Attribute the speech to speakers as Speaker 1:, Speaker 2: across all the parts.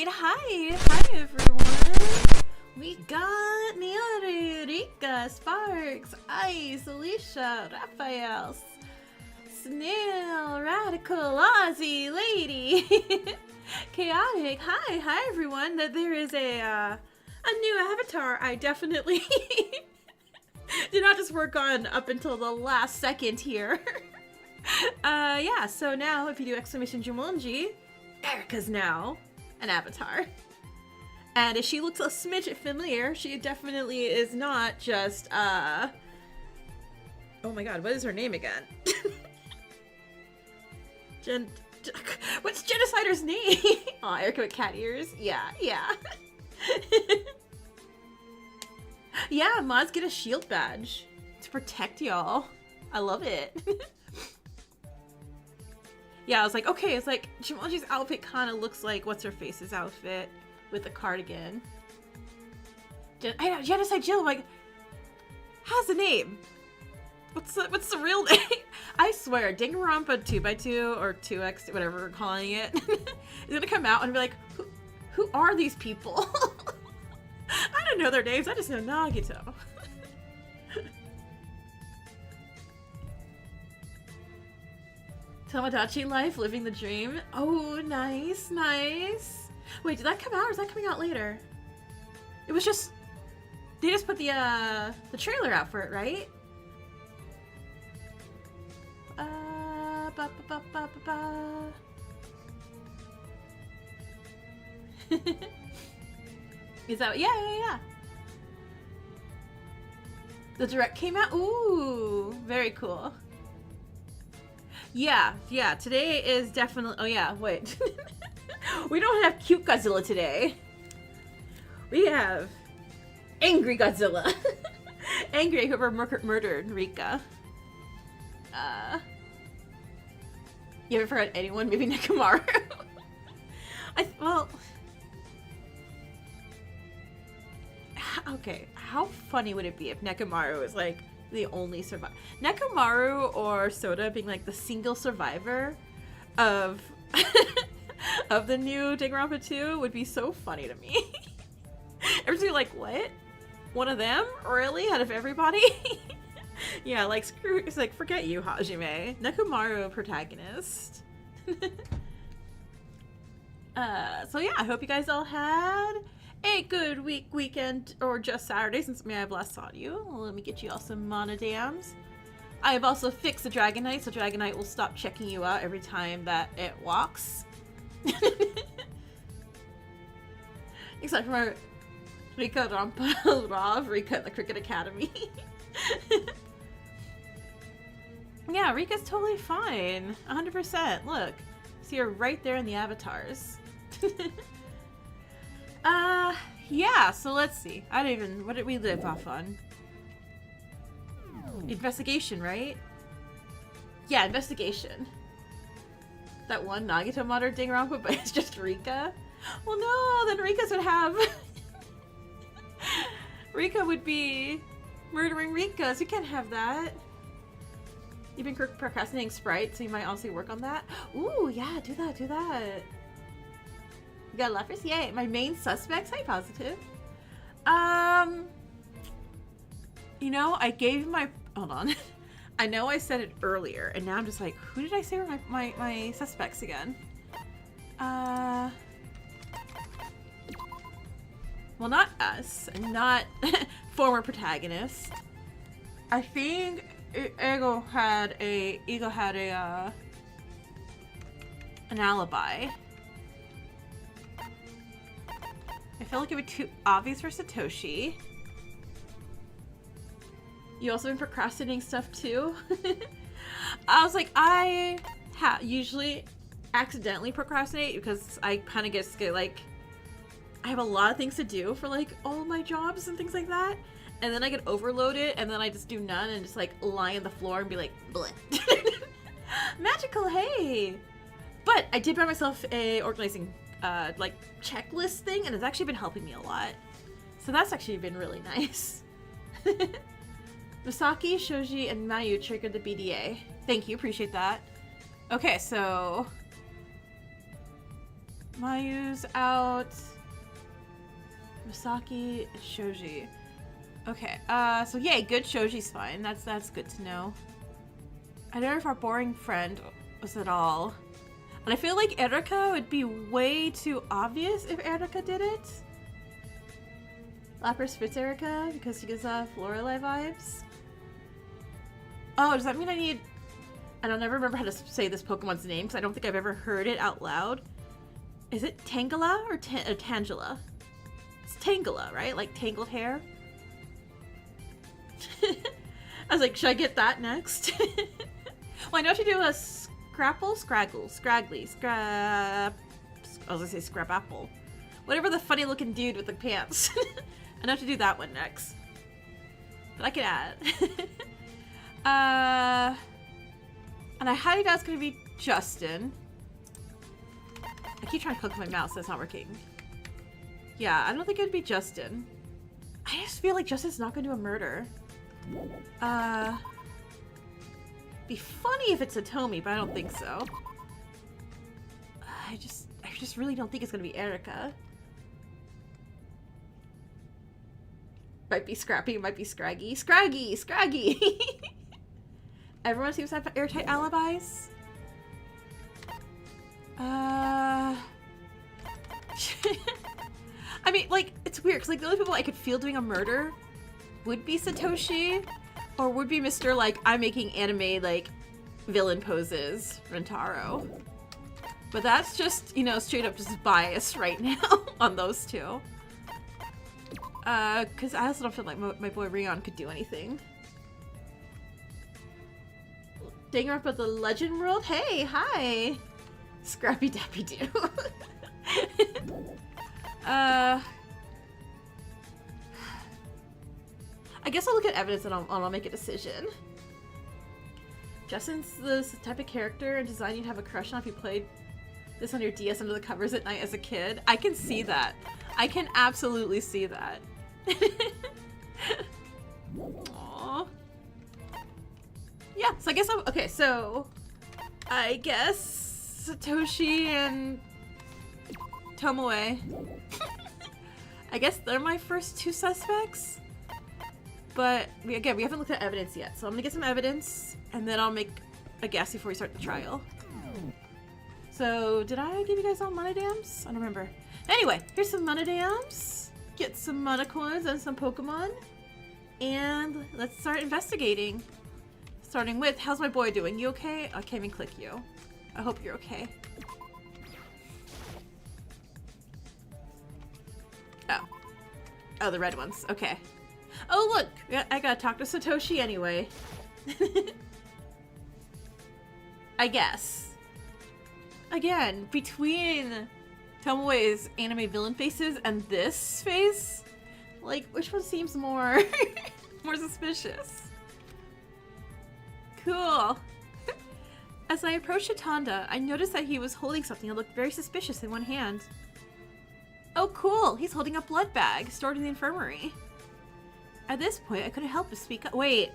Speaker 1: Hi everyone! We got Neori, Rika, Sparks, Ice, Alicia, Raphael, Snail, Radical, Ozzy, Lady, Chaotic. Hi everyone! That there is a new avatar. I definitely did not just work on up until the last second here. Yeah. So now, if you do exclamation Jumonji, Erica's now an avatar. And if she looks a smidge familiar, she definitely is not just, oh my god, what is her name again? What's Genocider's name? Oh, Erica with cat ears? Yeah. Yeah, mods get a shield badge to protect y'all. I love it. Yeah, I was like, okay, it's like, Jumanji's outfit kind of looks like What's-Her-Face's outfit with the cardigan. I know, Genocide Jill, like, how's the name? What's the real name? I swear, Danganronpa 2x2 or 2x, whatever we're calling it, is gonna come out and be like, who are these people? I don't know their names, I just know Nagito. Tamagotchi life, living the dream. Oh, nice. Wait, did that come out or is that coming out later? It was just... They just put the trailer out for it, right? Is that... Yeah. The direct came out? Ooh, very cool. Yeah, today is definitely... Oh yeah, wait. We don't have cute Godzilla today. We have angry Godzilla. Angry whoever murdered Rika. You haven't forgot anyone? Maybe Nekomaru? Well... Okay, how funny would it be if Nekomaru was like the only survivor? Nekomaru or Soda being like the single survivor of of the new Danganronpa 2 would be so funny to me. Everyone's like, what? One of them? Really? Out of everybody? Yeah, like screw, it's like forget you, Hajime. Nekomaru protagonist. So yeah, I hope you guys all had a good weekend, or just Saturday, since I have last saw you. Let me get you all some monodams. I have also fixed the Dragonite, so Dragonite will stop checking you out every time that it walks. Except for Rika Rampa Rav, Rika in the Cricket Academy. Yeah, Rika's totally fine. 100%. Look. See her right there in the avatars. Yeah, so let's see. What did we live off on? Investigation, right? Yeah, investigation. That one Nagito modern Danganronpa, but it's just Rika? Well, no, then Rika's would have... Rika would be murdering Rika, so you can't have that. You've been procrastinating Sprite, so you might honestly work on that. Ooh, yeah, do that. You got lefers? Yay. My main suspects? Hi, positive. You know, I gave my... Hold on. I know I said it earlier, and now I'm just like, who did I say were my suspects again? Well, not us, and not former protagonist. I think Ego had an alibi. I feel like it would be too obvious for Satoshi. You also been procrastinating stuff too? I was like, I usually accidentally procrastinate because I kind of get like, I have a lot of things to do for like all my jobs and things like that. And then I get overloaded and then I just do none and just like lie on the floor and be like, bleh. Magical, hey! But I did buy myself a organizing like checklist thing, and it's actually been helping me a lot. So that's actually been really nice. Misaki, Shoji, and Mayu triggered the BDA. Thank you, appreciate that. Okay, so Mayu's out. Misaki, Shoji. Okay, so yay, good, Shoji's fine. That's good to know. I don't know if our boring friend was at all. And I feel like Erika would be way too obvious if Erika did it. Lapras fits Erika because she gives off Lorelei vibes. Oh, does that mean I don't ever remember how to say this Pokemon's name because I don't think I've ever heard it out loud. Is it Tangela or Tangela? It's Tangela, right? Like tangled hair? I was like, should I get that next? Well, I know to do a Scrapple? Scraggle. Scraggly. I was gonna say Scrapapple. Whatever the funny looking dude with the pants. I know to do that one next. But I can add. And I highly doubt it's gonna be Justin. I keep trying to click my mouse, so it's not working. Yeah, I don't think it'd be Justin. I just feel like Justin's not gonna do a murder. Be funny if it's Hitomi, but I don't think so. I just really don't think it's gonna be Erika. Might be Scrappy, might be Scraggy. Scraggy! Everyone seems to have airtight alibis. I mean, like, it's weird, because, like, the only people I could feel doing a murder would be Satoshi, or would be Mr. like, I'm making anime, like, villain poses, Rentaro. But that's just, you know, straight up just bias right now on those two. Because I also don't feel like my boy Rion could do anything. Danganronpa the Legend World? Hey, hi! Scrappy Dappy Doo. I guess I'll look at evidence and I'll make a decision. Justin's the type of character and design you'd have a crush on if you played this on your DS under the covers at night as a kid. I can see that. I can absolutely see that. Aww. Yeah, so I guess okay, so I guess Satoshi and Tomoe. I guess they're my first two suspects. But again, we haven't looked at evidence yet, so I'm gonna get some evidence and then I'll make a guess before we start the trial. So, did I give you guys all mana dams? I don't remember. Anyway, here's some mana dams. Get some mana coins and some Pokemon. And let's start investigating. Starting with, how's my boy doing? You okay? I can't even click you. I hope you're okay. Oh, the red ones. Okay. Oh, look! I gotta talk to Satoshi anyway. I guess. Again, between Tomoe's anime villain faces and this face, like, which one seems more more suspicious? Cool. As I approached Chitanda, I noticed that he was holding something that looked very suspicious in one hand. Oh, cool! He's holding a blood bag stored in the infirmary. At this point, I couldn't help but speak up. Wait.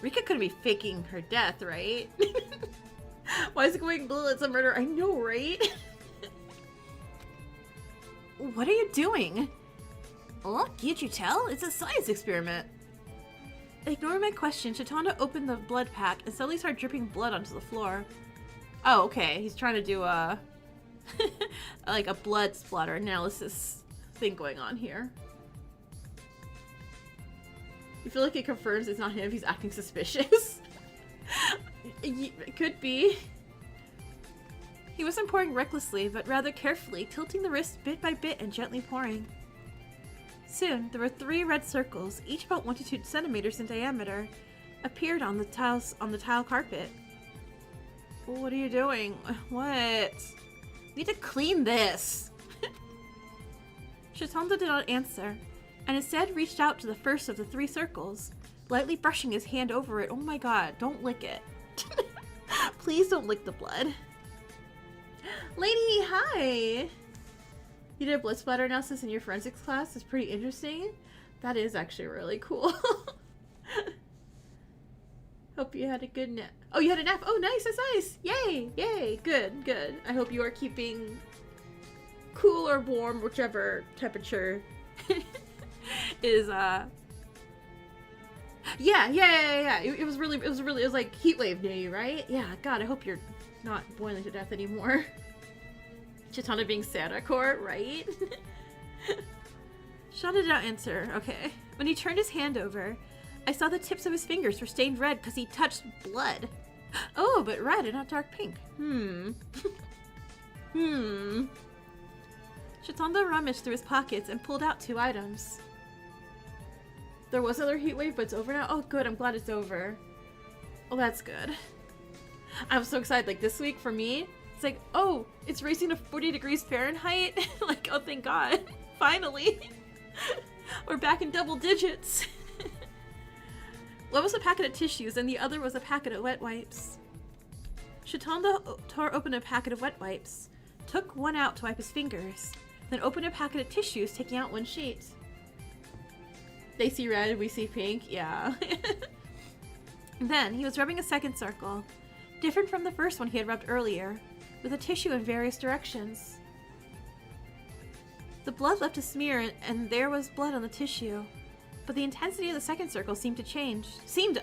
Speaker 1: Rika couldn't be faking her death, right? Why is it going blue? It's a murder. I know, right? What are you doing? Oh, can't you tell? It's a science experiment. Ignoring my question, Chitanda opened the blood pack and suddenly started dripping blood onto the floor. Oh, okay. He's trying to do a like a blood splatter analysis thing going on here. You feel like it confirms it's not him if he's acting suspicious. It could be. He wasn't pouring recklessly, but rather carefully, tilting the wrist bit by bit and gently pouring. Soon, there were 3 red circles, each about 1 to 2 centimeters in diameter, appeared on the tile carpet. What are you doing? What? We need to clean this. Chitanda did not answer, and instead reached out to the first of the 3 circles, lightly brushing his hand over it. Oh my god, don't lick it. Please don't lick the blood. Lady, hi! You did a blood splatter analysis in your forensics class? It's pretty interesting. That is actually really cool. Hope you had a good nap. Oh, you had a nap? Oh, nice, that's nice! Yay! Yay! Good, good. I hope you are keeping cool or warm, whichever temperature is, yeah. It was like heat wave near you, right? Yeah, God, I hope you're not boiling to death anymore. Chitana being Santa Court, right? Shana did not answer. Okay. When he turned his hand over, I saw the tips of his fingers were stained red because he touched blood. Oh, but red and not dark pink. Chitanda rummaged through his pockets and pulled out 2 items. There was another heat wave, but it's over now? Oh, good. I'm glad it's over. Oh, that's good. I'm so excited. Like, this week for me, it's like, oh, it's racing to 40 degrees Fahrenheit. Like, oh, thank God. Finally. We're back in double digits. One was a packet of tissues, and the other was a packet of wet wipes. Chitanda tore open a packet of wet wipes, took one out to wipe his fingers, then opened a packet of tissues, taking out 1 sheet. They see red, we see pink, yeah. Then, he was rubbing a second circle, different from the first one he had rubbed earlier, with a tissue in various directions. The blood left a smear, and there was blood on the tissue, but the intensity of the second circle seemed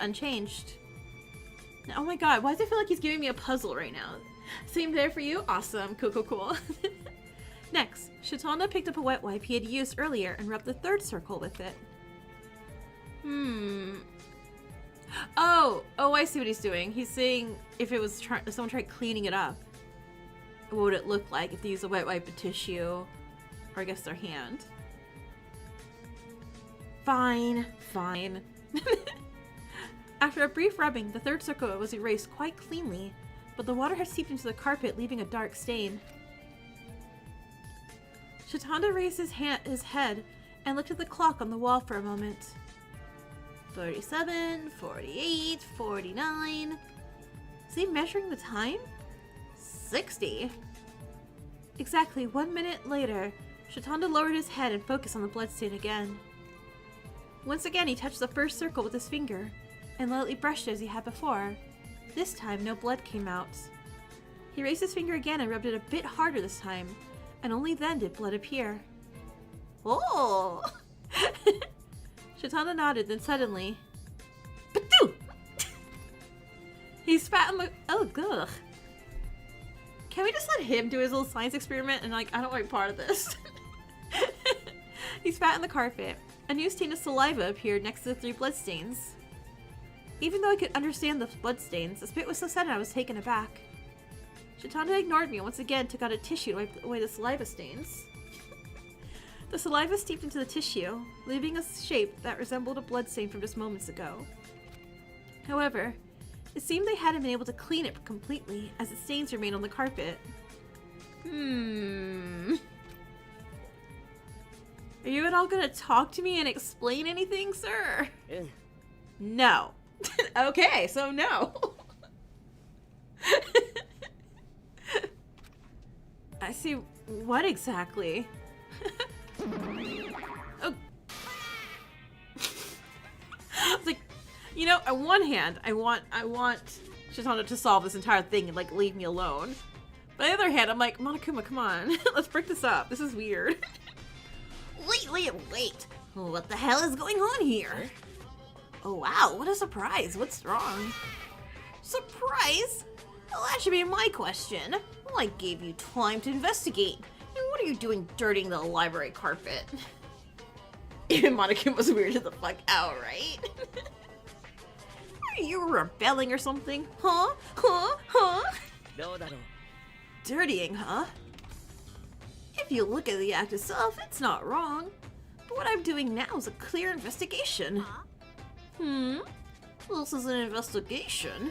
Speaker 1: unchanged. Oh my God, why does it feel like he's giving me a puzzle right now? Same there for you? Awesome, cool. Next, Chitana picked up a wet wipe he had used earlier and rubbed the third circle with it. Oh, I see what he's doing. He's saying if it was if someone tried cleaning it up, what would it look like if they use a wet wipe, a tissue, or I guess their hand. Fine. After a brief rubbing, the third circle was erased quite cleanly, but the water had seeped into the carpet, leaving a dark stain. Chitanda raised his head and looked at the clock on the wall for a moment. 47, 48, 49. Is he measuring the time? 60. Exactly 1 minute later, Chitanda lowered his head and focused on the bloodstain again. Once again, he touched the first circle with his finger and lightly brushed it as he had before. This time, no blood came out. He raised his finger again and rubbed it a bit harder this time, and only then did blood appear. Oh! Chitanda nodded, then suddenly... Patoo! He spat on the... Oh, ugh. Can we just let him do his little science experiment and, like, I don't want part of this. He spat on the carpet. A new stain of saliva appeared next to the 3 bloodstains. Even though I could understand the bloodstains, the spit was so sudden I was taken aback. Chitanda ignored me and once again took out a tissue to wipe away the saliva stains. The saliva steeped into the tissue, leaving a shape that resembled a bloodstain from just moments ago. However, it seemed they hadn't been able to clean it completely, as the stains remained on the carpet. Are you at all gonna talk to me and explain anything, sir?
Speaker 2: Yeah.
Speaker 1: No. Okay, so no. I see. What exactly? Oh. It's like, you know, on one hand, I want Chitanda to solve this entire thing and, like, leave me alone. But on the other hand, I'm like, Monokuma, come on. Let's break this up. This is weird.
Speaker 3: Wait. What the hell is going on here? Oh wow, what a surprise. What's wrong? Surprise? Well, that should be my question. Well, I gave you time to investigate. And what are you doing dirtying the library carpet?
Speaker 1: Even Monokuma was weirded the fuck out, right?
Speaker 3: Are you rebelling or something? Huh?
Speaker 1: Dirtying, huh?
Speaker 3: If you look at the act itself, it's not wrong. But what I'm doing now is a clear investigation. This is an investigation.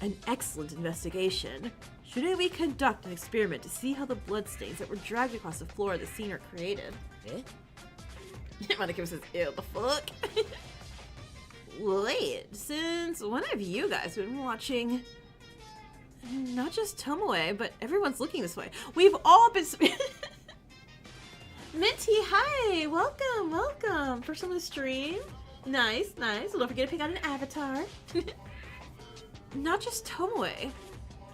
Speaker 1: An excellent investigation. Shouldn't we conduct an experiment to see how the bloodstains that were dragged across the floor of the scene are created? Monokuma says, ew, the fuck? Wait, since when have you guys been watching? Not just Tomoe, but everyone's looking this way. We've all been... Minty, hi! Welcome! First on the stream. Nice. Well, don't forget to pick out an avatar. Not just Tomoe.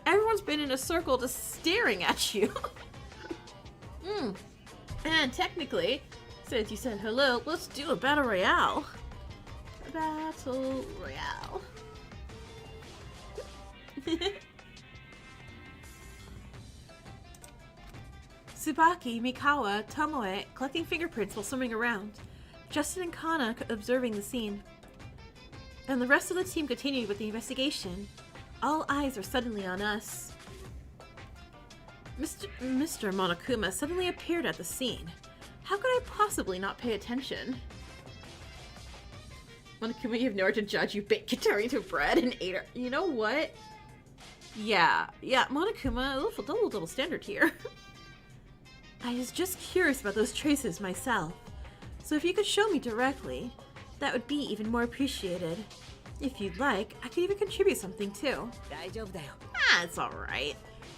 Speaker 1: Everyone's been in a circle just staring at you. And technically, since you said hello, let's do a battle royale. Battle royale. Tsubaki, Mikawa, Tomoe collecting fingerprints while swimming around. Justin and Kana observing the scene. And the rest of the team continued with the investigation. All eyes are suddenly on us. Mr. Monokuma suddenly appeared at the scene. How could I possibly not pay attention? Monokuma, you have nowhere to judge. You baked Katari into bread and ate her. You know what? Yeah, Monokuma, a little double standard here. I was just curious about those traces myself. So if you could show me directly, that would be even more appreciated. If you'd like, I could even contribute something too. It's alright.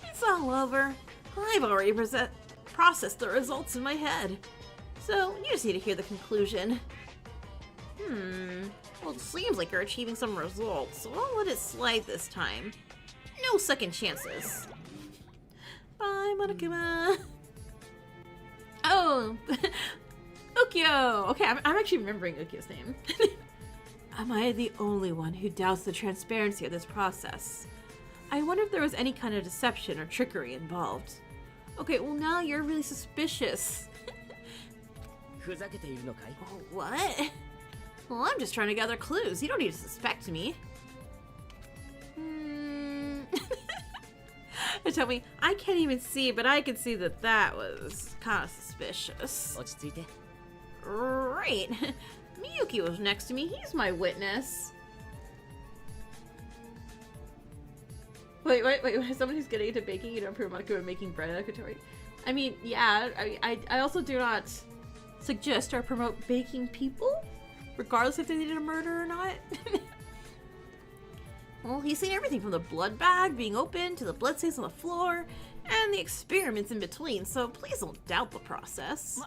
Speaker 1: It's all over. I've already processed the results in my head. So, you just need to hear the conclusion. Well, it seems like you're achieving some results, so I'll let it slide this time. No second chances. Bye, Monokuma. Oh, Ukyo! Okay, I'm actually remembering Ukyo's name. Am I the only one who doubts the transparency of this process? I wonder if there was any kind of deception or trickery involved. Okay, well now you're really suspicious. Oh, what? Well, I'm just trying to gather clues. You don't need to suspect me. Tell me, I can't even see, but I can see that that was kind of suspicious. Right. Miyuki was next to me. He's my witness. Wait. Someone who's getting into baking, you don't approve Monokuma making bread at Kotori. I mean, yeah, I also do not suggest or promote baking people, regardless if they needed a murder or not. Well, he's seen everything from the blood bag being opened to the blood stains on the floor and the experiments in between, so please don't doubt the process.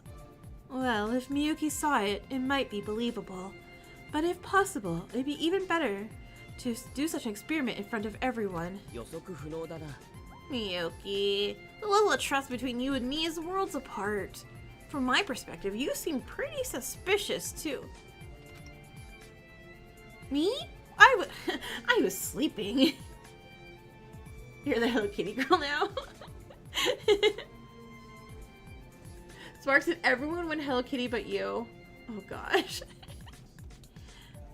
Speaker 1: Well, if Miyuki saw it, it might be believable. But if possible, it'd be even better to do such an experiment in front of everyone. Miyuki, the level of trust between you and me is worlds apart. From my perspective, you seem pretty suspicious, too. Me? I was sleeping. You're the Hello Kitty girl now. Sparks and everyone went Hello Kitty but you. Oh gosh.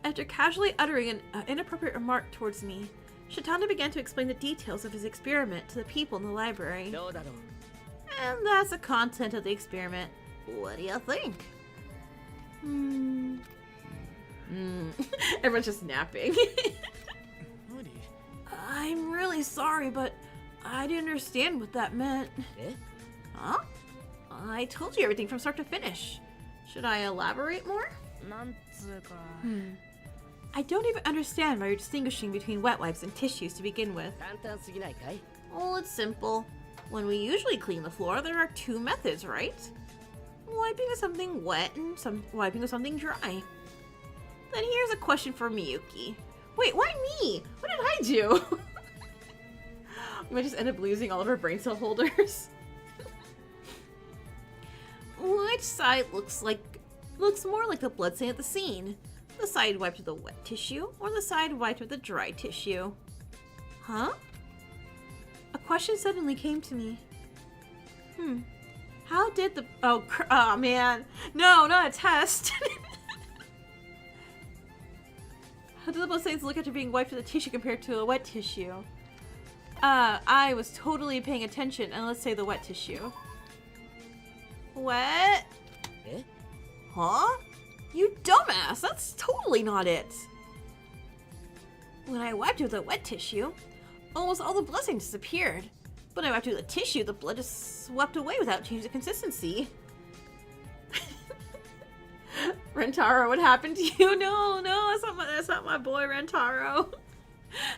Speaker 1: After casually uttering an inappropriate remark towards me, Shitanda began to explain the details of his experiment to the people in the library. And that's the content of the experiment. What do you think? Everyone's just napping. I'm really sorry, but I didn't understand what that meant. Huh? I told you everything from start to finish. Should I elaborate more? I don't even understand why you're distinguishing between wet wipes and tissues to begin with. Well, it's simple. When we usually clean the floor, there are two methods, right? Wiping with something wet and wiping with something dry. Then here's a question for Miyuki. Wait, why me? What did I do? We might just end up losing all of our brain cell holders. Which side looks more like the blood stain at the scene? The side wiped with the wet tissue, or the side wiped with the dry tissue? Huh? A question suddenly came to me. How did the... Oh man. No, not a test. How did the blood stains look after being wiped with a tissue compared to a wet tissue? I was totally paying attention, and let's say the wet tissue. Wet? Huh? You dumbass! That's totally not it! When I wiped it with a wet tissue, almost all the blood stains disappeared. But I wiped it with a tissue, the blood just swept away without changing the consistency. Rentaro, what happened to you? No, that's not my boy, Rentaro.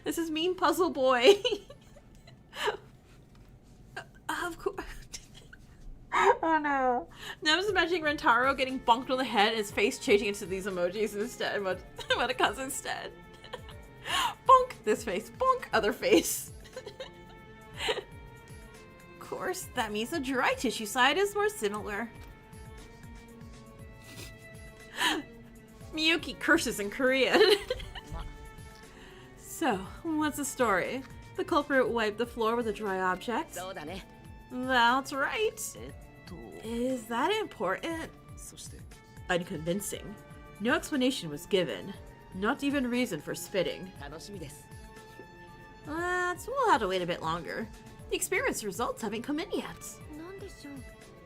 Speaker 1: This is mean puzzle boy. Of course. Oh no. Now I'm just imagining Rentaro getting bonked on the head and his face changing into these emojis instead. What it comes instead. Bonk, this face. Bonk, other face. Of
Speaker 3: course, that means the dry tissue side is more similar.
Speaker 1: Miyuki curses in Korean. So, what's the story? The culprit wiped the floor with a dry object? That's right. Is that important? Unconvincing. No explanation was given. Not even reason for spitting.
Speaker 3: We'll have to wait a bit longer. The experience results haven't come in yet.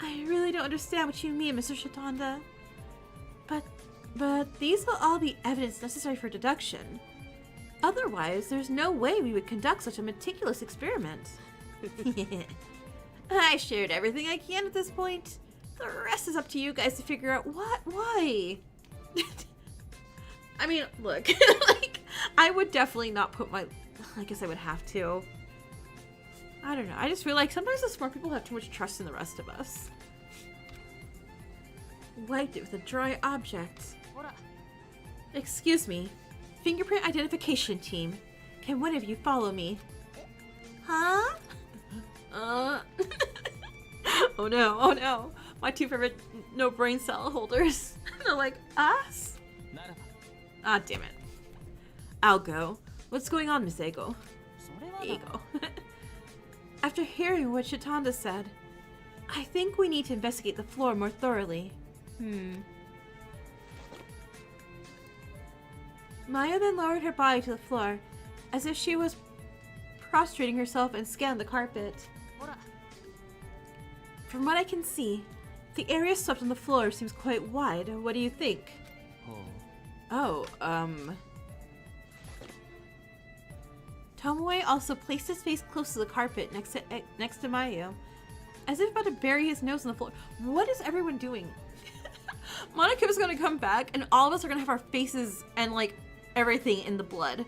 Speaker 1: I really don't understand what you mean, Mr. Shitanda. But these will all be evidence necessary for deduction. Otherwise, there's no way we would conduct such a meticulous experiment.
Speaker 3: I shared everything I can at this point. The rest is up to you guys to figure out why.
Speaker 1: I mean, look, like, I would definitely not put my... I guess I would have to. I don't know. I just feel like sometimes the smart people have too much trust in the rest of us. Wiped it with a dry object. Excuse me. Fingerprint identification team. Can one of you follow me?
Speaker 3: Huh?
Speaker 1: Oh no, oh no. My two favorite no brain cell holders. They're like, us? Ah, damn it. I'll go. What's going on, Miss Ego? Ego. After hearing what Shitanda said, I think we need to investigate the floor more thoroughly. Maya then lowered her body to the floor, as if she was prostrating herself and scanned the carpet. From what I can see, the area swept on the floor seems quite wide. What do you think? Tomoe also placed his face close to the carpet next to Mayu, as if about to bury his nose in the floor. What is everyone doing? Monica is gonna come back, and all of us are gonna have our faces and like everything in the blood.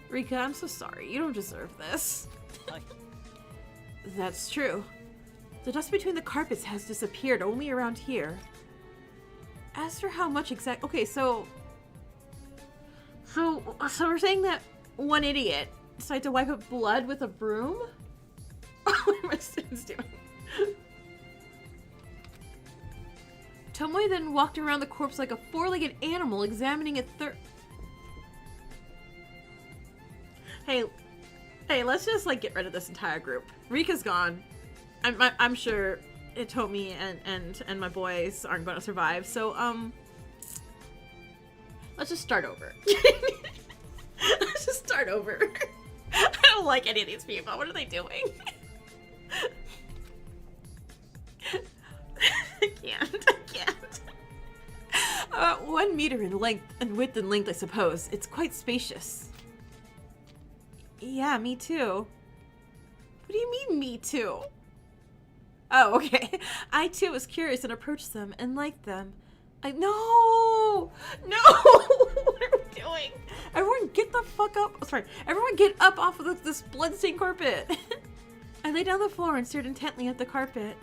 Speaker 1: Rika, I'm so sorry. You don't deserve this. That's true. The dust between the carpets has disappeared only around here. As for how much okay, so we're saying that one idiot decided to wipe up blood with a broom? What are my students doing? Tomoe then walked around the corpse like a four-legged animal, examining it Hey, let's just like get rid of this entire group. Rika's gone. I'm sure Itomi and my boys aren't going to survive. So let's just start over. Let's just start over. I don't like any of these people. What are they doing? I can't. 1 meter in length and width and length, I suppose. It's quite spacious. Yeah, me too. What do you mean, me too? Oh, okay. I too was curious and approached them and liked them. No! What are we doing? Everyone get the fuck up. Oh, sorry. Everyone get up off of this bloodstained carpet. I lay down on the floor and stared intently at the carpet.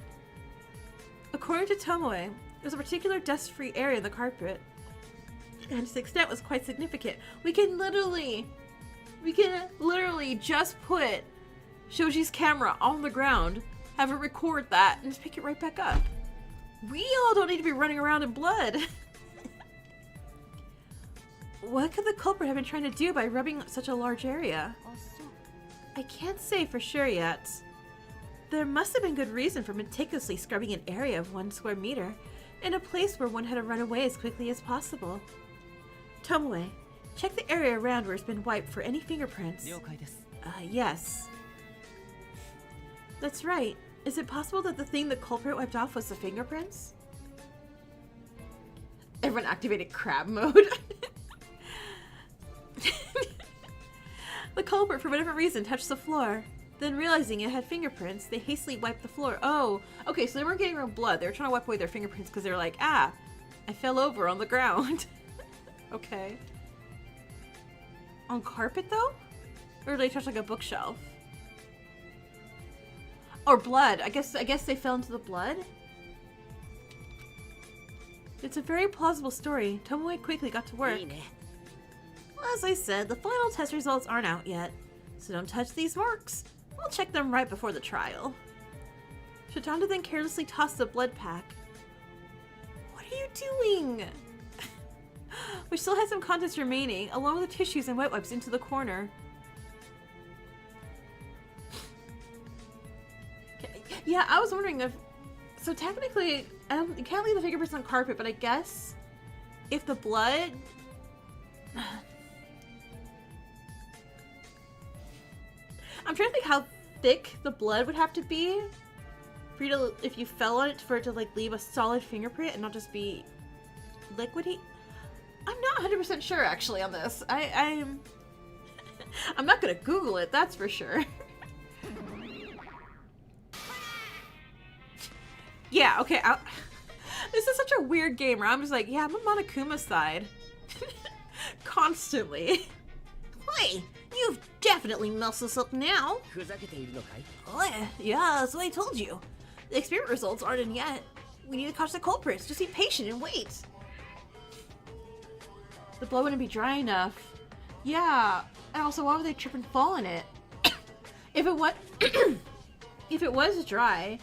Speaker 1: According to Tomoe, there's a particular dust-free area in the carpet, and its extent was quite significant. We can literally just put Shoji's camera on the ground, have it record that, and just pick it right back up. We all don't need to be running around in blood. What could the culprit have been trying to do by rubbing such a large area? I can't say for sure yet. There must have been good reason for meticulously scrubbing an area of 1 square meter in a place where one had to run away as quickly as possible. Tomoe, check the area around where it's been wiped for any fingerprints. Yes. That's right. Is it possible that the thing the culprit wiped off was the fingerprints? Everyone activated crab mode. The culprit, for whatever reason, touched the floor. Then realizing it had fingerprints, they hastily wiped the floor. Oh, okay, so they weren't getting rid of blood. They were trying to wipe away their fingerprints because they were like, I fell over on the ground. Okay. On carpet, though? Or did they touch like a bookshelf? Or blood. I guess they fell into the blood? It's a very plausible story. Tomoe quickly got to work. Well, as I said, the final test results aren't out yet, so don't touch these marks. We'll check them right before the trial. Shitanda then carelessly tossed the blood pack. What are you doing? We still had some contents remaining, along with the tissues and wet wipes into the corner. Yeah, I was wondering if... So technically, you can't leave the fingerprints on carpet, but I guess if the blood... I'm trying to think how thick the blood would have to be for you to, if you fell on it, for it to like leave a solid fingerprint and not just be liquidy. I'm not 100% sure actually on this. I'm not gonna Google it, that's for sure. Yeah, okay. This is such a weird game where I'm just like, yeah, I'm on Monokuma's side. Constantly.
Speaker 3: Hey, you've definitely messed this up now. Oh, yeah, that's what I told you. The experiment results aren't in yet. We need to catch the culprits. Just be patient and wait.
Speaker 1: The blood wouldn't be dry enough. Yeah, and also why would they trip and fall in it? If it was dry,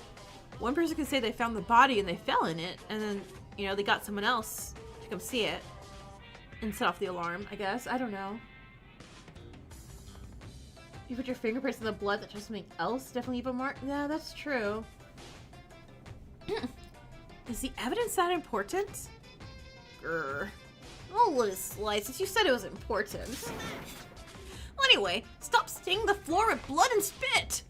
Speaker 1: one person could say they found the body and they fell in it, and then, you know, they got someone else to come see it and set off the alarm, I guess. I don't know. You put your fingerprints in the blood, that's just something else? Definitely leave a mark? Yeah, that's true. Is the evidence that important?
Speaker 3: Grr. I'll let it slide since you said it was important. Well, anyway, stop staining the floor with blood and spit!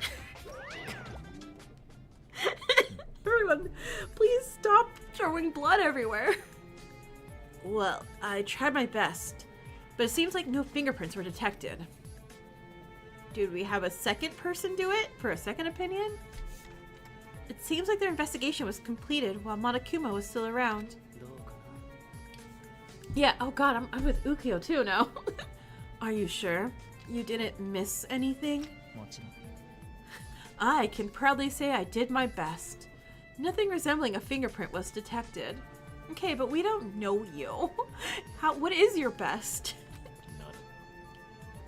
Speaker 1: Everyone, please stop throwing blood everywhere.
Speaker 3: Well, I tried my best,
Speaker 1: but it seems like no fingerprints were detected. Did we have a second person do it for a second opinion? It seems like their investigation was completed while Monokuma was still around. Yeah, oh god, I'm with Ukyo too now. Are you sure you didn't miss anything? I can proudly say I did my best. Nothing resembling a fingerprint was detected. Okay, but we don't know you. What is your best?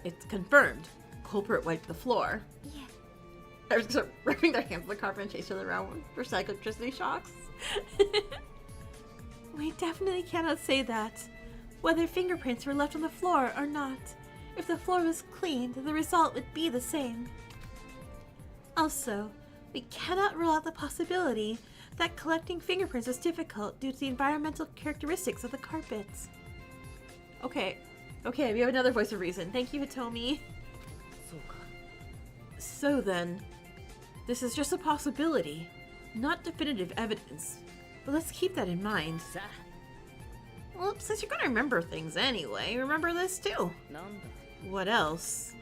Speaker 1: It's confirmed. Culprit wiped the floor.
Speaker 3: Yeah.
Speaker 1: I was just rubbing their hands on the carpet and chasing them around for psychotricity shocks. We definitely cannot say that. Whether fingerprints were left on the floor or not, if the floor was cleaned, the result would be the same. Also, we cannot rule out the possibility that collecting fingerprints is difficult due to the environmental characteristics of the carpets. Okay, we have another voice of reason. Thank you, Hitomi. So then, this is just a possibility, not definitive evidence, but let's keep that in mind. Well, since you're gonna remember things anyway, remember this too. What else?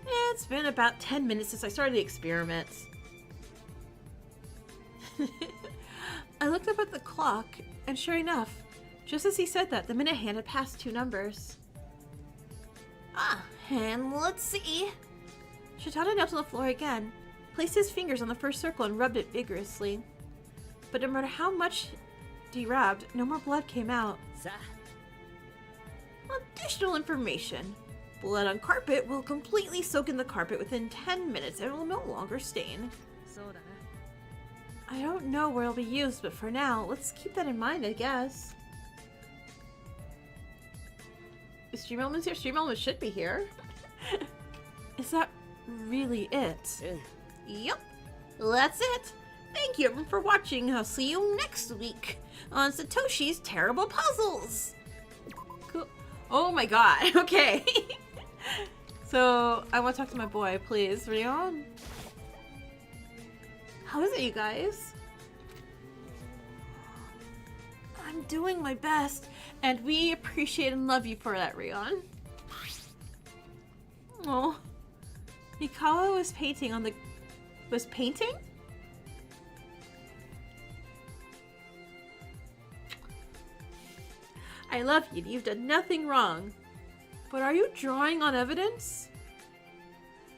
Speaker 1: It's been about 10 minutes since I started the experiment. I looked up at the clock, and sure enough, just as he said that, the minute hand had passed 2 numbers.
Speaker 3: Ah, and let's see.
Speaker 1: Shitanda knelt on the floor again, placed his fingers on the first circle and rubbed it vigorously. But no matter how much he rubbed, no more blood came out. Additional information. Blood on carpet will completely soak in the carpet within 10 minutes and will no longer stain. I don't know where it'll be used, but for now, let's keep that in mind, I guess. Is Stream Elements here? Stream Elements should be here. Is that really it?
Speaker 3: Yup, that's it. Thank you everyone for watching. I'll see you next week on Satoshi's Terrible Puzzles.
Speaker 1: Cool. Oh my god, okay. So, I want to talk to my boy, please. Rion? How is it, you guys? I'm doing my best, and we appreciate and love you for that, Rion. Oh. Mikawa was painting on the... Was painting? I love you. You've done nothing wrong. But are you drawing on evidence?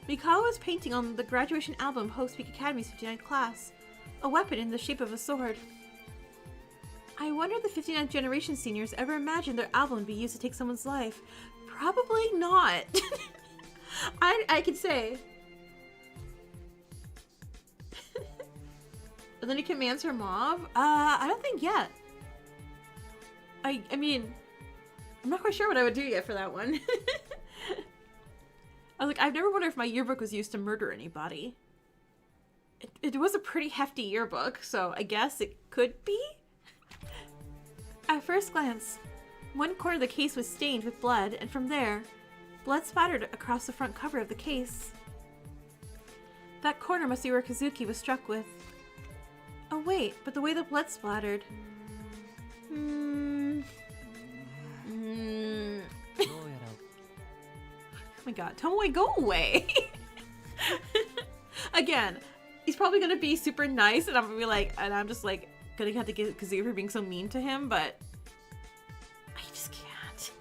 Speaker 1: Mikawa was painting on the graduation album Host Peak Academy's 59th class, a weapon in the shape of a sword. I wonder if the 59th generation seniors ever imagined their album would be used to take someone's life. Probably not. I could say. And then he commands her Mauve? I don't think yet. I mean, I'm not quite sure what I would do yet for that one. I was like, I've never wondered if my yearbook was used to murder anybody. It was a pretty hefty yearbook, so I guess it could be? At first glance, one corner of the case was stained with blood, and from there, blood spattered across the front cover of the case. That corner must be where Kazuki was struck with. Oh wait, but the way the blood splattered... Oh my god, Tomoe, go away! Again, he's probably gonna be super nice, and I'm gonna be like, and I'm just like, gonna have to get Kazuki for being so mean to him, but I just can't.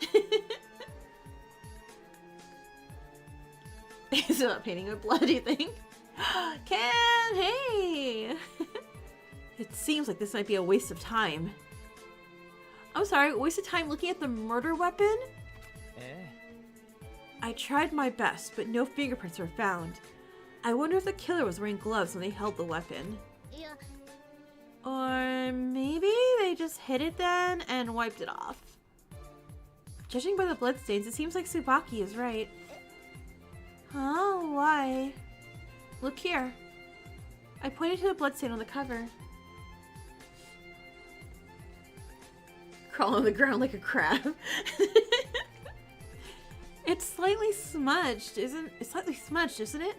Speaker 1: Is it not painting with blood, do you think? Ken, hey! It seems like this might be a waste of time. I'm sorry, waste of time looking at the murder weapon? I tried my best, but no fingerprints were found. I wonder if the killer was wearing gloves when they held the weapon. Or maybe they just hid it then and wiped it off. Judging by the bloodstains, it seems like Tsubaki is right. Huh? Why? Look here. I pointed to the bloodstain on the cover. Crawl on the ground like a crab. It's slightly smudged, isn't it?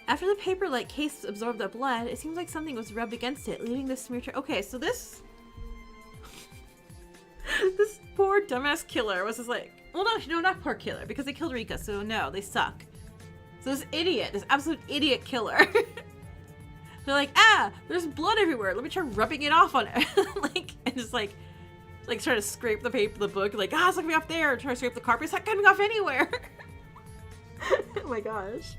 Speaker 1: After the paper-like case absorbed the blood, it seems like something was rubbed against it, leaving the smear trail. Okay, so this poor dumbass killer was just like, well, no, not poor killer, because they killed Rika, so no, they suck. So this idiot, this absolute idiot killer, they're like, there's blood everywhere. Let me try rubbing it off on it, and just like try to scrape the paper, the book, like, it's not coming off there. Try to scrape the carpet, it's not coming off anywhere. Oh my gosh.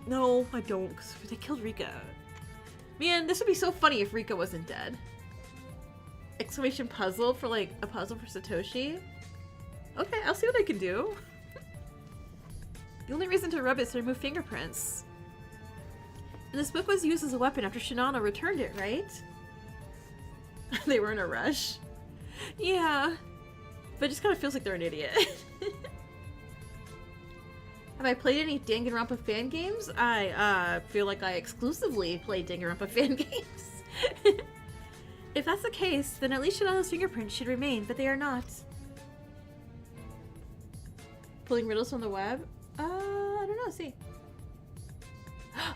Speaker 1: No, I don't, because they killed Rika. Man, this would be so funny if Rika wasn't dead. Exclamation puzzle for, like, a puzzle for Satoshi. Okay, I'll see what I can do. The only reason to rub it is to remove fingerprints. And this book was used as a weapon after Shinano returned it, right? They were in a rush. Yeah. But it just kind of feels like they're an idiot. Have I played any Danganronpa fan games? I feel like I exclusively play Danganronpa fan games. If that's the case, then at least Shinano's fingerprints should remain, but they are not. Pulling riddles from the web? I don't know, see.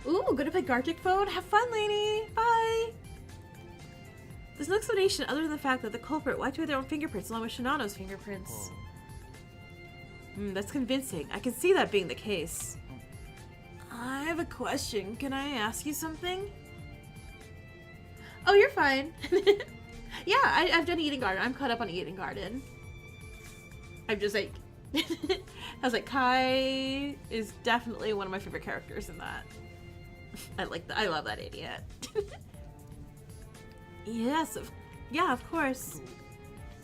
Speaker 1: Ooh, gonna play Gartic Phone? Have fun, lady! Bye! There's no explanation other than the fact that the culprit wiped away their own fingerprints along with Shinano's fingerprints. That's convincing. I can see that being the case. I have a question. Can I ask you something? Oh, you're fine. Yeah, I've done Eating Garden. I'm caught up on Eating Garden. I'm just like... I was like, Kai is definitely one of my favorite characters in that. I love that idiot. Yes, yeah, of course.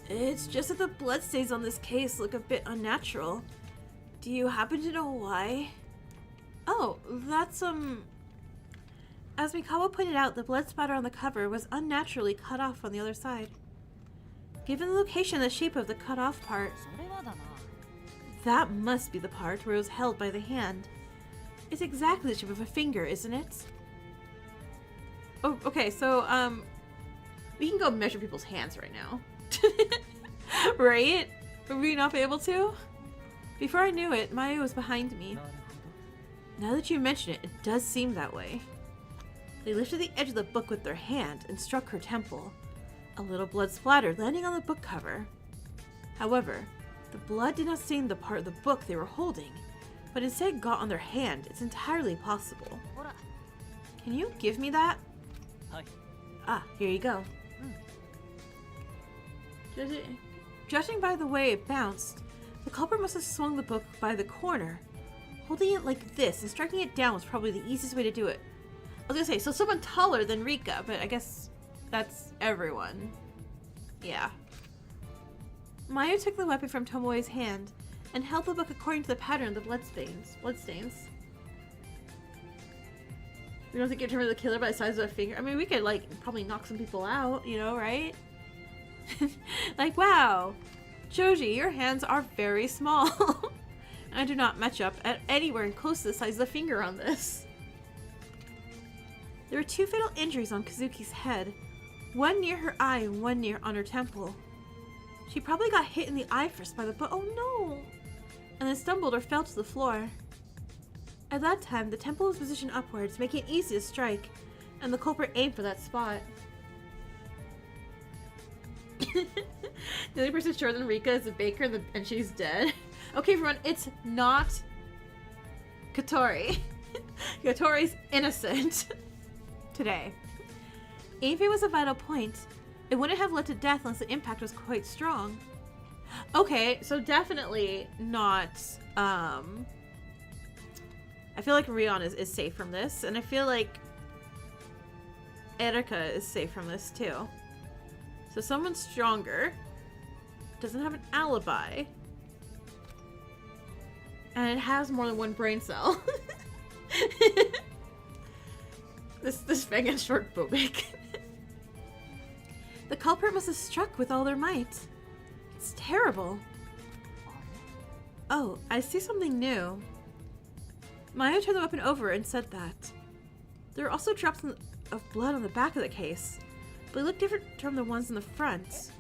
Speaker 1: It's just that the bloodstains on this case look a bit unnatural. Do you happen to know why? Oh, that's, As Mikawa pointed out, the blood spatter on the cover was unnaturally cut off on the other side. Given the location and the shape of the cut off part, that must be the part where it was held by the hand. It's exactly the shape of a finger, isn't it? Oh, okay, so, we can go measure people's hands right now. Right? Would we not be able to? Before I knew it, Maya was behind me. Now that you mention it, it does seem that way. They lifted the edge of the book with their hand and struck her temple. A little blood splattered, landing on the book cover. However, the blood did not stain the part of the book they were holding, but instead got on their hand. It's entirely possible. Can you give me that? Ah, here you go. Judging by the way it bounced, the culprit must have swung the book by the corner. Holding it like this and striking it down was probably the easiest way to do it. I was gonna say, so someone taller than Rika, but I guess that's everyone. Yeah. Maya took the weapon from Tomoe's hand and held the book according to the pattern of the bloodstains. We don't think you determine the killer by the size of a finger. I mean, we could, like, probably knock some people out, you know, right? Like, wow. Joji, your hands are very small. I do not match up at anywhere close to the size of the finger on this. There were 2 fatal injuries on Kazuki's head. One near her eye and one near on her temple. She probably got hit in the eye first by the oh no! And then stumbled or fell to the floor. At that time, the temple was positioned upwards, making it easy to strike, and the culprit aimed for that spot. The only person shorter than Rika is a baker and she's dead. Okay, everyone, it's not Katori. Katori's innocent. Today. Aiming was a vital point. It wouldn't have led to death unless the impact was quite strong. Okay, so definitely not, I feel like Rion is safe from this, and I feel like Erika is safe from this too. So someone stronger, doesn't have an alibi, and it has more than one brain cell. This fang is short phobic. The culprit must have struck with all their might. It's terrible. Oh, I see something new. Maya turned the weapon over and said that. There were also drops of blood on the back of the case, but they look different from the ones in the front.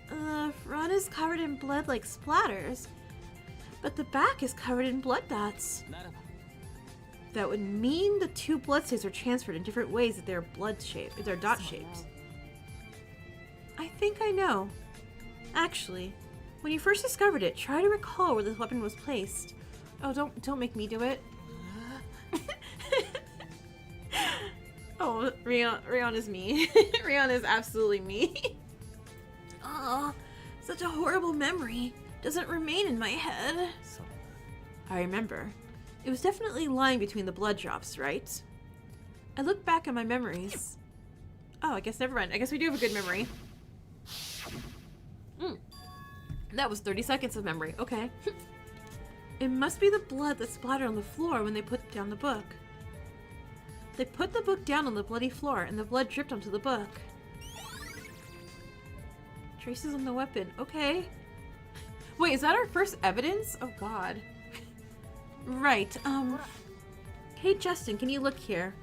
Speaker 1: The front is covered in blood like splatters, but the back is covered in blood dots. That would mean the 2 blood stains are transferred in different ways if they're dot shaped. I think I know. Actually, when you first discovered it, try to recall where this weapon was placed. Oh, don't make me do it. Oh, Rion is me. Rion is absolutely me. Oh, such a horrible memory. Doesn't remain in my head. I remember. It was definitely lying between the blood drops, right? I look back at my memories. Oh, I guess never mind. I guess we do have a good memory. That was 30 seconds of memory. Okay. It must be the blood that splattered on the floor when they put down the book. They put the book down on the bloody floor, and the blood dripped onto the book. Traces on the weapon. Okay. Wait, is that our first evidence? Oh, God. Right, Hey, Justin, can you look here?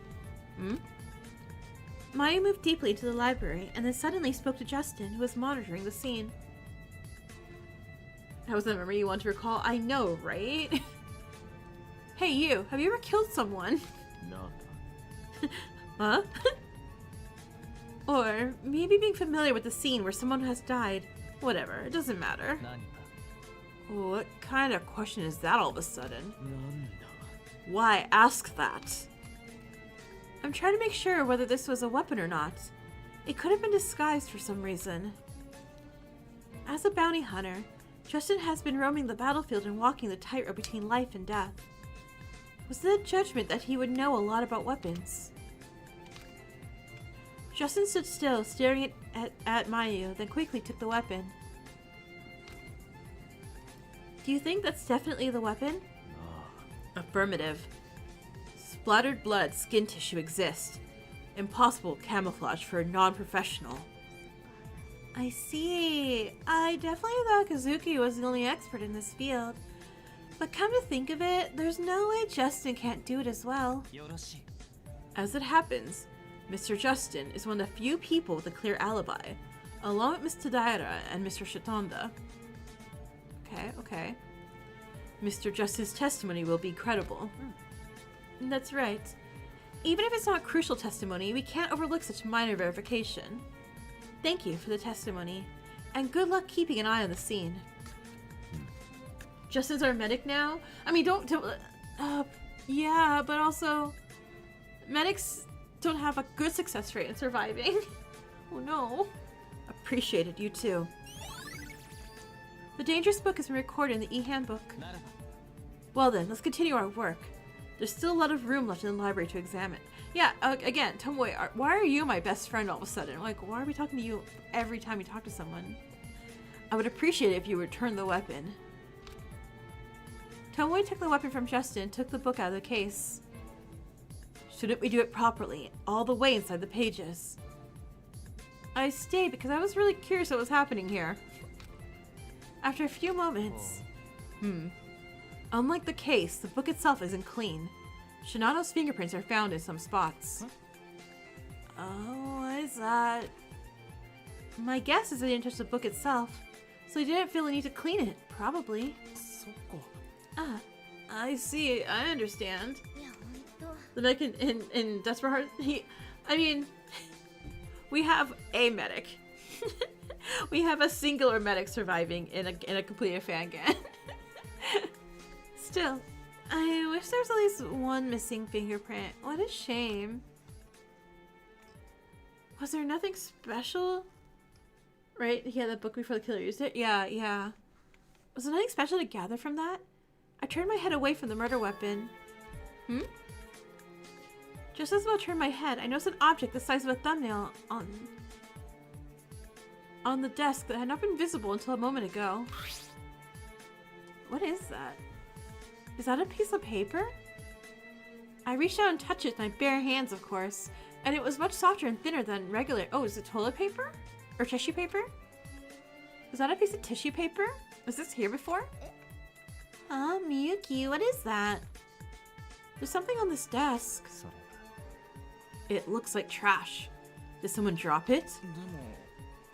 Speaker 1: Maya moved deeply into the library, and then suddenly spoke to Justin, who was monitoring the scene. That was the memory you want to recall? I know, right? Hey, you, have you ever killed someone?
Speaker 2: No.
Speaker 1: Huh? Or maybe being familiar with the scene where someone has died. Whatever, it doesn't matter. What kind of question is that all of a sudden? Why ask that? I'm trying to make sure whether this was a weapon or not. It could have been disguised for some reason. As a bounty hunter, Justin has been roaming the battlefield and walking the tightrope between life and death. Was it a judgment that he would know a lot about weapons? Justin stood still, staring at Mayu, then quickly took the weapon. Do you think that's definitely the weapon? Affirmative. Splattered blood, skin tissue exist. Impossible camouflage for a non-professional. I see. I definitely thought Kazuki was the only expert in this field. But come to think of it, there's no way Justin can't do it as well. As it happens, Mr. Justin is one of the few people with a clear alibi, along with Miss Tadaira and Mr. Shitonda. Okay. Mr. Justin's testimony will be credible. That's right. Even if it's not crucial testimony, we can't overlook such minor verification. Thank you for the testimony, and good luck keeping an eye on the scene. Justin's our medic now? I mean, yeah, but also, medics don't have a good success rate in surviving. Oh no. Appreciated, you too. The dangerous book has been recorded in the e-handbook. Well then, let's continue our work. There's still a lot of room left in the library to examine. Yeah, again, Tomoe, why are you my best friend all of a sudden? Like, why are we talking to you every time you talk to someone? I would appreciate it if you return the weapon. Tomoe took the weapon from Justin and took the book out of the case. Shouldn't we do it properly, all the way inside the pages? I stayed because I was really curious what was happening here. After a few moments... Unlike the case, the book itself isn't clean. Shinato's fingerprints are found in some spots. Oh, what is that? My guess is they didn't touch the book itself, so they didn't feel the need to clean it, probably. Ah, I see, I understand. The medic in Desperate Heart, we have a medic. We have a singular medic surviving in a completed fangan. Still, I wish there was at least one missing fingerprint. What a shame. Was there nothing special? Right? He had that book before the killer used it? Yeah. Was there nothing special to gather from that? I turned my head away from the murder weapon. Just as well turned my head, I noticed an object the size of a thumbnail on the desk that had not been visible until a moment ago. What is that? Is that a piece of paper? I reached out and touched it with my bare hands, of course, and it was much softer and thinner than regular. Oh, is it toilet paper? Or tissue paper? Is that a piece of tissue paper? Was this here before? Oh, Miyuki, what is that? There's something on this desk. It looks like trash. Did someone drop it?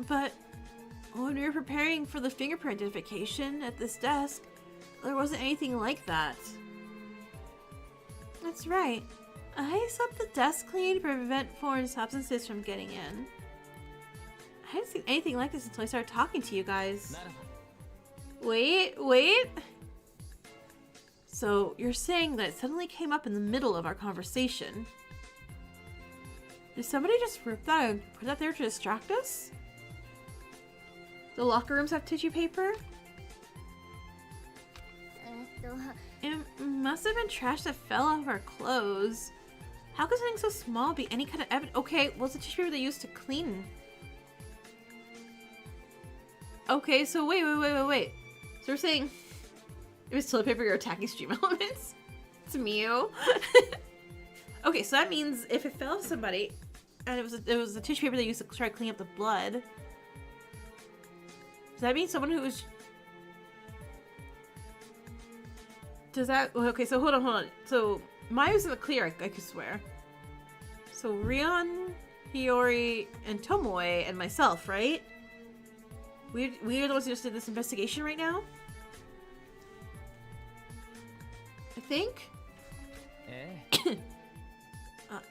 Speaker 1: But when we were preparing for the fingerprint identification at this desk, there wasn't anything like that. That's right. I swept the desk clean to prevent foreign substances from getting in. I haven't seen anything like this until I started talking to you guys. Wait. So you're saying that it suddenly came up in the middle of our conversation? Did somebody just rip that and put that there to distract us? The locker rooms have tissue paper? It must have been trash that fell off our clothes. How could something so small be any kind of evidence? Okay, well, it's the tissue paper they used to clean. Okay, so wait. So we're saying it was toilet paper, you're attacking stream elements? It's Mew. Okay, so that means if it fell off somebody and it was the tissue paper they used to try to clean up the blood, does that mean someone who was... Does that... Okay, so hold on. So Maya was in the clear, I could swear. So Rion, Hiyori, and Tomoe, and myself, right? We are the ones who just did this investigation right now? I think?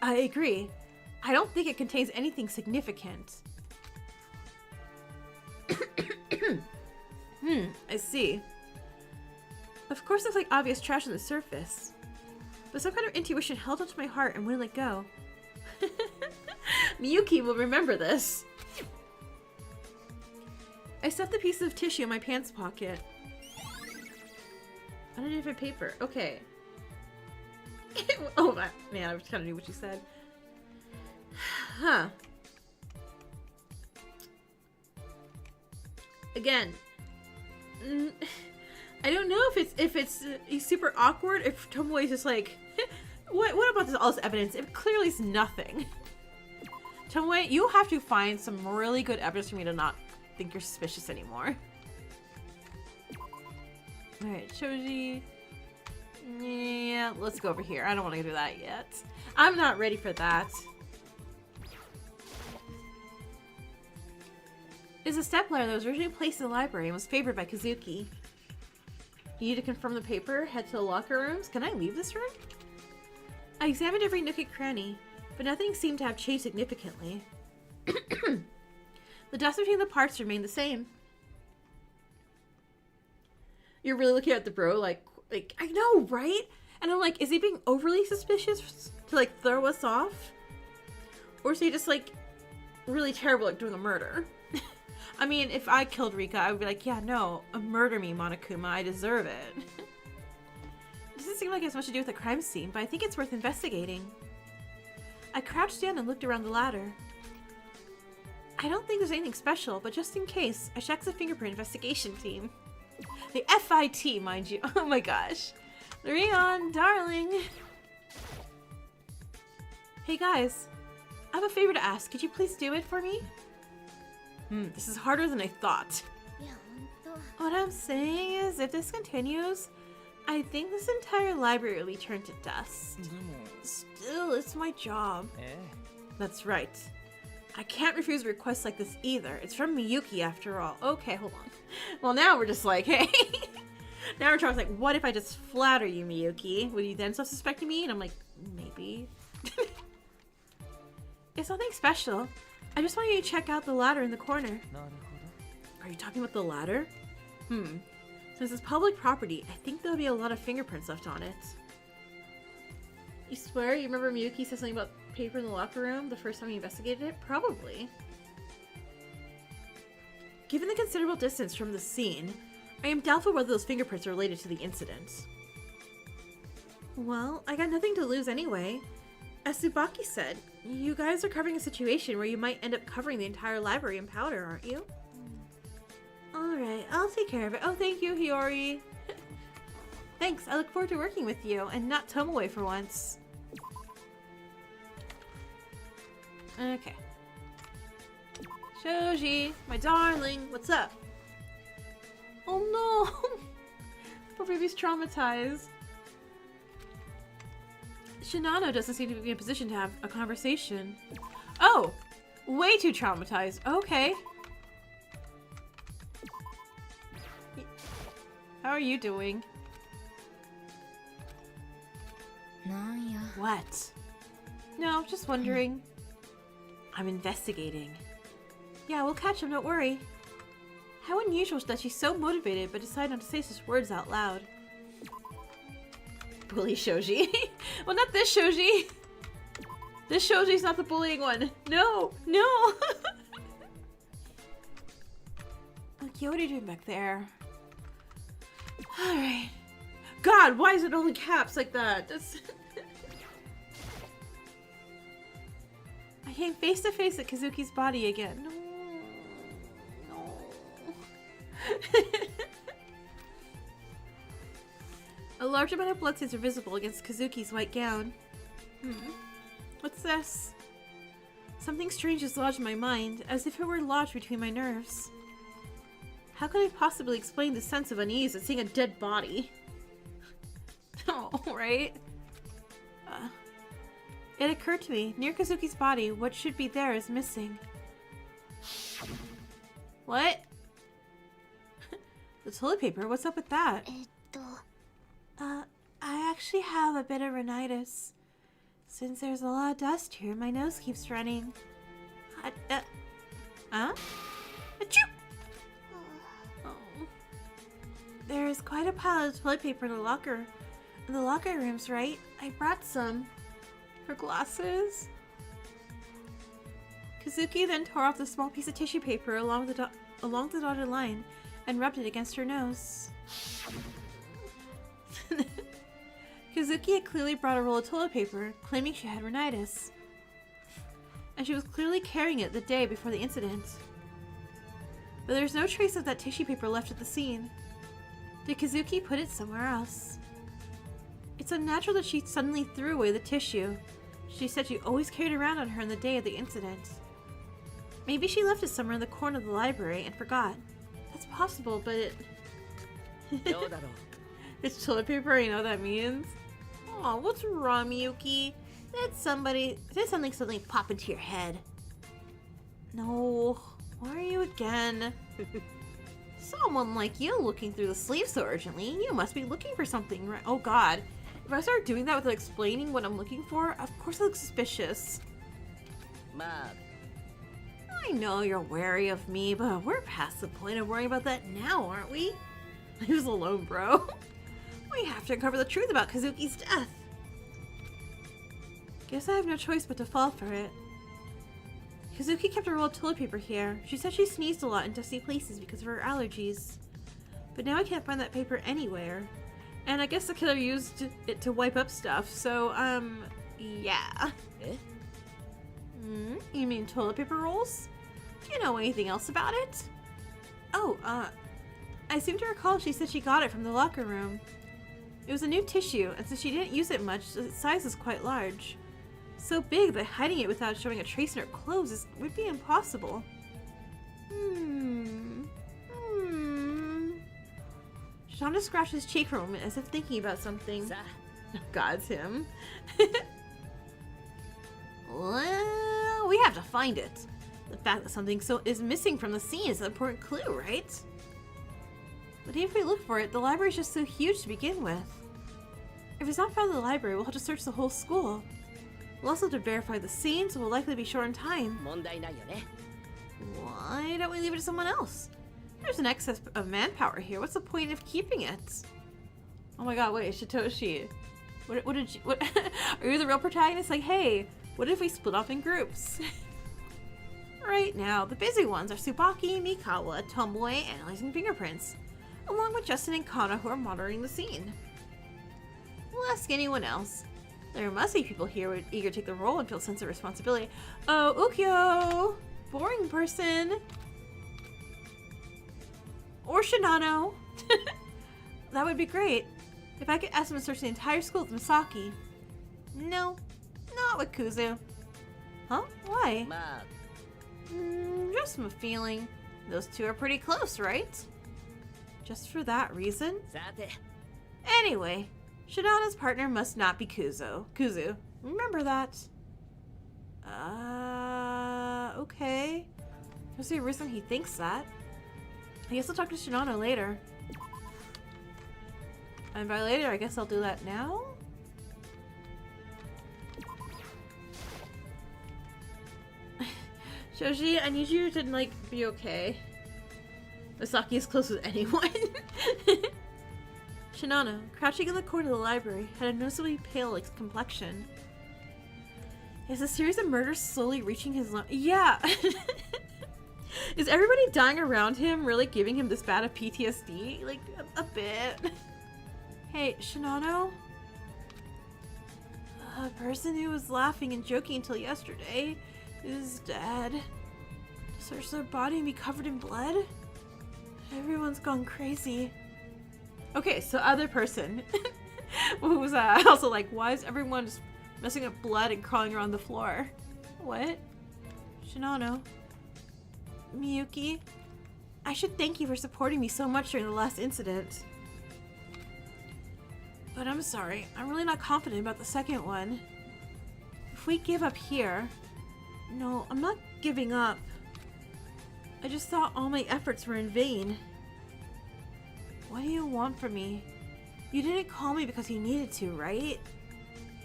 Speaker 1: I agree. I don't think it contains anything significant. I see. Of course, it's like obvious trash on the surface. But some kind of intuition held onto my heart and wouldn't let go. Miyuki will remember this. I stuffed the piece of tissue in my pants pocket. Unidentified paper. Okay. Oh, man, I kind of knew what you said. Huh. Again, I don't know if it's super awkward. If Tomoe is just like, what about all this evidence? It clearly is nothing. Tomoe, you have to find some really good evidence for me to not think you're suspicious anymore. Alright, Shoji. Yeah, let's go over here. I don't want to do that yet. I'm not ready for that. It's a stepladder that was originally placed in the library and was favored by Kazuki. You need to confirm the paper, head to the locker rooms. Can I leave this room? I examined every nook and cranny, but nothing seemed to have changed significantly. The dust between the parts remained the same. You're really looking at the bro like I know, right? And I'm like, is he being overly suspicious to like throw us off? Or is he just like really terrible at doing a murder? I mean, if I killed Rika, I would be like, yeah, no, murder me, Monokuma, I deserve it. It doesn't seem like it has much to do with the crime scene, but I think it's worth investigating. I crouched down and looked around the ladder. I don't think there's anything special, but just in case, I checked the fingerprint investigation team. The FIT, mind you. Oh my gosh. Rion, darling. Hey guys, I have a favor to ask. Could you please do it for me? This is harder than I thought. What I'm saying is, if this continues, I think this entire library will be turned to dust. Still, it's my job. That's right. I can't refuse a request like this either. It's from Miyuki after all. Okay, hold on. Well, now we're just like, hey. Now we're talking like, what if I just flatter you, Miyuki? Would you then stop suspecting me? And I'm like, maybe. It's nothing special. I just want you to check out the ladder in the corner. Are you talking about the ladder? Since it's public property, I think there'll be a lot of fingerprints left on it. You swear you remember Miyuki said something about paper in the locker room the first time you investigated it? Probably. Given the considerable distance from the scene, I am doubtful whether those fingerprints are related to the incident. Well, I got nothing to lose anyway. As Tsubaki said, you guys are covering a situation where you might end up covering the entire library in powder, aren't you? Alright, I'll take care of it. Oh, thank you, Hiyori. Thanks, I look forward to working with you, and not Tomoe for once. Okay. Shoji, my darling, what's up? Oh no! Poor baby's traumatized. Shinano doesn't seem to be in a position to have a conversation. Oh! Way too traumatized. Okay. How are you doing? What? No, just wondering. I'm investigating. Yeah, we'll catch him, don't worry. How unusual that she's so motivated but decided not to say such words out loud. Bully Shoji. Well, not this Shoji. This Shoji's not the bullying one. No, no. Okay, what are you doing back there? Alright. God, why is it only caps like that? That's... I came face to face with Kazuki's body again. No. No. A large amount of blood stains are visible against Kazuki's white gown. What's this? Something strange is lodged in my mind, as if it were lodged between my nerves. How could I possibly explain the sense of unease at seeing a dead body? Oh, right? It occurred to me, near Kazuki's body, what should be there is missing. What? The toilet paper? What's up with that? I actually have a bit of rhinitis. Since there's a lot of dust here, my nose keeps running. Achoo! Oh. There is quite a pile of toilet paper in the locker rooms, right? I brought some. Her glasses? Kazuki then tore off the small piece of tissue paper along the dotted line and rubbed it against her nose. Kazuki had clearly brought a roll of toilet paper, claiming she had rhinitis. And she was clearly carrying it the day before the incident. But there's no trace of that tissue paper left at the scene. Did Kazuki put it somewhere else? It's unnatural that she suddenly threw away the tissue. She said she always carried around on her on the day of the incident. Maybe she left it somewhere in the corner of the library and forgot. That's possible, but it... It's toilet paper, you know what that means? Aw, what's wrong, Miyuki? Did something suddenly pop into your head? No, why are you again? Someone like you looking through the sleeve so urgently, you must be looking for something, right? Oh god. If I start doing that without explaining what I'm looking for, of course I look suspicious.
Speaker 2: Mauve.
Speaker 3: I know you're wary of me, but we're past the point of worrying about that now, aren't we?
Speaker 1: He was alone, bro.
Speaker 3: We have to uncover the truth about Kazuki's death.
Speaker 1: Guess I have no choice but to fall for it. Kazuki kept a roll of toilet paper here. She said she sneezed a lot in dusty places because of her allergies. But now I can't find that paper anywhere. And I guess the killer used it to wipe up stuff, so, yeah. You mean toilet paper rolls?
Speaker 3: Do you know anything else about it?
Speaker 1: Oh, I seem to recall she said she got it from the locker room. It was a new tissue, and since she didn't use it much, the size is quite large. So big that hiding it without showing a trace in her clothes would be impossible. Shonda scratched his cheek for a moment as if thinking about something. Oh, God, it's him.
Speaker 3: Well, we have to find it. The fact that something is missing from the scene is an important clue, right?
Speaker 1: But even if we look for it, the library is just so huge to begin with. If it's not found in the library, we'll have to search the whole school. We'll also have to verify the scene, so we'll likely be short on time.
Speaker 2: 問題ないよね
Speaker 3: Why don't we leave it to someone else?
Speaker 1: There's an excess of manpower here. What's the point of keeping it? Oh my god, wait, Shitoshi. What did you... What, are you the real protagonist? Like, hey, what if we split off in groups?
Speaker 3: Right now, the busy ones are Tsubaki, Mikawa, Tomboy, analyzing fingerprints, along with Justin and Kana who are monitoring the scene. We'll ask anyone else. There must be people here who are eager to take the role and feel a sense of responsibility. Oh, Ukyo! Boring person. Or Shinano.
Speaker 1: That would be great. If I could ask him to search the entire school with Misaki.
Speaker 3: No, not with Kuzu.
Speaker 1: Huh? Why?
Speaker 2: まあ
Speaker 3: Just a feeling. Those two are pretty close, right?
Speaker 1: Just for that reason?
Speaker 2: さて
Speaker 3: Anyway, Shinano's partner must not be Kuzu. Remember that.
Speaker 1: Okay. There's a reason he thinks that. I guess I'll talk to Shinano later. And by later, I guess I'll do that now? Shoji, I need you to, like, be okay. Misaki is close with anyone. Shinano, crouching in the corner of the library, had a noticeably pale like, complexion. Is a series of murders slowly reaching his lungs? Yeah! Is everybody dying around him really giving him this bad of PTSD? Like, a bit. Hey, Shinano? A person who was laughing and joking until yesterday is dead. Search their body and be covered in blood? Everyone's gone crazy. Okay, so other person who was also like, why is everyone just messing up blood and crawling around the floor? What? Shinano. Miyuki. I should thank you for supporting me so much during the last incident. But I'm sorry, I'm really not confident about the second one. If we give up here... No, I'm not giving up. I just thought all my efforts were in vain. What do you want from me? You didn't call me because you needed to, right?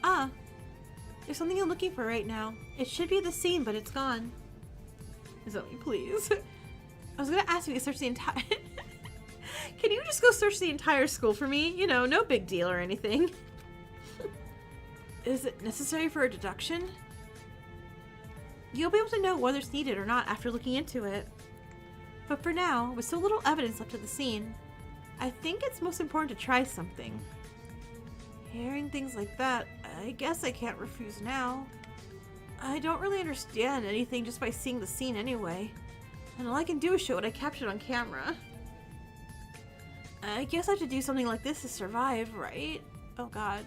Speaker 1: Ah, there's something I'm looking for right now. It should be the scene, but it's gone. Zoe, please. I was gonna ask you to search the entire... Can you just go search the entire school for me? You know, no big deal or anything. Is it necessary for a deduction? You'll be able to know whether it's needed or not after looking into it. But for now, with so little evidence left of the scene, I think it's most important to try something. Hearing things like that, I guess I can't refuse now. I don't really understand anything just by seeing the scene anyway. And all I can do is show what I captured on camera. I guess I have to do something like this to survive, right? Oh god.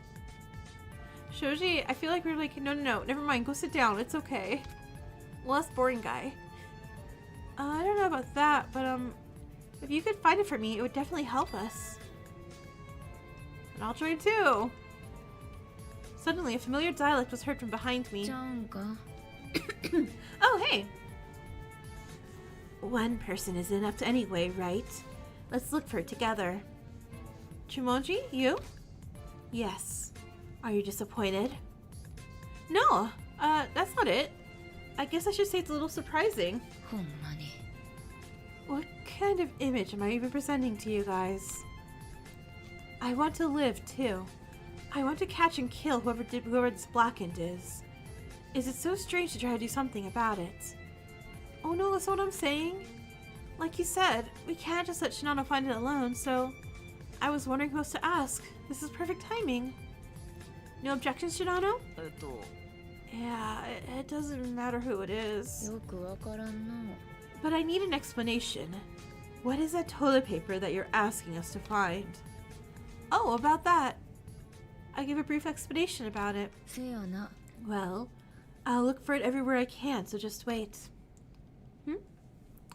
Speaker 1: Shoji, I feel like we're like, no, never mind, go sit down, it's okay. Less boring guy. I don't know about that, but if you could find it for me, it would definitely help us. And I'll join too. Suddenly, a familiar dialect was heard from behind me. Oh, hey! One person is enough to anyway, right? Let's look for it together. Chumonji, you? Yes. Are you disappointed? No, that's not it. I guess I should say it's a little surprising. What kind of image am I even presenting to you guys? I want to live, too. I want to catch and kill whoever this Blackened is. Is it so strange to try to do something about it? Oh no, that's what I'm saying. Like you said, we can't just let Shinano find it alone, so I was wondering who else to ask. This is perfect timing. No objections, Shinano? Yeah, it doesn't matter who it is. But I need an explanation. What is that toilet paper that you're asking us to find? Oh, about that. I gave a brief explanation about it. Well, I'll look for it everywhere I can, so just wait.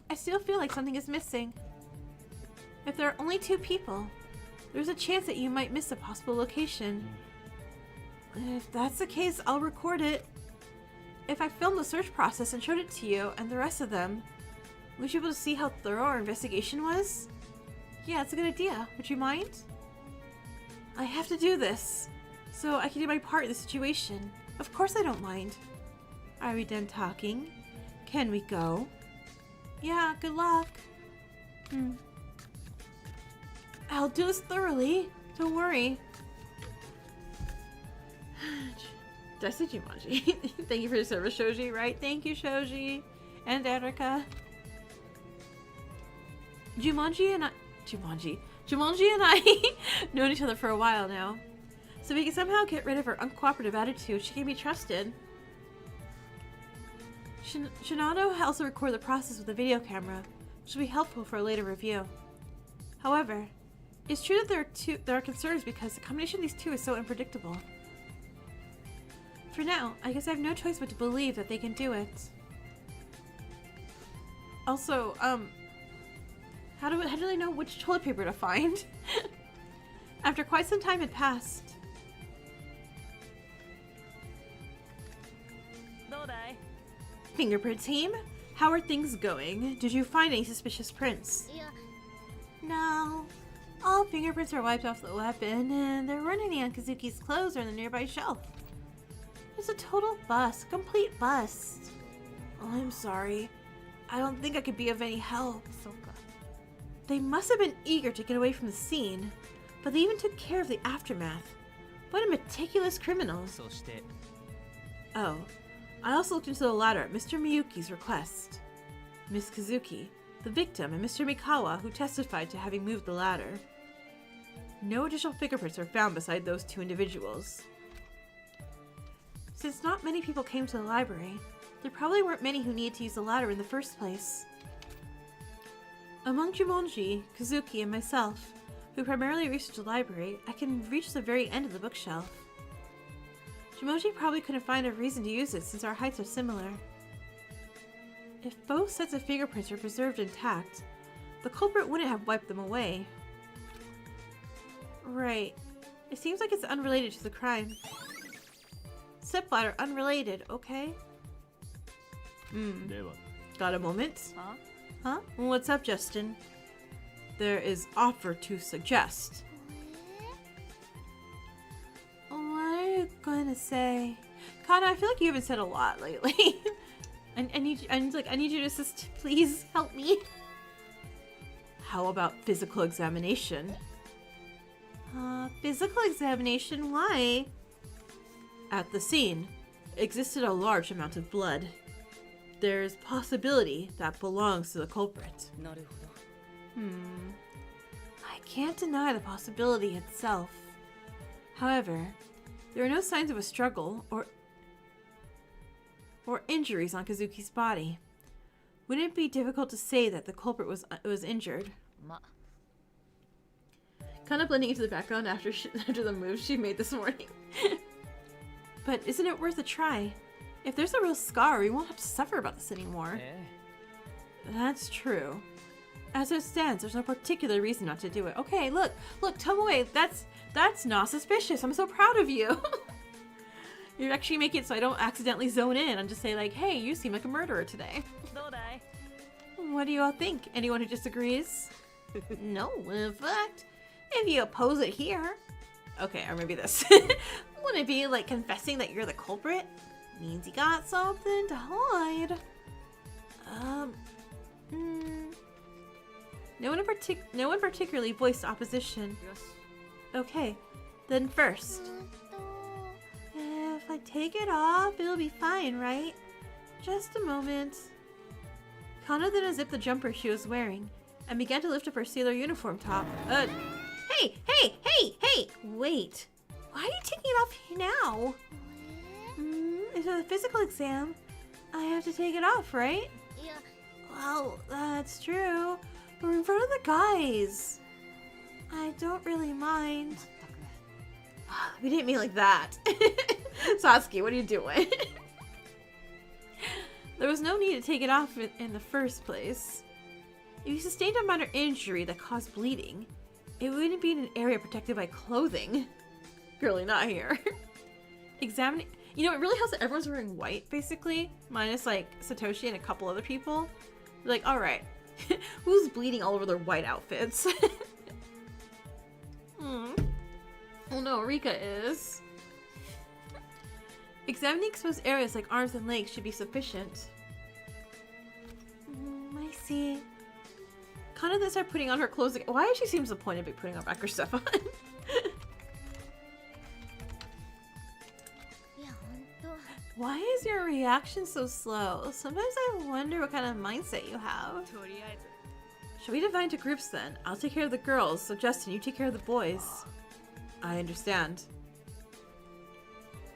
Speaker 1: I still feel like something is missing. If there are only 2 people, there's a chance that you might miss a possible location. If that's the case, I'll record it. If I filmed the search process and showed it to you and the rest of them, would you be able to see how thorough our investigation was? Yeah, it's a good idea. Would you mind? I have to do this, so I can do my part in the situation. Of course I don't mind. Are we done talking? Can we go? Yeah, good luck. I'll do this thoroughly. Don't worry. Did I say Jumanji? Thank you for your service, Shoji, right? Thank you, Shoji. And Erica. Jumanji and I known each other for a while now. So we can somehow get rid of her uncooperative attitude. She can be trusted. Shinano also recorded the process with a video camera, which will be helpful for a later review. However, it's true that there are concerns because the combination of these 2 is so unpredictable. For now, I guess I have no choice but to believe that they can do it. Also, how do they know which toilet paper to find? After quite some time had passed. Fingerprint team, how are things going? Did you find any suspicious prints? No. All fingerprints are wiped off the weapon, and there weren't any on Kazuki's clothes or on the nearby shelf. It's a total bust, complete bust. Oh, I'm sorry. I don't think I could be of any help. They must have been eager to get away from the scene, but they even took care of the aftermath. What a meticulous criminals. Oh, I also looked into the ladder at Mr. Miyuki's request. Miss Kazuki, the victim, and Mr. Mikawa, who testified to having moved the ladder. No additional fingerprints were found beside those 2 individuals. Since not many people came to the library, there probably weren't many who needed to use the ladder in the first place. Among Jumonji, Kazuki, and myself, who primarily research the library, I can reach the very end of the bookshelf. Jumonji probably couldn't find a reason to use it since our heights are similar. If both sets of fingerprints are preserved intact, the culprit wouldn't have wiped them away. Right. It seems like it's unrelated to the crime. Stepladder unrelated, okay? Got a moment? Huh? What's up, Justin? There is offer to suggest. What are you gonna say? Kana, I feel like you haven't said a lot lately. I need you to assist. Please help me. How about physical examination? Physical examination? Why? At the scene, existed a large amount of blood. There's possibility that belongs to the culprit. I can't deny the possibility itself. However, there are no signs of a struggle or injuries on Kazuki's body. Wouldn't it be difficult to say that the culprit was injured? Kind of blending into the background after the move she made this morning. But isn't it worth a try? If there's a real scar, we won't have to suffer about this anymore. That's true. As it stands, there's no particular reason not to do it. Okay, look, Tomoe, that's not suspicious. I'm so proud of you. You actually make it so I don't accidentally zone in and just say like, hey, you seem like a murderer today. What do you all think? Anyone who disagrees? No, in fact, if you oppose it here. Okay, or maybe this. Wouldn't it be like confessing that you're the culprit? Means you got something to hide. No one particularly voiced opposition. Okay, then first. If I take it off, it'll be fine, right? Just a moment. Kana then unzipped the jumper she was wearing and began to lift up her sailor uniform top. Hey! Wait. Why are you taking it off now? It's a physical exam. I have to take it off, right? Well, that's true. We're in front of the guys. I don't really mind. We didn't mean like that. Satsuki, what are you doing? There was no need to take it off in the first place. If you sustained a minor injury that caused bleeding, it wouldn't be in an area protected by clothing. Girlie, not here. Examining... You know, it really helps that everyone's wearing white, basically. Minus, like, Satoshi and a couple other people. You're like, alright. Who's bleeding all over their white outfits? Oh no, Rika is. Examining exposed areas like arms and legs should be sufficient. I see. Kana then started putting on her clothes again. Why does she seem disappointed by putting back her stuff on? Why is your reaction so slow? Sometimes I wonder what kind of mindset you have. Shall we divide into groups then? I'll take care of the girls, so Justin, you take care of the boys. I understand.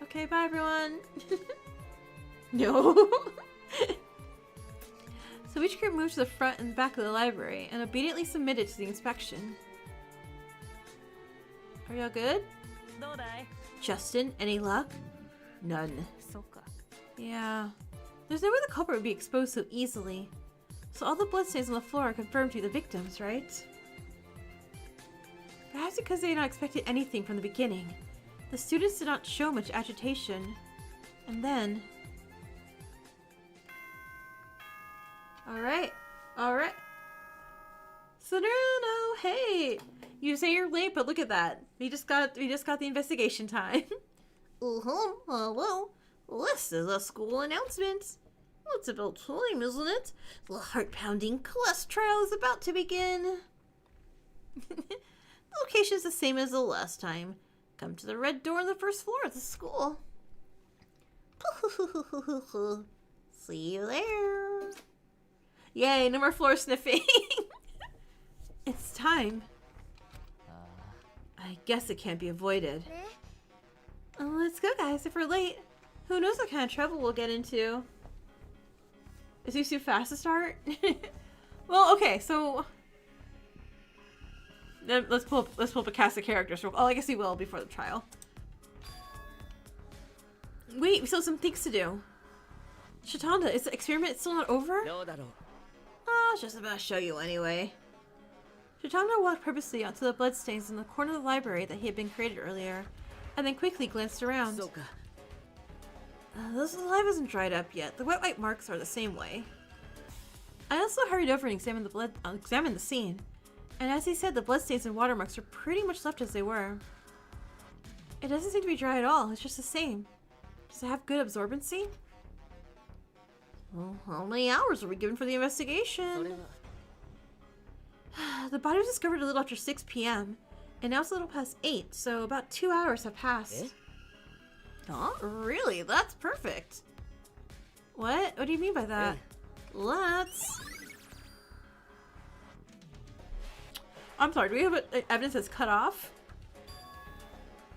Speaker 1: Okay, bye everyone. No. So each group moved to the front and back of the library and obediently submitted to the inspection. Are y'all good? Justin, any luck? None. Yeah. There's no way the culprit would be exposed so easily. So all the bloodstains on the floor are confirmed to be the victims, right? Perhaps because they had not expected anything from the beginning. The students did not show much agitation. And then... Alright. Alright. Saruno, hey! You say you're late, but look at that. We just got the investigation time.
Speaker 3: Well, this is a school announcement. Well, it's about time, isn't it? The heart-pounding quest trial is about to begin. The location is the same as the last time. Come to the red door on the first floor of the school. See you there.
Speaker 1: Yay, no more floor sniffing. It's time. I guess it can't be avoided. Let's go, guys, if we're late. Who knows what kind of trouble we'll get into. Is he too fast to start? Well, okay, so... Then let's pull up a cast of characters. Oh, I guess we will before the trial. Wait, we still have some things to do. Shitanda, is the experiment still not over? I was just about to show you anyway. Shitanda walked purposely onto the bloodstains in the corner of the library that he had been created earlier, and then quickly glanced around. The saliva isn't dried up yet. The wet white marks are the same way. I also hurried over and examined the scene. And as he said, the bloodstains and watermarks are pretty much left as they were. It doesn't seem to be dry at all. It's just the same. Does it have good absorbency?
Speaker 3: Well, how many hours were we given for the investigation?
Speaker 1: The body was discovered a little after 6 p.m. And now it's a little past 8, so about 2 hours have passed.
Speaker 3: Huh? Really? That's perfect.
Speaker 1: What? What do you mean by that?
Speaker 3: Let's...
Speaker 1: I'm sorry, do we have evidence that's cut off?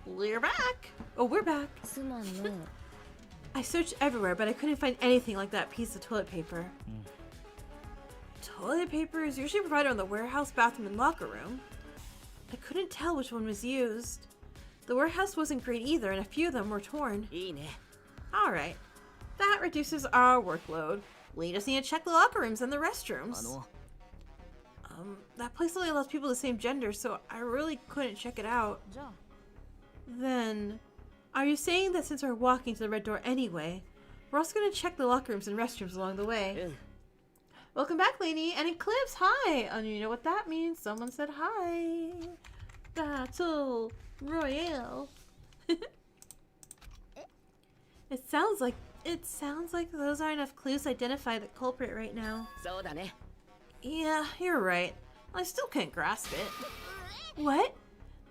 Speaker 3: We're back.
Speaker 1: Oh, we're back. I searched everywhere, but I couldn't find anything like that piece of toilet paper. Toilet paper is usually provided in the warehouse, bathroom, and locker room. I couldn't tell which one was used. The warehouse wasn't great either, and a few of them were torn. Alright. That reduces our workload. We just need to check the locker rooms and the restrooms. That place only allows people of the same gender, so I really couldn't check it out. Then, are you saying that since we're walking to the red door anyway, we're also going to check the locker rooms and restrooms along the way? Welcome back, lady. And Eclipse, hi! And you know what that means? Someone said hi. Battle Royale. It sounds like those are enough clues to identify the culprit right now. Yeah, you're right. I still can't grasp it. What?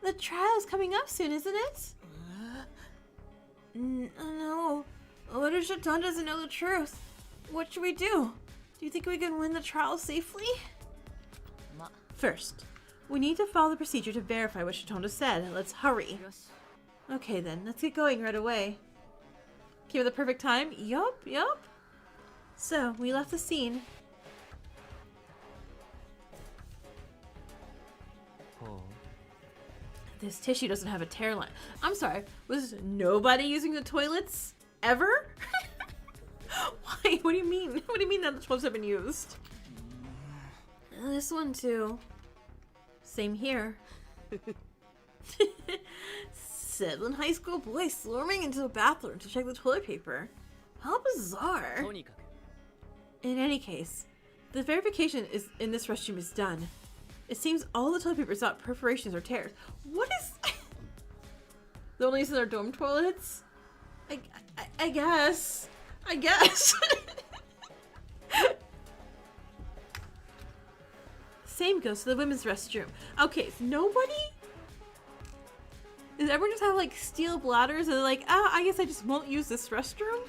Speaker 1: The trial's coming up soon, isn't it? No. What if Shatan doesn't know the truth? What should we do? Do you think we can win the trial safely? First, we need to follow the procedure to verify what Shatan said. Let's hurry. Okay then, let's get going right away. Came at the perfect time? Yup. So, we left the scene. This tissue doesn't have a tear line. I'm sorry, was nobody using the toilets ever? Why? What do you mean? What do you mean that the toilets have been used? This one too. Same here. 7 high school boys swarming into a bathroom to check the toilet paper. How bizarre.
Speaker 2: とにかく
Speaker 1: In any case, the verification is in this restroom is done. It seems all the toilet paper is not perforations or tears. What is... The only use in our dorm toilets? I guess. I guess. Same goes to the women's restroom. Okay, so nobody... Does everyone just have like steel bladders and they're like, I guess I just won't use this restroom?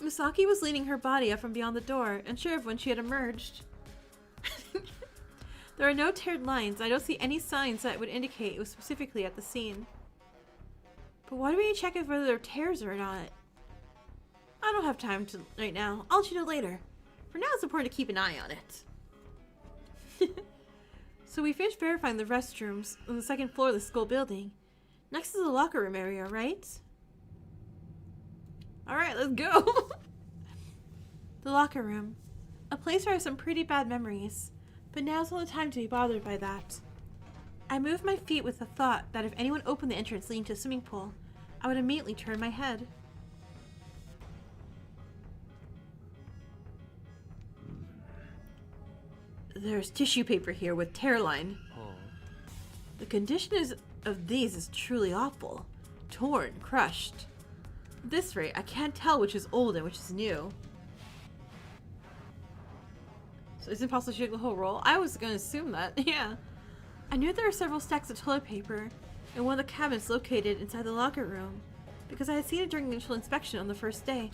Speaker 1: Misaki was leaning her body up from beyond the door, unsure of when she had emerged. There are no teared lines. I don't see any signs that would indicate it was specifically at the scene. But why do we need to check if whether there are tears or not? I don't have time to right now. I'll let you know later. For now, it's important to keep an eye on it. So we finished verifying the restrooms on the 2nd floor of the school building. Next is the locker room area, right? Alright, let's go! The locker room. A place where I have some pretty bad memories. But now's not the time to be bothered by that. I moved my feet with the thought that if anyone opened the entrance leading to a swimming pool, I would immediately turn my head. There's tissue paper here with tear line. The condition of these is truly awful. Torn, crushed. At this rate, I can't tell which is old and which is new. So is it possible to shake the whole roll? I was gonna assume that, yeah. I knew there were several stacks of toilet paper in one of the cabinets located inside the locker room, because I had seen it during the initial inspection on the first day.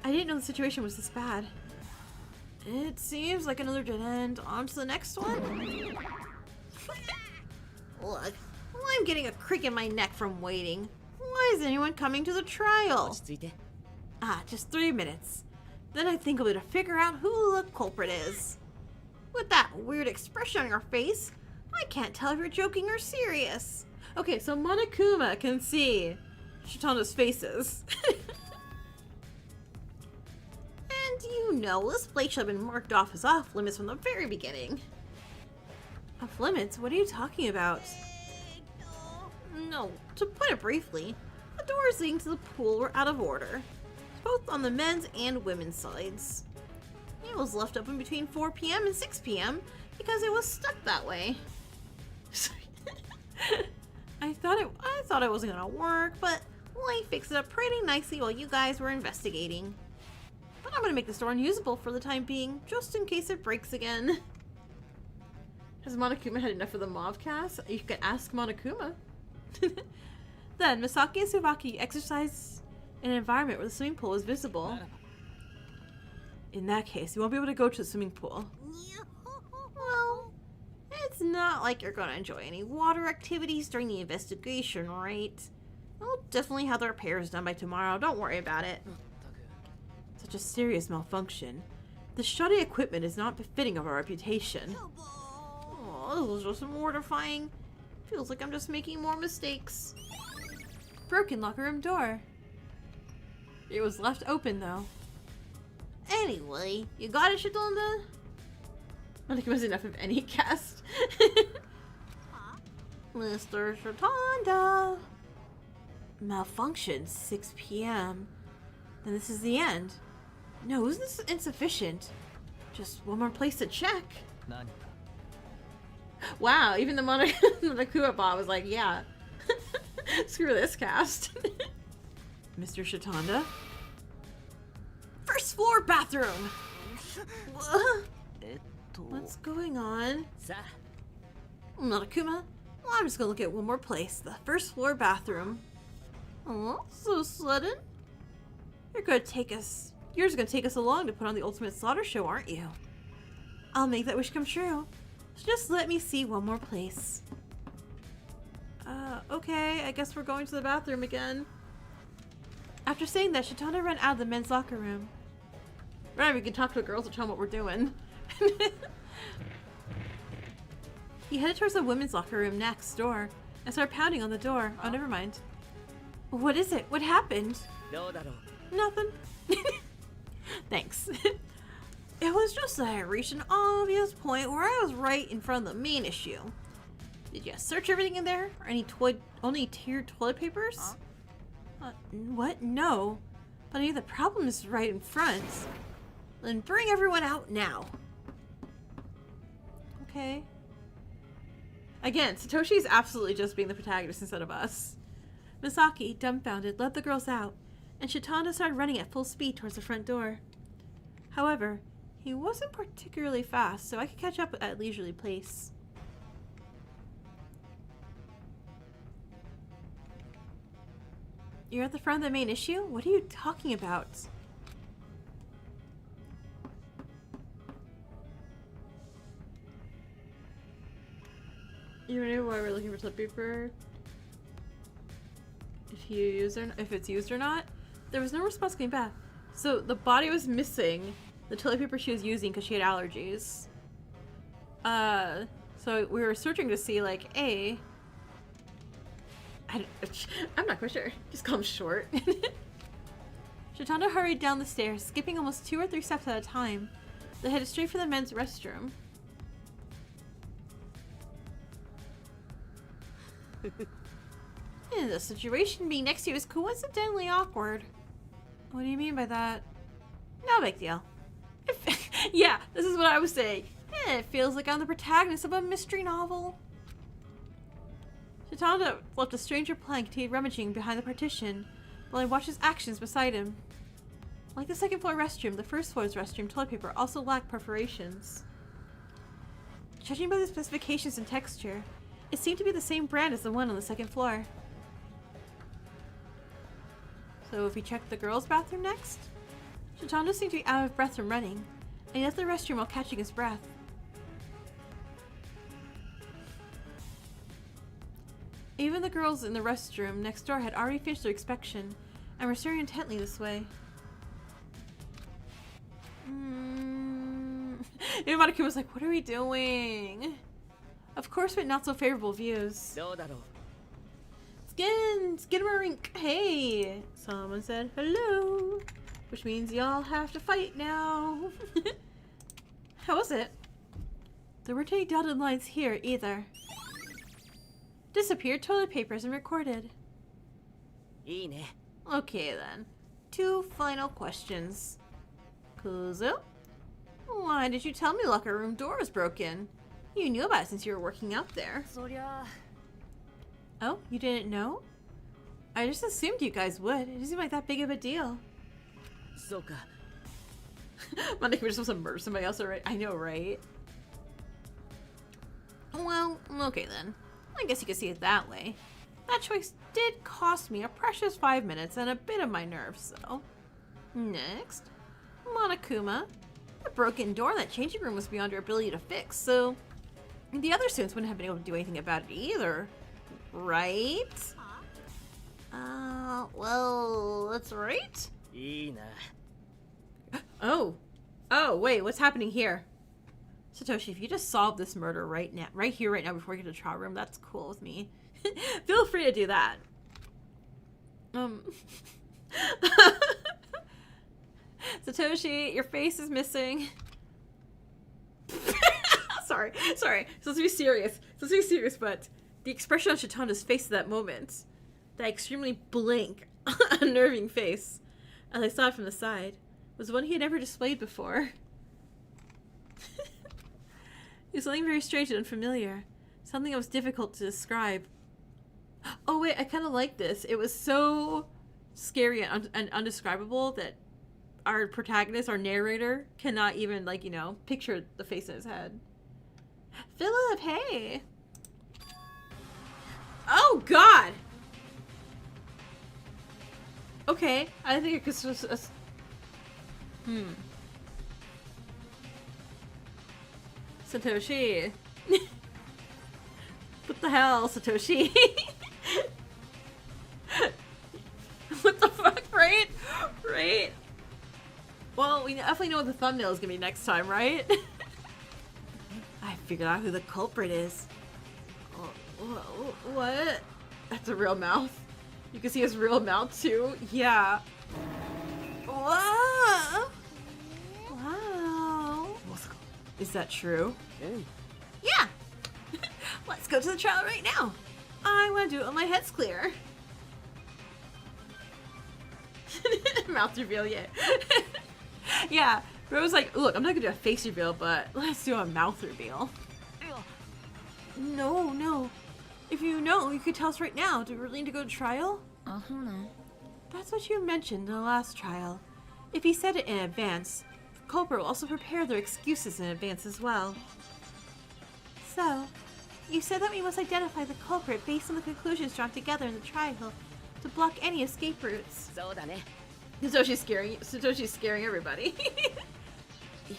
Speaker 1: I didn't know the situation was this bad. It seems like another dead end. On to the next one? Look, I'm getting a crick in my neck from waiting. Why is anyone coming to the trial?
Speaker 2: 落ち着いて
Speaker 1: Just 3 minutes. Then I think I'll be able to figure out who the culprit is. With that weird expression on your face, I can't tell if you're joking or serious. Okay, so Monokuma can see Shitanda's faces. And you know, this place should have been marked off as off limits from the very beginning. Off limits? What are you talking about? No, to put it briefly, the doors leading to the pool were out of order, both on the men's and women's sides. It was left open between 4 p.m. and 6 p.m. because it was stuck that way. I thought it wasn't gonna work, but life fixed it up pretty nicely while you guys were investigating. But I'm gonna make the door unusable for the time being, just in case it breaks again. Has Monokuma had enough of the Mauve cast? You can ask Monokuma. Then, Misaki and Tsubaki exercised in an environment where the swimming pool was visible. In that case, you won't be able to go to the swimming pool. Well, it's not like you're gonna enjoy any water activities during the investigation, right? I'll definitely have the repairs done by tomorrow, don't worry about it. Such a serious malfunction. The shoddy equipment is not befitting of our reputation. Oh, this was just mortifying. Feels like I'm just making more mistakes. Broken locker room door. It was left open though. Anyway, you got it, Shitonda? I think it was enough of any cast. Mr. Shitonda. Malfunction, 6 p.m. Then this is the end. No, isn't this insufficient? Just one more place to check.
Speaker 2: 何か
Speaker 1: Wow, even the Monokuma bot was like, yeah. Screw this cast. Mr. Shitonda? First floor bathroom! What's going on?
Speaker 2: さあ
Speaker 1: Monokuma? Well, I'm just gonna look at one more place. The first floor bathroom. Oh, so sudden. You're just gonna take us along to put on the Ultimate Slaughter show, aren't you? I'll make that wish come true. So just let me see one more place. Okay, I guess we're going to the bathroom again. After saying that, Shitonda ran out of the men's locker room. Right, we can talk to the girls and tell them what we're doing. He headed towards the women's locker room next door and started pounding on the door. Oh, never mind. What is it? What happened?
Speaker 2: どうだろう
Speaker 1: Nothing. Thanks. It was just that I reached an obvious point where I was right in front of the main issue. Did you search everything in there? Or only tiered toilet papers? What? No. But I knew the problem is right in front. Then bring everyone out now. Okay. Again, Satoshi is absolutely just being the protagonist instead of us. Misaki, dumbfounded, led the girls out, and Shitanda started running at full speed towards the front door. However, he wasn't particularly fast, so I could catch up at a leisurely pace. You're at the front of the main issue? What are you talking about? You know why we're looking for toilet paper? If it's used or not? There was no response coming back. So the body was missing the toilet paper she was using because she had allergies. So we were searching to see, like, I'm not quite sure. Just call him short. Shitanda hurried down the stairs, skipping almost 2 or 3 steps at a time. They headed straight for the men's restroom. The situation being next to you is coincidentally awkward. What do you mean by that? No big deal. Yeah, this is what I was saying. It feels like I'm the protagonist of a mystery novel. Shitanda left a stranger playing, continued rummaging behind the partition while I watched his actions beside him. Like the second floor restroom, the first floor's restroom toilet paper also lacked perforations. Judging by the specifications and texture, it seemed to be the same brand as the one on the second floor. So if we check the girls' bathroom next? Shitanda seemed to be out of breath from running, and he left the restroom while catching his breath. Even the girls in the restroom next door had already finished their inspection and were staring intently this way. Maruki was like, what are we doing? Of course, with not so favorable views.
Speaker 2: どうだろう
Speaker 1: Skinamarink, hey! Someone said hello, which means y'all have to fight now. How was it? There weren't any dotted lines here either. Disappeared toilet papers and recorded.
Speaker 2: いいね
Speaker 1: Okay then. 2 final questions. Kuzo? Why did you tell me the locker room door was broken? You knew about it since you were working out there.
Speaker 2: そりゃ
Speaker 1: Oh, you didn't know? I just assumed you guys would. It doesn't seem like that big of a deal.
Speaker 2: そうか
Speaker 1: Monica just wants to murder somebody else already. I know, right? Well, okay then. I guess you could see it that way. That choice did cost me a precious 5 minutes and a bit of my nerves, so. Next. Monokuma. The broken door in that changing room was beyond your ability to fix, so the other students wouldn't have been able to do anything about it either. Right? Well, that's right.
Speaker 2: いいな
Speaker 1: Oh, wait, what's happening here? Satoshi, if you just solve this murder right now, right here, right now, before we get to the trial room, that's cool with me. Feel free to do that. Satoshi, your face is missing. Sorry. Supposed to be serious, but the expression on Shitanda's face at that moment, that extremely blank, unnerving face, as I saw it from the side, was one he had never displayed before. It was something very strange and unfamiliar. Something that was difficult to describe. Oh wait, I kind of like this. It was so scary and undescribable that our protagonist, our narrator, cannot even, like, you know, picture the face in his head. Philip, hey! Oh god! Okay, I think it could just... Satoshi. What the hell, Satoshi? What the fuck, right? Right? Well, we definitely know what the thumbnail is gonna be next time, right? I figured out who the culprit is. what? That's a real mouth. You can see his real mouth too. Yeah.
Speaker 3: Wow. Wow.
Speaker 1: Is that true?
Speaker 3: Yeah. Let's go to the trial right now. I want to do it when my head's clear.
Speaker 1: Mouth reveal, yeah. Yeah. Rose was like, look, I'm not gonna do a face reveal, but let's do a mouth reveal.
Speaker 3: No. If you know, you could tell us right now. Do we really need to go to trial?
Speaker 4: No.
Speaker 3: That's what you mentioned in the last trial. If he said it in advance, the culprit will also prepare their excuses in advance as well. So, you said that we must identify the culprit based on the conclusions drawn together in the trial to block any escape routes.
Speaker 2: そうだね
Speaker 1: Satoshi's scaring everybody.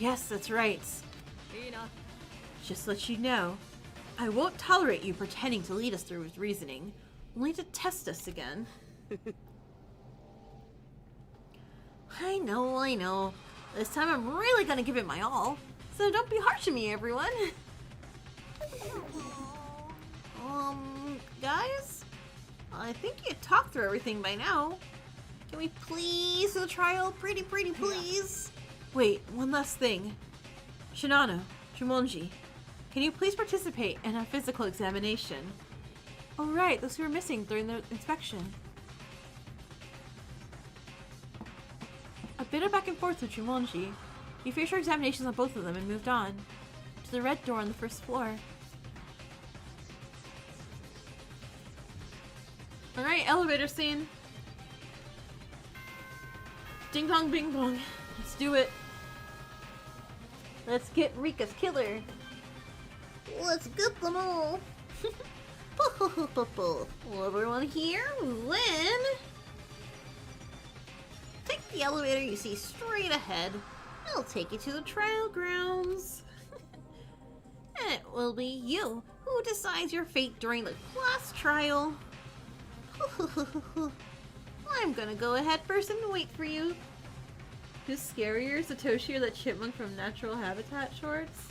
Speaker 3: Yes, that's right.
Speaker 2: いいな
Speaker 3: Just to let you know, I won't tolerate you pretending to lead us through with reasoning, only to test us again. I know. This time I'm really gonna give it my all, so don't be harsh on me, everyone. Guys? I think you talked through everything by now. Can we please do the trial? Pretty please. Wait, one last thing. Shinano, Jumonji, can you please participate in a physical examination? Oh right, those who were missing during the inspection. A bit of back and forth with Jumonji. We finished our examinations on both of them and moved on to the red door on the first floor.
Speaker 1: Alright, elevator scene. Ding dong bing bong. Let's do it.
Speaker 3: Let's get Rika's killer. Let's get them all. Will everyone here win? Take the elevator you see straight ahead. It'll take you to the trial grounds. And it will be you who decides your fate during the class trial. I'm gonna go ahead first and wait for you.
Speaker 1: Who's scarier, Satoshi or that chipmunk from Natural Habitat shorts?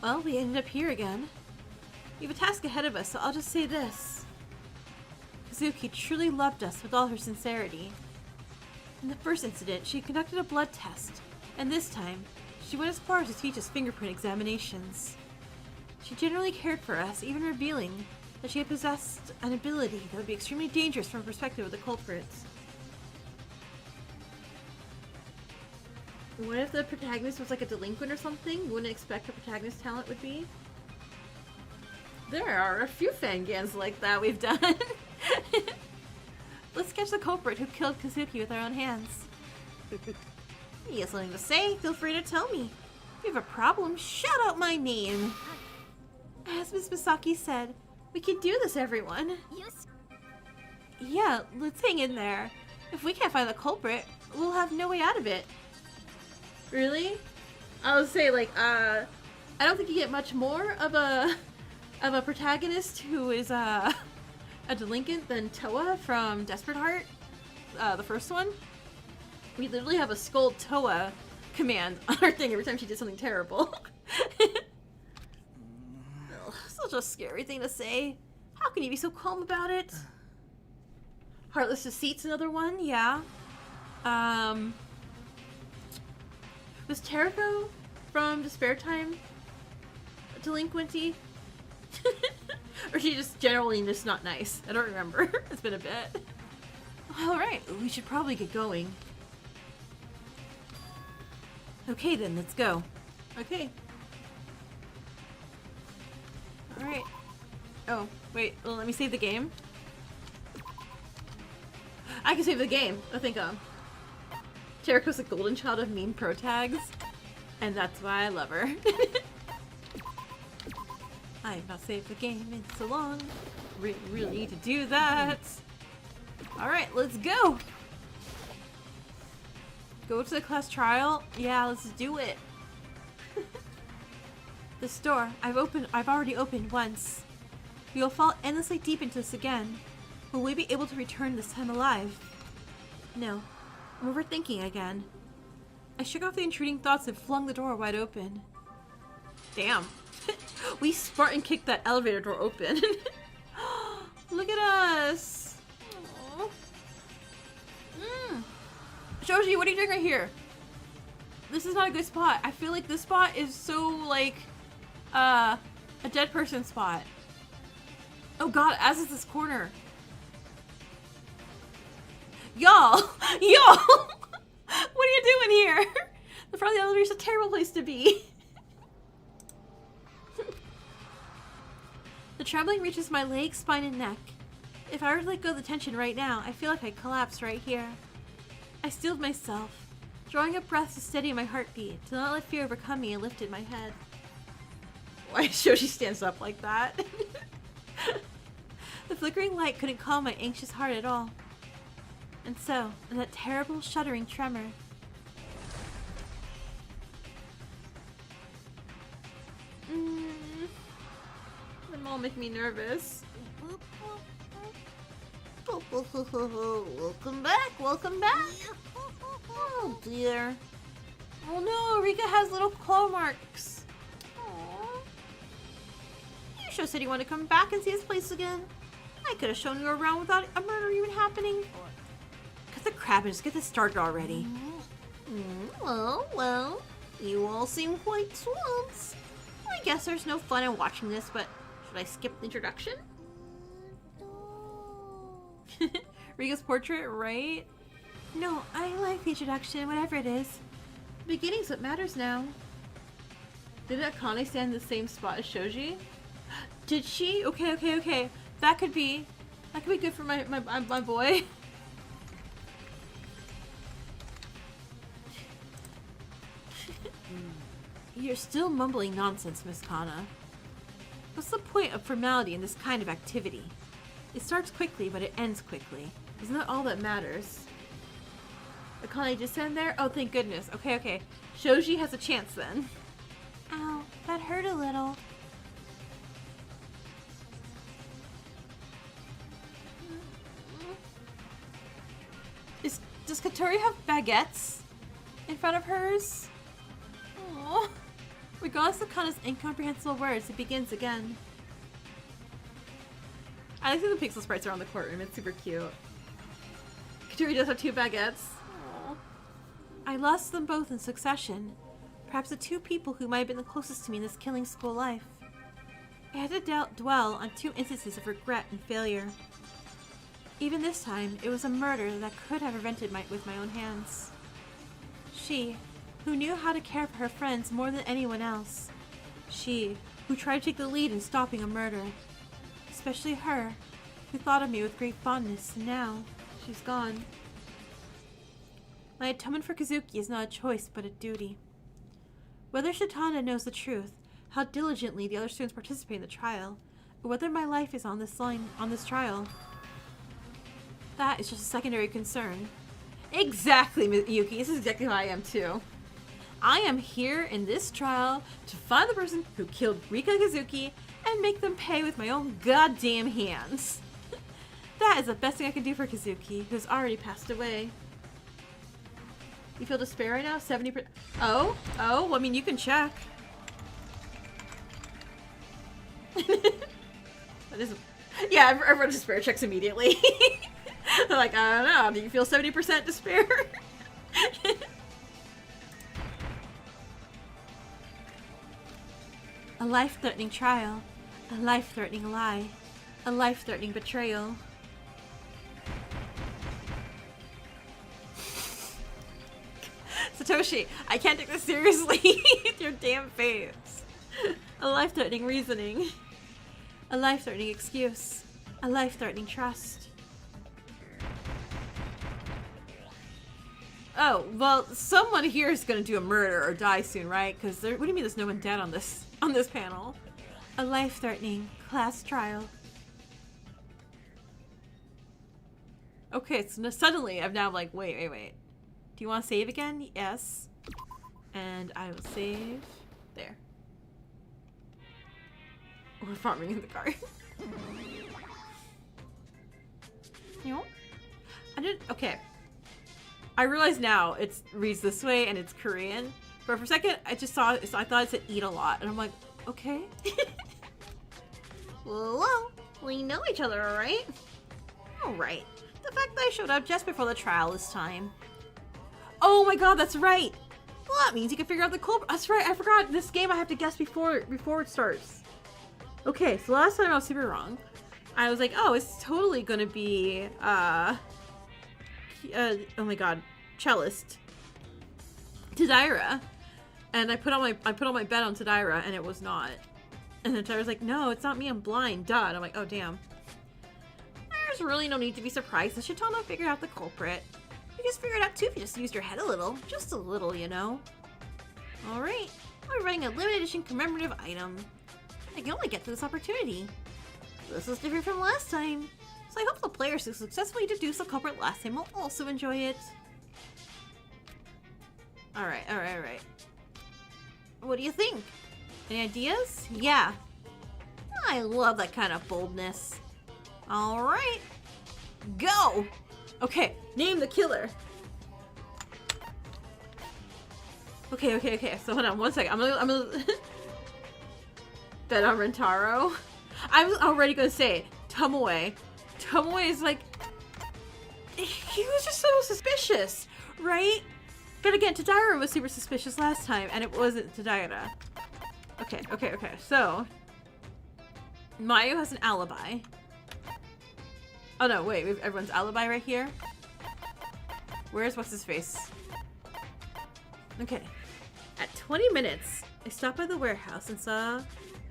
Speaker 3: Well, we ended up here again. We have a task ahead of us, so I'll just say this. Kazuki truly loved us with all her sincerity. In the first incident, she conducted a blood test, and this time, she went as far as to teach us fingerprint examinations. She generally cared for us, even revealing that she had possessed an ability that would be extremely dangerous from the perspective of the culprits.
Speaker 1: What if the protagonist was like a delinquent or something? Wouldn't expect a protagonist's talent would be? There are a few fangans like that we've done.
Speaker 3: Let's catch the culprit who killed Kazuki with our own hands. He has something to say, feel free to tell me. If you have a problem, shout out my name. As Miss Misaki said, we can do this, everyone. Yeah, let's hang in there. If we can't find the culprit, we'll have no way out of it.
Speaker 1: Really? I would say like I don't think you get much more of a protagonist who is a delinquent than Toa from Desperate Heart, the first one. We literally have a scold Toa command on our thing every time she did something terrible.
Speaker 3: Such a scary thing to say. How can you be so calm about it?
Speaker 1: Heartless Deceit's another one, yeah. Was Teriko from Despair Time a delinquency? Or she just generally just not nice? I don't remember. It's been a bit.
Speaker 3: Alright, we should probably get going. Okay then, let's go.
Speaker 1: Okay.
Speaker 3: Alright.
Speaker 1: Oh, wait. Well, let me save the game. I can save the game. I think Teriko's the golden child of meme pro tags, and that's why I love her.
Speaker 3: I've not saved the game in so long. Really need to do that. Alright, let's go! Go to the class trial? Yeah, let's do it. This door, I've already opened once. We will fall endlessly deep into this again. Will we be able to return this time alive? No. I'm overthinking again.
Speaker 1: I shook off the intruding thoughts and flung the door wide open. Damn. We Spartan kicked that elevator door open. Look at us. Shoji, what are you doing right here? This is not a good spot. I feel like this spot is so like a dead person spot. Oh god, as is this corner. Y'all! Y'all! What are you doing here? The front of the elevator is a terrible place to be. The trembling reaches my legs, spine, and neck. If I were to let go of the tension right now, I feel like I'd collapse right here. I steeled myself, drawing a breath to steady my heartbeat, to not let fear overcome me, and lifted my head. Why Shoji stands up like that? The flickering light couldn't calm my anxious heart at all. And so, in that terrible, shuddering tremor, them all make me nervous.
Speaker 3: Welcome back, welcome back. Oh dear.
Speaker 1: Oh no, Rika has little claw marks.
Speaker 3: Aww. You sure said you wanted to come back and see this place again. I could have shown you around without a murder even happening.
Speaker 1: Cut the crap and just get this started already.
Speaker 3: Well, you all seem quite swamps. I guess there's no fun in watching this, but should I skip the introduction?
Speaker 1: Rika's portrait, right? No, I like the introduction, whatever it is. The beginning's what matters now. Didn't Akane stand in the same spot as Shoji? Did she? Okay. That could be good for my boy. You're still mumbling nonsense, Miss Kana. What's the point of formality in this kind of activity? It starts quickly, but it ends quickly. Isn't that all that matters? Akane just stand there? Oh, thank goodness. Okay. Shoji has a chance then.
Speaker 3: Ow, that hurt a little.
Speaker 1: Does Katori have baguettes in front of hers? Aww. Regardless of Kana's incomprehensible words, it begins again. I like that the pixel sprites are on the courtroom. It's super cute. Katori does have 2 baguettes. Aww. I lost them both in succession. Perhaps the 2 people who might have been the closest to me in this killing school life. I had to dwell on 2 instances of regret and failure. Even this time, it was a murder that I could have prevented with my own hands. She, who knew how to care for her friends more than anyone else. She, who tried to take the lead in stopping a murder. Especially her, who thought of me with great fondness, and now she's gone. My atonement for Kazuki is not a choice, but a duty. Whether Shitanda knows the truth, how diligently the other students participate in the trial, or whether my life is on this trial, that is just a secondary concern. Exactly, Yuki. This is exactly how I am too. I am here in this trial to find the person who killed Rika Kazuki and make them pay with my own goddamn hands. That is the best thing I can do for Kazuki, who has already passed away. You feel despair right now? 70%. Oh, well, I mean, you can check. That is, yeah, everyone despair checks immediately. They're like, I don't know, do you feel 70% despair? A life-threatening trial, a life-threatening lie, a life-threatening betrayal. Satoshi, I can't take this seriously with your damn face. A life-threatening reasoning, a life-threatening excuse, a life-threatening trust. Oh, well, someone here is gonna do a murder or die soon, right? Because what do you mean there's no one dead on this panel? A life-threatening class trial. Okay, so suddenly I'm now like, wait. Do you want to save again? Yes. And I will save there. We're farming in the car. You know? I didn't. Okay. I realize now it reads this way and it's Korean. But for a second, I thought it said eat a lot. And I'm like, okay.
Speaker 3: Well, we know each other, alright? Alright. The fact that I showed up just before the trial this time.
Speaker 1: Oh my god, that's right.
Speaker 3: Well, that means you can figure out the culprit.
Speaker 1: That's right, I forgot. This game I have to guess before it starts. Okay, so last time I was super wrong. I was like, oh, it's totally gonna be, oh my god, cellist. Tadaira. And I put all my bet on Tadaira, and it was not. And then Tadaira's like, no, it's not me, I'm blind, duh. And I'm like, oh, damn.
Speaker 3: There's really no need to be surprised that Shitano figured out the culprit. You just figured it out too if you just used your head a little. Just a little, you know. Alright, we're running a limited edition commemorative item. I can only get to this opportunity. This is different from last time. So I hope the players who successfully deduced the culprit last time will also enjoy it.
Speaker 1: Alright.
Speaker 3: What do you think?
Speaker 1: Any ideas?
Speaker 3: Yeah. I love that kind of boldness. Alright. Go!
Speaker 1: Okay, name the killer. Okay. So hold on one second. I'm gonna bet on Rentaro. I was already gonna say Tomoe. Tomoe is like, he was just so suspicious, right? But again, Tadaira was super suspicious last time, and it wasn't Tadaira. Okay. So Mayu has an alibi. Oh no, wait, we have everyone's alibi right here. Where's what's his face? Okay. At 20 minutes, I stopped by the warehouse and saw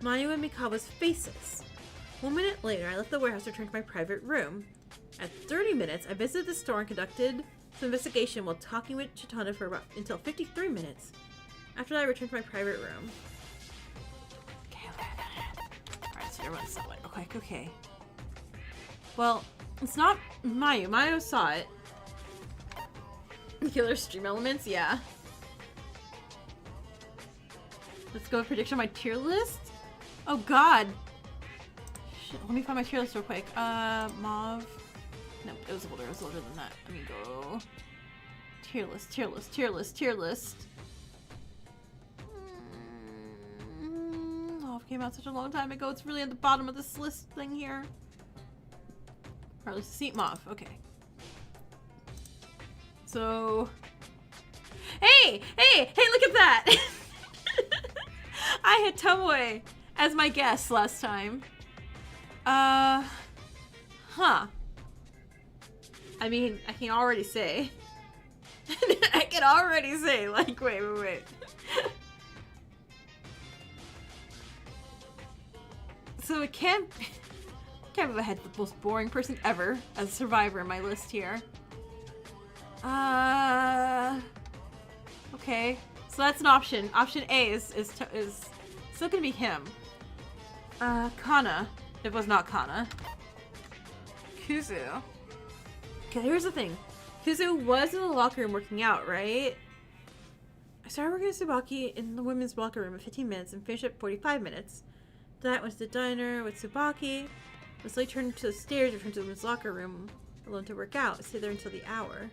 Speaker 1: Mayu and Mikawa's faces. 1 minute later, I left the warehouse to return to my private room. At 30 minutes, I visited the store and conducted some investigation while talking with Chitana for about until 53 minutes. After that, I returned to my private room. Okay. Alright, so everyone's so like, okay. Well, it's not Mayu. Mayu saw it. Killer stream elements, yeah. Let's go with prediction on my tier list. Oh god. Shit, let me find my tier list real quick. Mauve. No, it was older than that. Let me go. Tier list. Mauve came out such a long time ago. It's really at the bottom of this list thing here. Or at least seat Mauve. Okay. So. Hey, look at that! I had Tomoe as my guest last time. Huh. I mean, I can already say. Like, wait. So it can't move ahead with the most boring person ever as a survivor in my list here. Okay. So that's an option. Option A is still gonna be him. Kana. It was not Kana. Kuzu. Okay, here's the thing. Kuzu was in the locker room working out, right? I started working at Tsubaki in the women's locker room at 15 minutes and finished at 45 minutes. Then I went to the diner with Tsubaki. Was late turned to the stairs, returned to the women's locker room alone to work out. Stayed there until the hour.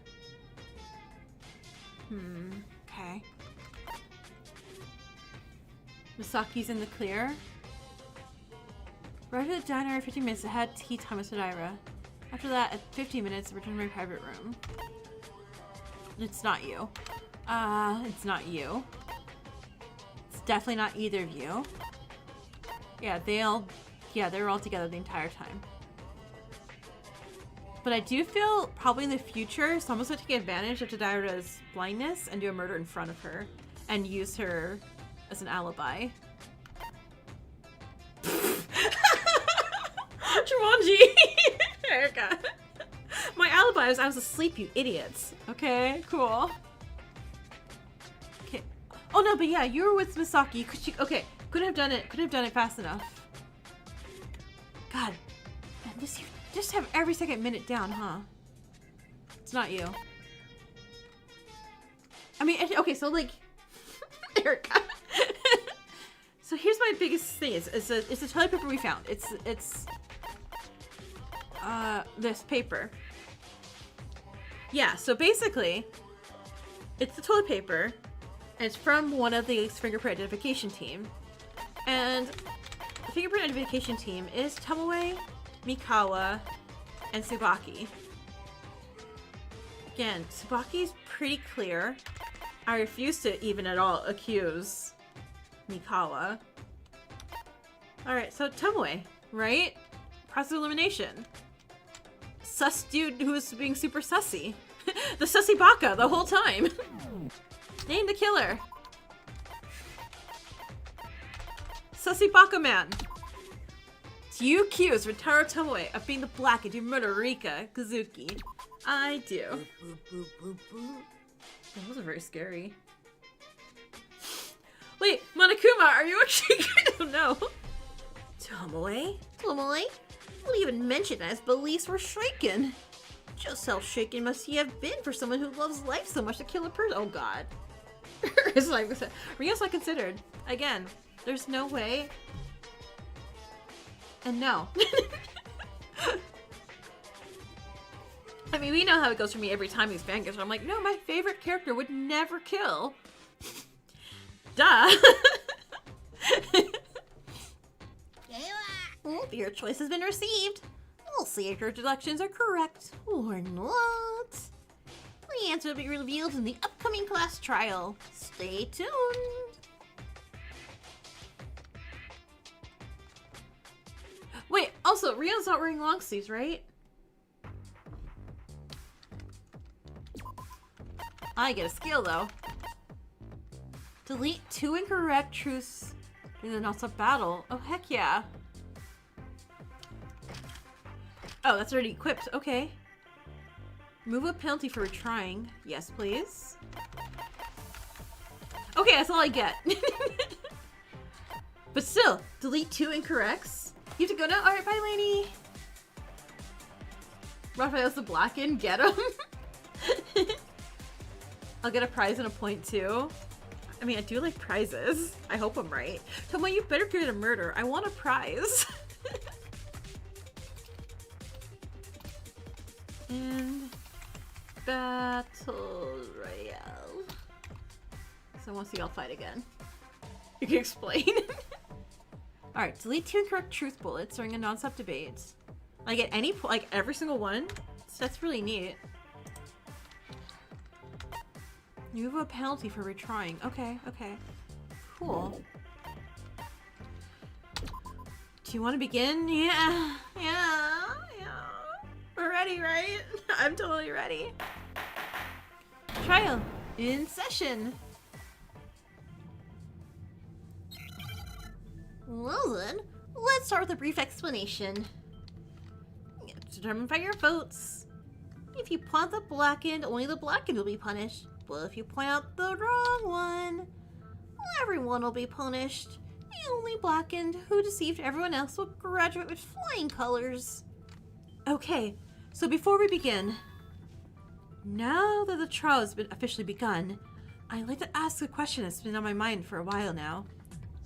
Speaker 1: Okay. Misaki's in the clear. Arrived at the diner at 15 minutes ahead tea time with Tadaira. After that, at 15 minutes, I returned to my private room. It's not you. It's not you. It's definitely not either of you. Yeah, they were all together the entire time. But I do feel probably in the future, someone's going to take advantage of Tadaira's blindness and do a murder in front of her and use her as an alibi. Jumanji! Erica. My alibi was I was asleep, you idiots. Okay, cool. Okay. Oh no, but yeah, you were with Misaki. Couldn't have done it fast enough. God. Man, you just have every second minute down, huh? It's not you. I mean, okay, so like Erica. So here's my biggest thing. It's the toilet paper we found. It's this paper. Yeah, so basically, it's the toilet paper, and it's from one of the fingerprint identification team. And the fingerprint identification team is Tomoe, Mikawa, and Tsubaki. Again, Tsubaki's pretty clear. I refuse to even at all accuse Mikawa. Alright, so Tomoe, right? Process of elimination. Sus dude who was being super sussy. The sussy baka the whole time. Name the killer. Sussy baka man. Do you accuse Ritaro Tomoe of being the black and to murder Rika Kazuki? I do. That wasn't very scary. Wait, Monokuma, are you actually gonna know?
Speaker 3: Tomoe? Tomoe? Well, even mention that his beliefs were shaken. Just how shaken must he have been for someone who loves life so much to kill a person? Oh god.
Speaker 1: It's like, Rio's not considered. Again, there's no way. And no. I mean, we know how it goes for me every time these fangirls. I'm like, no, my favorite character would never kill. Duh.
Speaker 3: Well, your choice has been received. We'll see if your deductions are correct or not. The answer will be revealed in the upcoming class trial. Stay tuned.
Speaker 1: Wait, also, Rio's not wearing long sleeves, right? I get a skill, though. Delete 2 incorrect truths during the non-stop battle. Oh, heck yeah. Oh, that's already equipped. Okay. Remove a penalty for retrying. Yes, please. Okay, that's all I get. But still, delete 2 incorrects. You have to go now? Alright, bye, Lainey. Raphael's the blackened. Get him. I'll get a prize and a point, too. I mean, I do like prizes. I hope I'm right. Tomo, you better commit a murder. I want a prize. And Battle Royale. So I want to see y'all fight again. You can explain. Alright, delete 2 incorrect truth bullets during a non-stop debate. I get any, like every single one. So that's really neat. You have a penalty for retrying. Okay, okay. Cool. Do you want to begin? Yeah. We're ready, right? I'm totally ready. Trial in session.
Speaker 3: Well then, let's start with a brief explanation. Determined by your votes. If you point out the blackened, only the blackened will be punished. But if you point out the wrong one, everyone will be punished. The only blackened who deceived everyone else will graduate with flying colors.
Speaker 1: Okay, so before we begin, now that the trial has been officially begun, I'd like to ask a question that's been on my mind for a while now.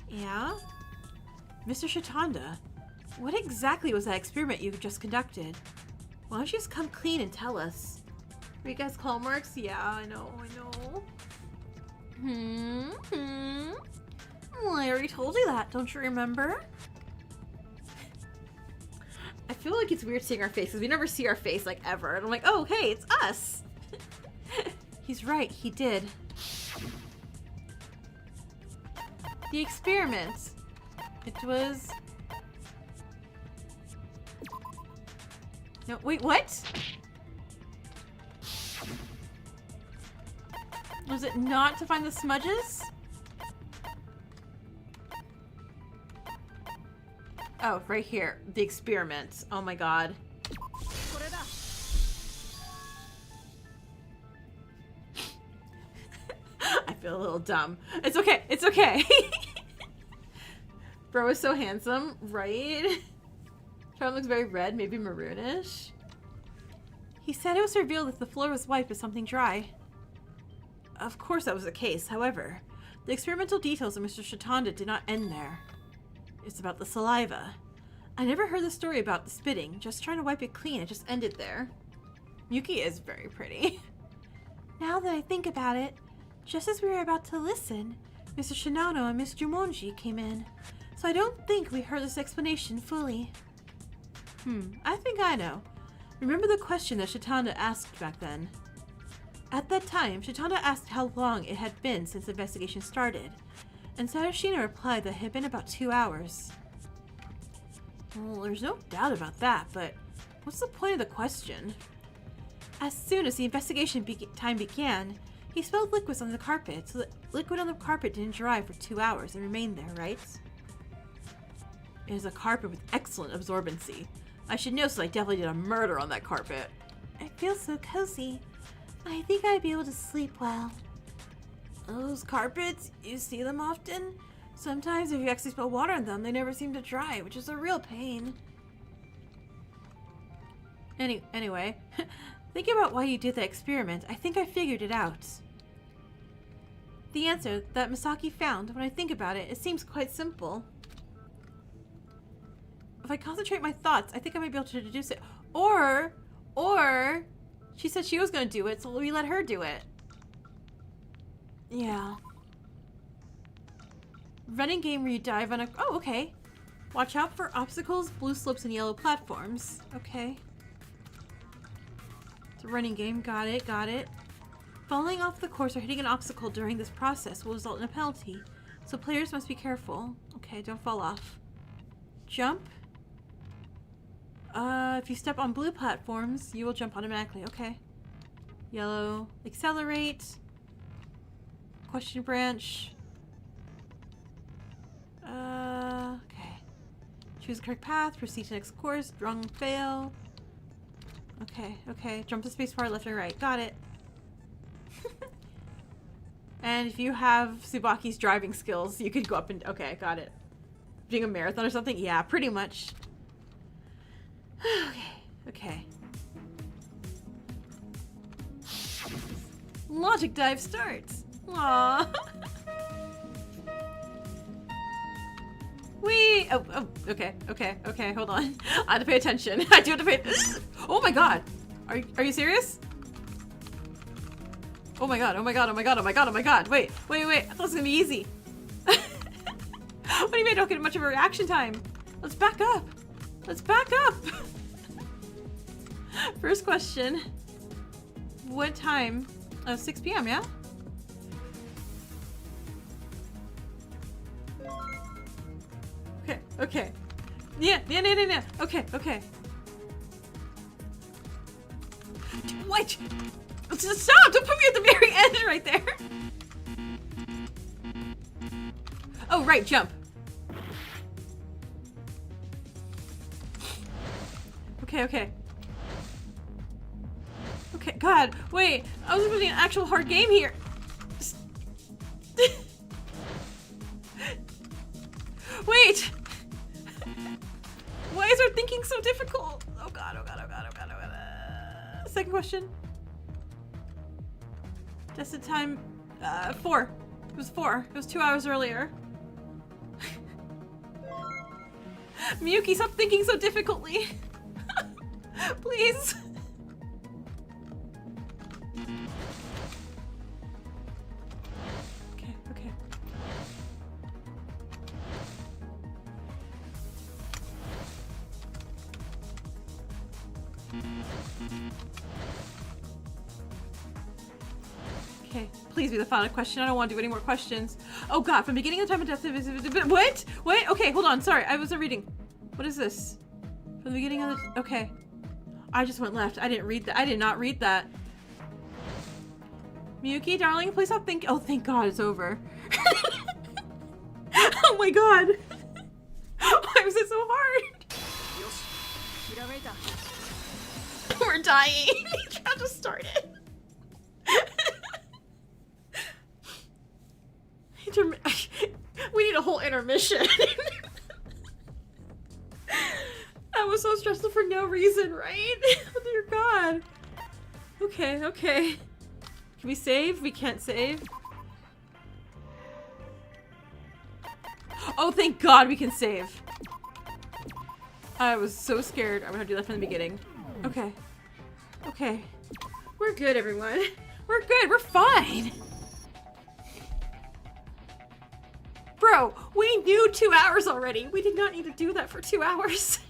Speaker 3: Yeah?
Speaker 1: Mr. Shitanda, what exactly was that experiment you just conducted? Why don't you just come clean and tell us? Are you guys call marks? Yeah, I know.
Speaker 3: Well, I already told you that, don't you remember?
Speaker 1: I feel like it's weird seeing our faces. We never see our face, like, ever. And I'm like, oh, hey, it's us. He's right, he did. The experiment. It was... No, wait, what? Was it not to find the smudges? Oh, right here. The experiment. Oh my god. I feel a little dumb. It's okay. It's okay. Bro is so handsome, right? Charm looks very red, maybe maroonish. He said it was revealed that the floor was wiped with something dry. Of course that was the case. However, the experimental details of Mr. Shitanda did not end there. It's about the saliva. I never heard the story about the spitting. Just trying to wipe it clean. It just ended there. Yuki is very pretty. Now that I think about it, just as we were about to listen, Mr. Shinano and Miss Jumonji came in. So I don't think we heard this explanation fully. I think I know. Remember the question that Shitanda asked back then? At that time, Shitanda asked how long it had been since the investigation started, and Sadashina replied that it had been about 2 hours. Well, there's no doubt about that, but what's the point of the question? As soon as the investigation time began, he spilled liquids on the carpet, so the liquid on the carpet didn't dry for 2 hours and remained there, right? It is a carpet with excellent absorbency. I should know, so I definitely did a murder on that carpet. I feel so cozy. I think I'd be able to sleep well. Those carpets, you see them often? Sometimes if you actually spill water on them, they never seem to dry, which is a real pain. Anyway, thinking about why you did that experiment, I think I figured it out. The answer that Misaki found, when I think about it, it seems quite simple. If I concentrate my thoughts, I think I might be able to deduce it. Or, she said she was going to do it, so we let her do it. Yeah. Running game where you dive on a... Oh, okay. Watch out for obstacles, blue slopes, and yellow platforms. Okay. It's a running game. Got it, got it. Falling off the course or hitting an obstacle during this process will result in a penalty, so players must be careful. Okay, don't fall off. Jump. If you step on blue platforms, you will jump automatically. Okay. Yellow. Accelerate. Question branch. Okay. Choose the correct path. Proceed to next course. Wrong, fail. Okay, okay. Jump the spacebar left and right. Got it. And if you have Tsubaki's driving skills, you could go up and... Okay, got it. Doing a marathon or something? Yeah, pretty much. Okay, okay. Logic dive starts. Aww. Wee! Oh, okay, hold on. I have to pay attention. I do have to pay... Oh my god! Are you serious? Oh my god, oh my god, oh my god, oh my god, oh my god. Wait. I thought it was gonna be easy. What do you mean I don't get much of a reaction time? Let's back up. Let's back up. First question. What time? 6 p.m., yeah? Okay. Yeah. Okay. What? Stop! Don't put me at the very end right there. Oh, right, jump. Okay, God, wait. I was putting an actual hard game here. Wait. Why is our thinking so difficult? Oh god. Second question. Tested time, 4. It was 4. It was 2 hours earlier. Miyuki, stop thinking so difficultly. Please. Okay. Okay, please be the final question. I don't want to do any more questions. Oh god, from beginning of time and death of... What? Okay, hold on. Sorry, I wasn't reading. What is this? From the beginning of the... Okay. I just went left. I didn't read that. I did not read that. Miyuki, darling, please stop thinking... Oh, thank god, it's over. Oh my god. Why was it so hard? We're dying. He tried to start it. We need a whole intermission. That was so stressful for no reason, right? Oh dear god. Okay. Can we save? We can't save. Oh, thank god we can save. I was so scared I would have to do that from the beginning. Okay. We're good, everyone. We're good. We're fine. Bro, we knew 2 hours already. We did not need to do that for 2 hours.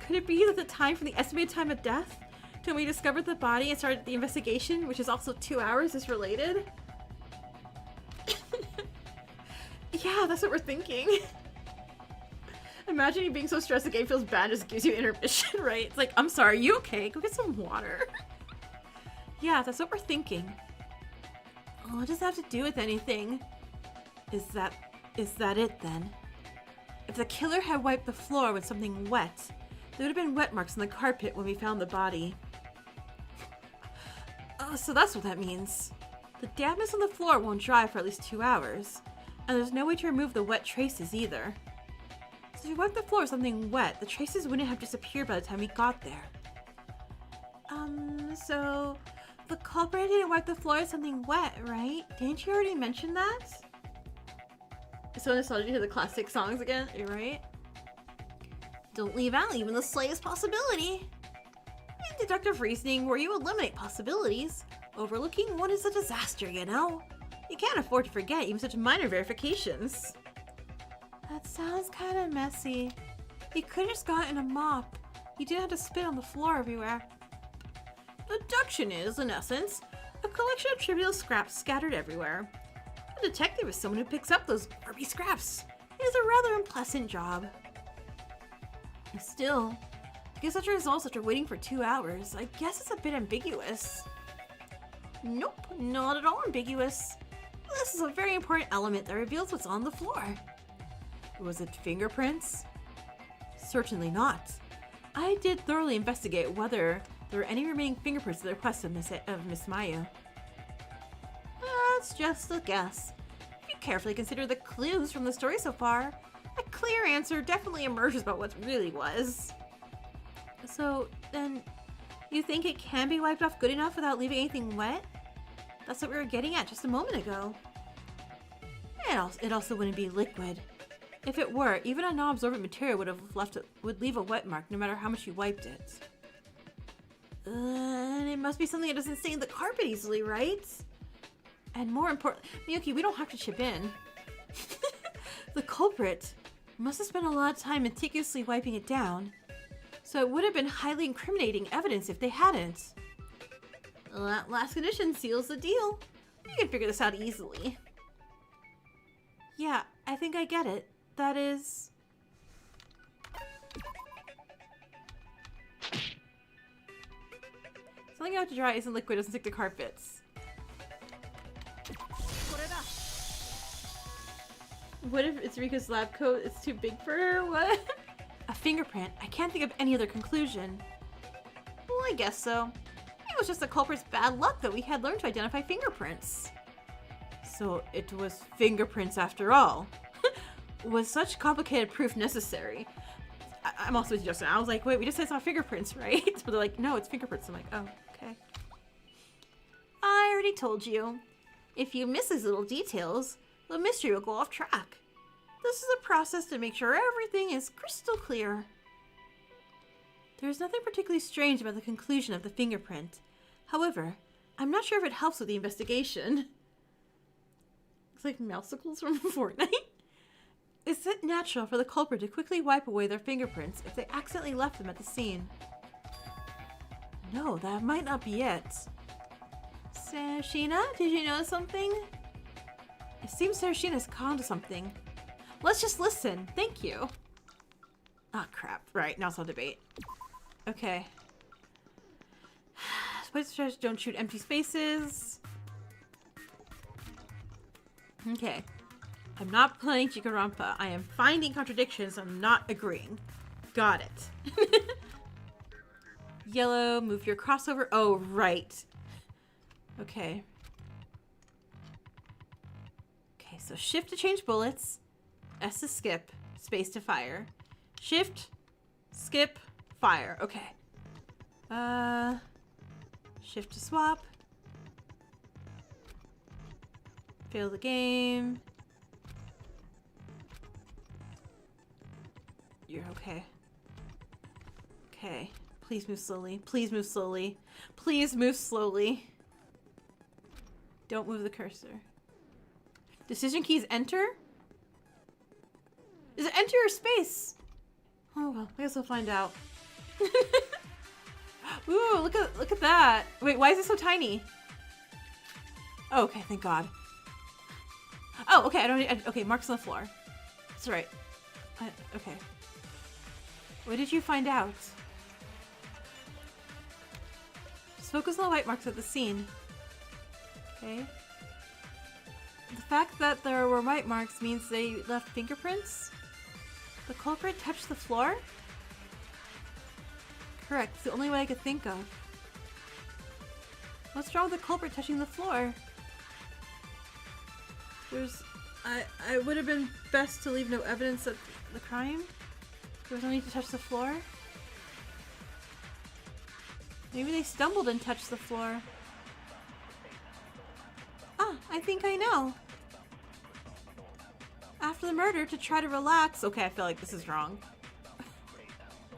Speaker 1: Could it be that the time from the estimated time of death to when we discovered the body and started the investigation, which is also 2 hours, is related? Yeah, that's what we're thinking. Imagine you being so stressed the game feels bad, just gives you intermission, right? It's like, I'm sorry, you okay? Go get some water. Yeah, that's what we're thinking. Oh, what does that have to do with anything? Is that it then? If the killer had wiped the floor with something wet, there would have been wet marks on the carpet when we found the body. Oh, so that's what that means. The dampness on the floor won't dry for at least 2 hours, and there's no way to remove the wet traces either. So if you wiped the floor with something wet, the traces wouldn't have disappeared by the time we got there. So the culprit didn't wipe the floor with something wet, right? Didn't you already mention that? So nostalgic to hear the classic songs again, you're right?
Speaker 3: Don't leave out even the slightest possibility. In deductive reasoning, where you eliminate possibilities, overlooking one is a disaster, you know?
Speaker 1: You can't afford to forget even such minor verifications.
Speaker 3: That sounds kind of messy. You could have just gotten a mop. You didn't have to spit on the floor everywhere.
Speaker 1: Deduction is, in essence, a collection of trivial scraps scattered everywhere. A detective is someone who picks up those grubby scraps.
Speaker 3: It is a rather unpleasant job.
Speaker 1: Still, to get such results after waiting for 2 hours, I guess it's a bit ambiguous.
Speaker 3: Nope, not at all ambiguous. This is a very important element that reveals what's on the floor.
Speaker 1: Was it fingerprints? Certainly not. I did thoroughly investigate whether there were any remaining fingerprints at the request of Miss Maya.
Speaker 3: That's just a guess. If you carefully consider the clues from the story so far, a clear answer definitely emerges about what really was.
Speaker 1: So, then, you think it can be wiped off good enough without leaving anything wet? That's what we were getting at just a moment ago. It also wouldn't be liquid. If it were, even a non-absorbent material would leave a wet mark no matter how much you wiped it.
Speaker 3: And it must be something that doesn't stain the carpet easily, right?
Speaker 1: And more important, Miyuki, we don't have to chip in. The culprit must have spent a lot of time meticulously wiping it down, so it would have been highly incriminating evidence if they hadn't.
Speaker 3: Well, that last condition seals the deal. You can figure this out easily.
Speaker 1: Yeah, I think I get it. That is... Something out to dry isn't liquid, doesn't stick to carpets. What if it's Rika's lab coat? It's too big for her? What? A fingerprint. I can't think of any other conclusion.
Speaker 3: Well, I guess so. It was just the culprit's bad luck that we had learned to identify fingerprints.
Speaker 1: So it was fingerprints after all. Was such complicated proof necessary? I'm also with Justin. I was like, wait, we just said it's not fingerprints, right? But they're like, no, it's fingerprints. I'm like, oh, okay.
Speaker 3: I already told you. If you miss these little details, the mystery will go off track. This is a process to make sure everything is crystal clear.
Speaker 1: There is nothing particularly strange about the conclusion of the fingerprint. However, I'm not sure if it helps with the investigation. It's like mousicles from Fortnite. Is it natural for the culprit to quickly wipe away their fingerprints if they accidentally left them at the scene? No, that might not be it.
Speaker 3: Sarashina, did you notice something?
Speaker 1: It seems Sarashina's conned to something. Let's just listen. Thank you. Ah, crap. Right, now it's all debate. Okay. Space don't shoot empty spaces. Okay. I'm not playing Danganronpa. I am finding contradictions. I'm not agreeing. Got it. Yellow, move your crossover. Oh, right. Okay. Okay, so shift to change bullets. S to skip. Space to fire. Shift, skip, fire. Okay. Shift to swap. Fail the game. You're okay. Okay. Please move slowly. Please move slowly. Please move slowly. Don't move the cursor. Decision keys enter? Is it enter or space? Oh well, I guess we'll find out. Ooh, look at that. Wait, why is it so tiny? Oh, okay, thank God. Oh, okay, okay, marks on the floor. That's right. Okay. What did you find out? Just focus on the white marks at the scene. Okay. The fact that there were white marks means they left fingerprints? The culprit touched the floor? Correct. It's the only way I could think of. What's wrong with the culprit touching the floor? I would have been best to leave no evidence of the crime. There was no need to touch the floor. Maybe they stumbled and touched the floor. Ah, I think I know. After the murder, to try to relax. Okay, I feel like this is wrong.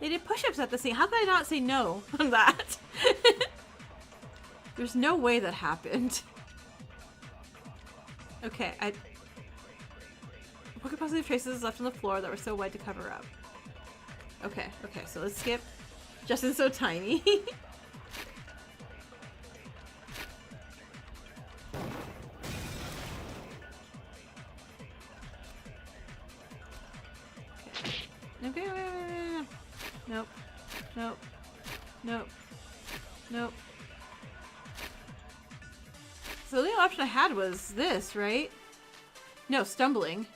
Speaker 1: They did push-ups at the scene. How could I not say no on that? There's no way that happened. Okay, what could possibly have traces left on the floor that were so white to cover up? Okay, so let's skip. Justin's so tiny. Okay, wait. Nope. So the only option I had was this, right? No, stumbling.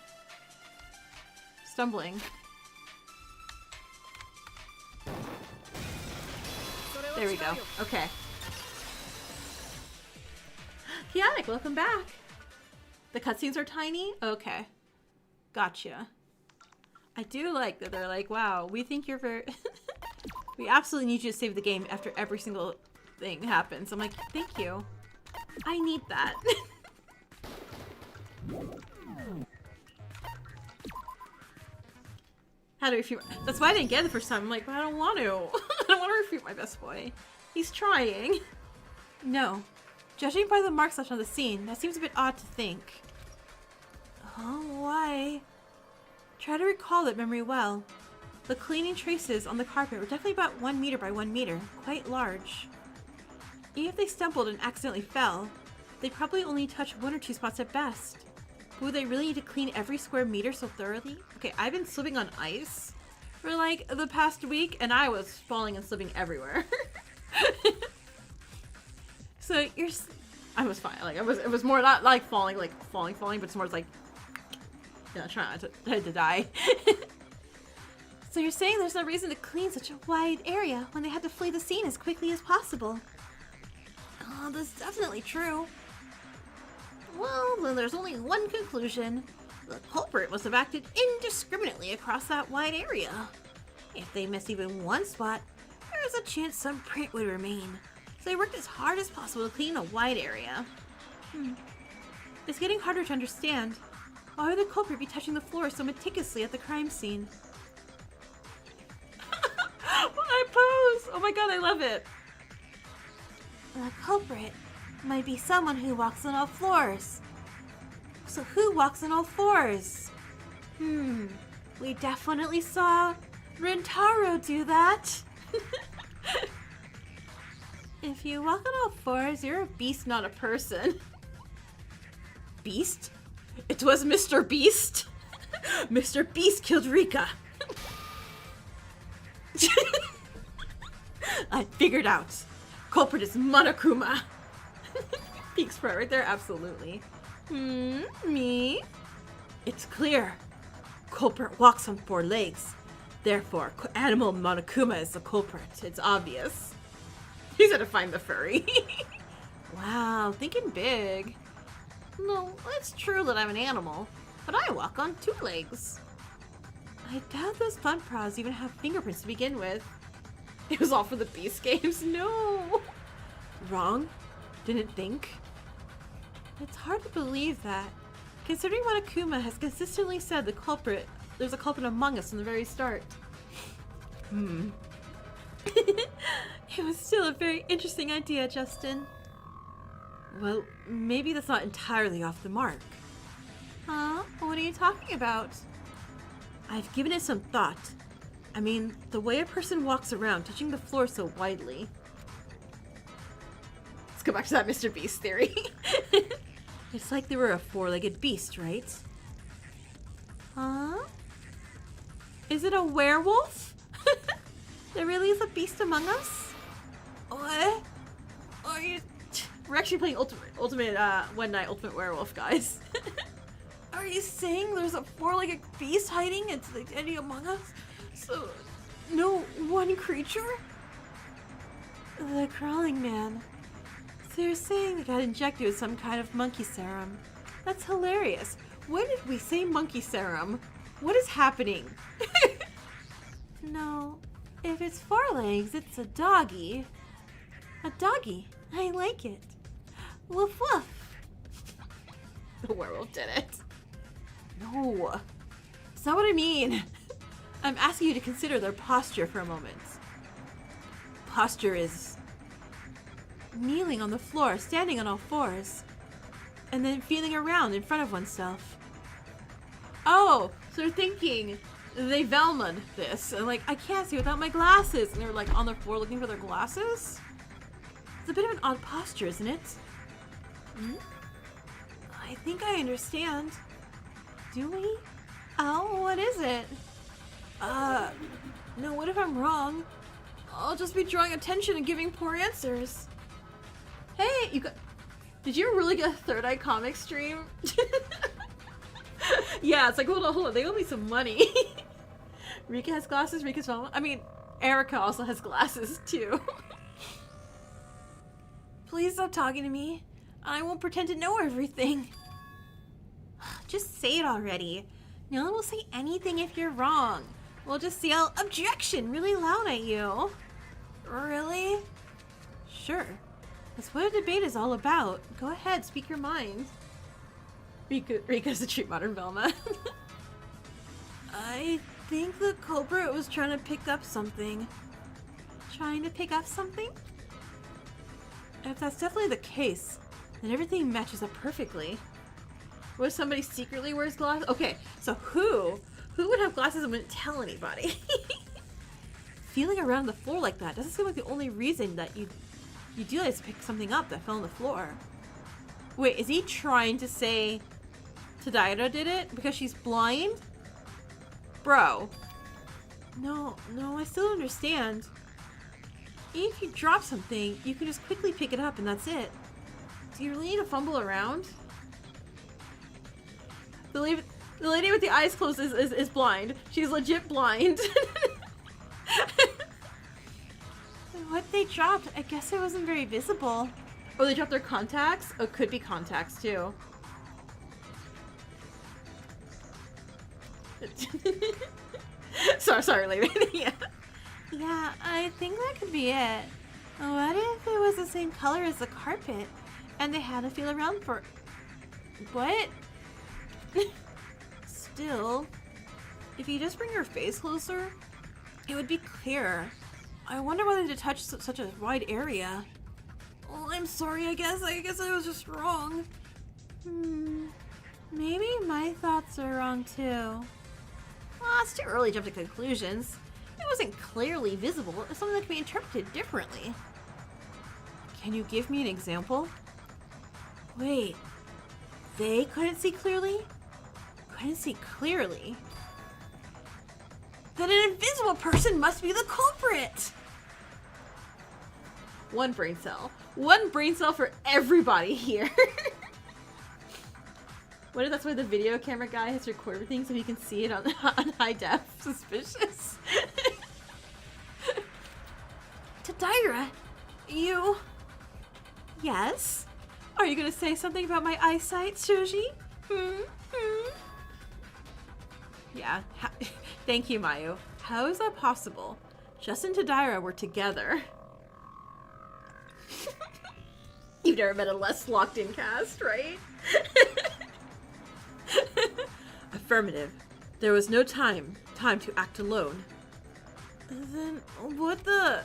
Speaker 1: There we go. Okay. Chaotic, welcome back. The cutscenes are tiny? Okay. Gotcha. I do like that they're like, wow, we think you're very... we absolutely need you to save the game after every single thing happens. I'm like, thank you. I need that. How to refute... That's why I didn't get it the first time. I'm like, but I don't want to. I don't want to refute my best boy. He's trying. No. Judging by the marks left on the scene, that seems a bit odd to think. Oh, why? Try to recall that memory well. The cleaning traces on the carpet were definitely about 1 meter by 1 meter, quite large. Even if they stumbled and accidentally fell, they probably only touched 1 or 2 spots at best. Would they really need to clean every square meter so thoroughly? Okay, I've been slipping on ice for like the past week, and I was falling and slipping everywhere. So I was fine. Like it was more not like falling, but it's more like, yeah, trying not to die. So you're saying there's no reason to clean such a wide area when they had to flee the scene as quickly as possible? Oh, that's definitely true. Well, then there's only one conclusion. The culprit must have acted indiscriminately across that wide area. If they missed even one spot, there's a chance some print would remain. So they worked as hard as possible to clean a wide area. It's getting harder to understand. Why would the culprit be touching the floor so meticulously at the crime scene? I pose! Oh my god, I love it! The culprit might be someone who walks on all floors. So who walks on all fours? We definitely saw Rentaro do that. If you walk on all fours, you're a beast, not a person. Beast? It was Mr. Beast? Mr. Beast killed Rika. I figured out. Culprit is Monokuma. Peak spread right there, absolutely. Me? It's clear. Culprit walks on 4 legs. Therefore, animal Monokuma is the culprit. It's obvious. He's gonna find the furry. Wow, thinking big. No, it's true that I'm an animal, but I walk on 2 legs. I doubt those fun paws even have fingerprints to begin with. It was all for the Beast games. No. Wrong? Didn't think? It's hard to believe that, considering Monokuma has consistently said there's a culprit among us from the very start. It was still a very interesting idea, Justin. Well, maybe that's not entirely off the mark. Huh? What are you talking about? I've given it some thought. I mean, the way a person walks around, touching the floor so widely. Let's go back to that Mr. Beast theory. It's like they were a four-legged beast, right? Huh? Is it a werewolf? There really is a beast among us? What? Are you... We're actually playing Ultimate One Night Ultimate Werewolf, guys. Are you saying there's a four-legged beast hiding into the entity among us? So, no one creature? The crawling man. So you're saying they got injected with some kind of monkey serum. That's hilarious. When did we say monkey serum? What is happening? No, if it's four legs, it's a doggy. A doggy. I like it. Woof woof. The werewolf did it. No. That's not what I mean. I'm asking you to consider their posture for a moment. Posture is kneeling on the floor, standing on all fours, and then feeling around in front of oneself. Oh, so they're thinking they Velma'd this, and like, I can't see without my glasses, and they're like on the floor looking for their glasses? It's a bit of an odd posture, isn't it? I think I understand. Do we? Oh, what is it? No, what if I'm wrong? I'll just be drawing attention and giving poor answers. Hey, you got... Did you really get a Third Eye comic stream? Yeah, it's like, hold on, they owe me some money. Rika has glasses, Rika's mom. I mean, Erica also has glasses, too. Please stop talking to me. I won't pretend to know everything. Just say it already. No one will say anything if you're wrong. We'll just yell objection really loud at you. Really? Sure. That's what a debate is all about. Go ahead, speak your mind. Rika's a true modern Velma. I think the culprit was trying to pick up something. Trying to pick up something? If that's definitely the case, then everything matches up perfectly. What if somebody secretly wears glasses? Okay, so who would have glasses and wouldn't tell anybody? Feeling around the floor like that doesn't seem like the only reason that you do is pick something up that fell on the floor. Wait, is he trying to say Tadaira did it because she's blind? Bro. No, I still don't understand. If you drop something, you can just quickly pick it up and that's it. Do you really need to fumble around? The lady with the eyes closed is blind. She's legit blind. What they dropped, I guess it wasn't very visible. Oh, they dropped their contacts? Oh, it could be contacts too. sorry, lady. Yeah, I think that could be it. What if it was the same color as the carpet, and they had to feel around for... What? Still, if you just bring your face closer, it would be clearer. I wonder why they touched such a wide area. Oh, I'm sorry, I guess I was just wrong. Maybe my thoughts are wrong too. Well, it's too early to jump to conclusions. It wasn't clearly visible. It's something that can be interpreted differently. Can you give me an example? Wait, they couldn't see clearly? Couldn't see clearly? Then an invisible person must be the culprit! One brain cell. One brain cell for everybody here. What if that's why the video camera guy has to record everything so he can see it on high def? Suspicious. Tadaira, you... Yes? Are you gonna say something about my eyesight, Shoji? Yeah. Thank you, Mayu. How is that possible? Justin and Tadaira were together. You've never met a less locked-in cast, right? Affirmative. There was no time to act alone. Then what the...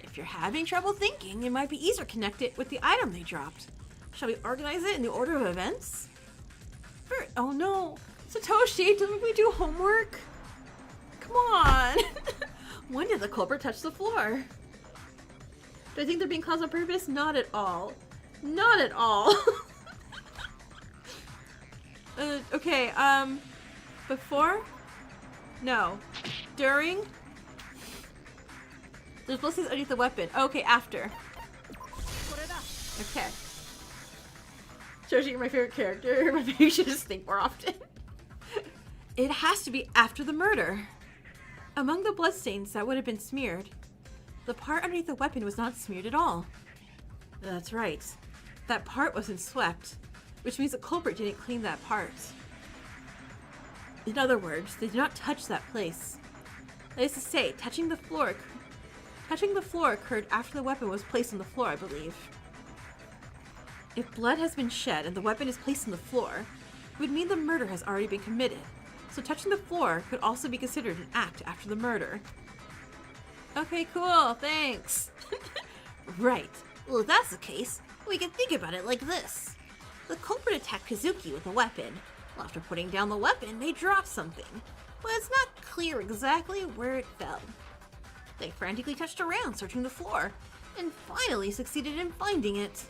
Speaker 1: Okay.
Speaker 3: you're having trouble thinking, it might be easier to connect it with the item they dropped. Shall we organize it in the order of events? Oh no, Satoshi, didn't we do homework? Come on. When did the culprit touch the floor? Do I think they're being caused on purpose? Not at all. Not at all. Okay, before? No. During? There's blessings underneath the weapon. Okay, after. Okay. Shows you're my favorite character. Maybe you should just think more often. It has to be after the murder. Among the bloodstains that would have been smeared, the part underneath the weapon was not smeared at all. That's right. That part wasn't swept, which means the culprit didn't clean that part. In other words, they did not touch that place. That is to say, touching the floor occurred after the weapon was placed on the floor, I believe. If blood has been shed and the weapon is placed on the floor, it would mean the murder has already been committed. So touching the floor could also be considered an act after the murder. Okay, cool, thanks. Right. Well, if that's the case, we can think about it like this. The culprit attacked Kazuki with a weapon. Well, after putting down the weapon, they dropped something, but it's not clear exactly where it fell. They frantically touched around, searching the floor, and finally succeeded in finding it.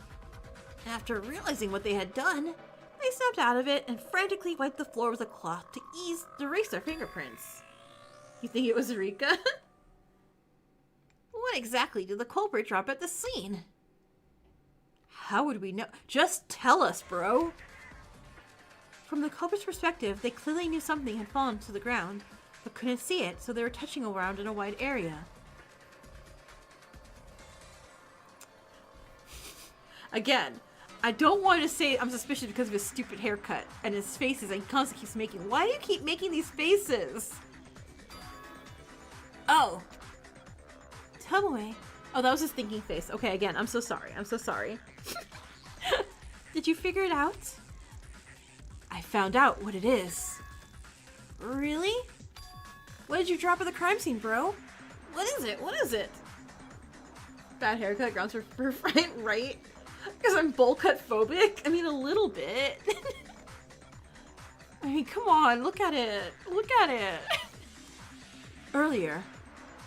Speaker 3: After realizing what they had done, they snapped out of it and frantically wiped the floor with a cloth to erase their fingerprints. You think it was Rika? What exactly did the culprit drop at the scene? How would we know? Just tell us, bro! From the culprit's perspective, they clearly knew something had fallen to the ground, but couldn't see it, so they were touching around in a wide area. Again, I don't want to say I'm suspicious because of his stupid haircut and his faces and he constantly keeps making. Why do you keep making these faces? Oh. Tomoe. Oh, that was his thinking face. Okay, again, I'm so sorry. I'm so sorry. Did you figure it out? I found out what it is. Really? What did you drop at the crime scene, bro? What is it? What is it? Bad haircut, grounds for fright, right? Because I'm bowl cut phobic? I mean, a little bit. I mean, come on, look at it. Look at it. Earlier,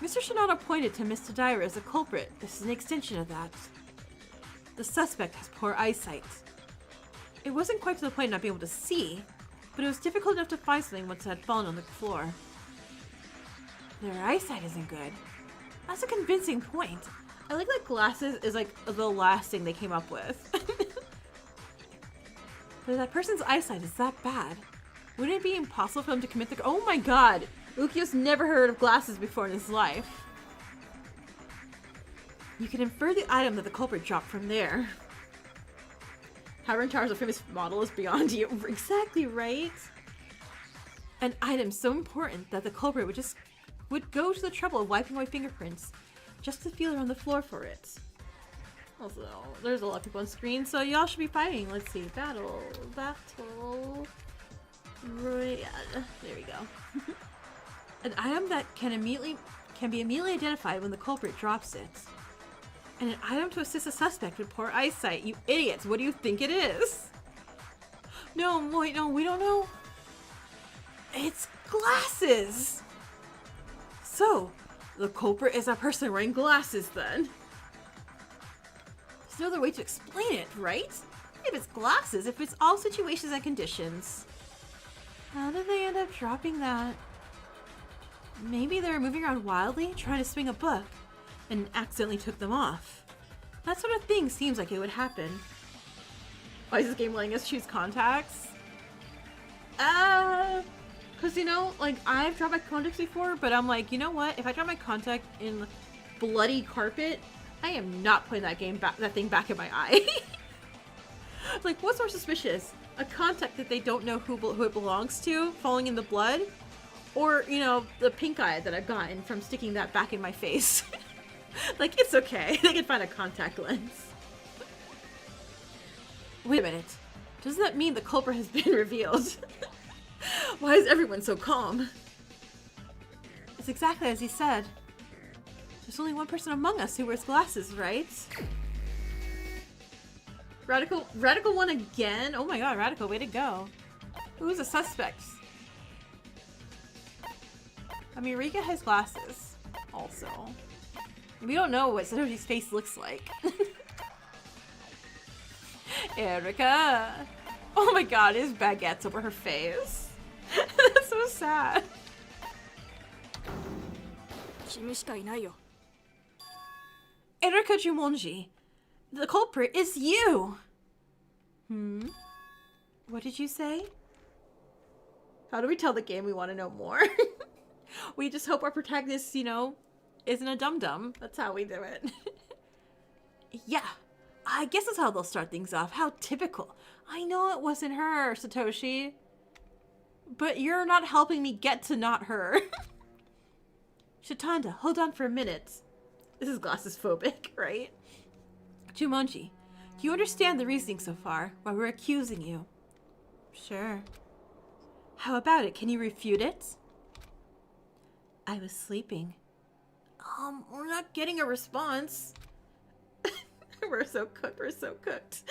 Speaker 3: Mr. Shinada pointed to Miss Tadaira as a culprit. This is an extension of that. The suspect has poor eyesight. It wasn't quite to the point of not being able to see, but it was difficult enough to find something once it had fallen on the floor. Their eyesight isn't good. That's a convincing point. I like that glasses is like the last thing they came up with. But if that person's eyesight is that bad, wouldn't it be impossible for them to commit the— Oh my god! Ukyo's never heard of glasses before in his life. You can infer the item that the culprit dropped from there. However, Tara's a famous model is beyond you. Exactly right. An item so important that the culprit would go to the trouble of wiping away fingerprints just to feel around the floor for it. Also, there's a lot of people on screen, so y'all should be fighting. Let's see. Battle Royale. There we go. An item that can be immediately identified when the culprit drops it. And an item to assist a suspect with poor eyesight. You idiots, what do you think it is? No, wait, no, we don't know. It's glasses! So, the culprit is a person wearing glasses then. There's no other way to explain it, right? If it's glasses, it fits all situations and conditions. How did they end up dropping that? Maybe they were moving around wildly, trying to swing a book, and accidentally took them off. That sort of thing seems like it would happen. Why is this game letting us choose contacts? Cause you know, like, I've dropped my contacts before, but I'm like, you know what? If I drop my contact in bloody carpet, I am not putting that thing back in my eye. Like, what's more suspicious? A contact that they don't know who it belongs to, falling in the blood, or, you know, the pink eye that I've gotten from sticking that back in my face. Like, it's okay. They can find a contact lens. Wait a minute. Doesn't that mean the culprit has been revealed? Why is everyone so calm? It's exactly as he said.
Speaker 1: There's only one person among us who wears glasses, right? Radical one again? Oh my god, Radical, way to go. Who's a suspect? I mean, Rika has glasses, also. We don't know what Satoshi's face looks like. Erica! Oh my god, his baguette's over her face. That's so sad.
Speaker 4: 君しかいないよ。
Speaker 1: Erika Jumonji, the culprit is you! What did you say? How do we tell the game we want to know more? We just hope our protagonist, you know, isn't a dum-dum. That's how we do it. Yeah, I guess that's how they'll start things off. How typical. I know it wasn't her, Satoshi. But you're not helping me get to not her. Shitanda, hold on for a minute. This is glasses phobic, right? Jumonji, do you understand the reasoning so far? Why we're accusing you? Sure. How about it? Can you refute it? I was sleeping. We're not getting a response. We're so cooked. We're so cooked.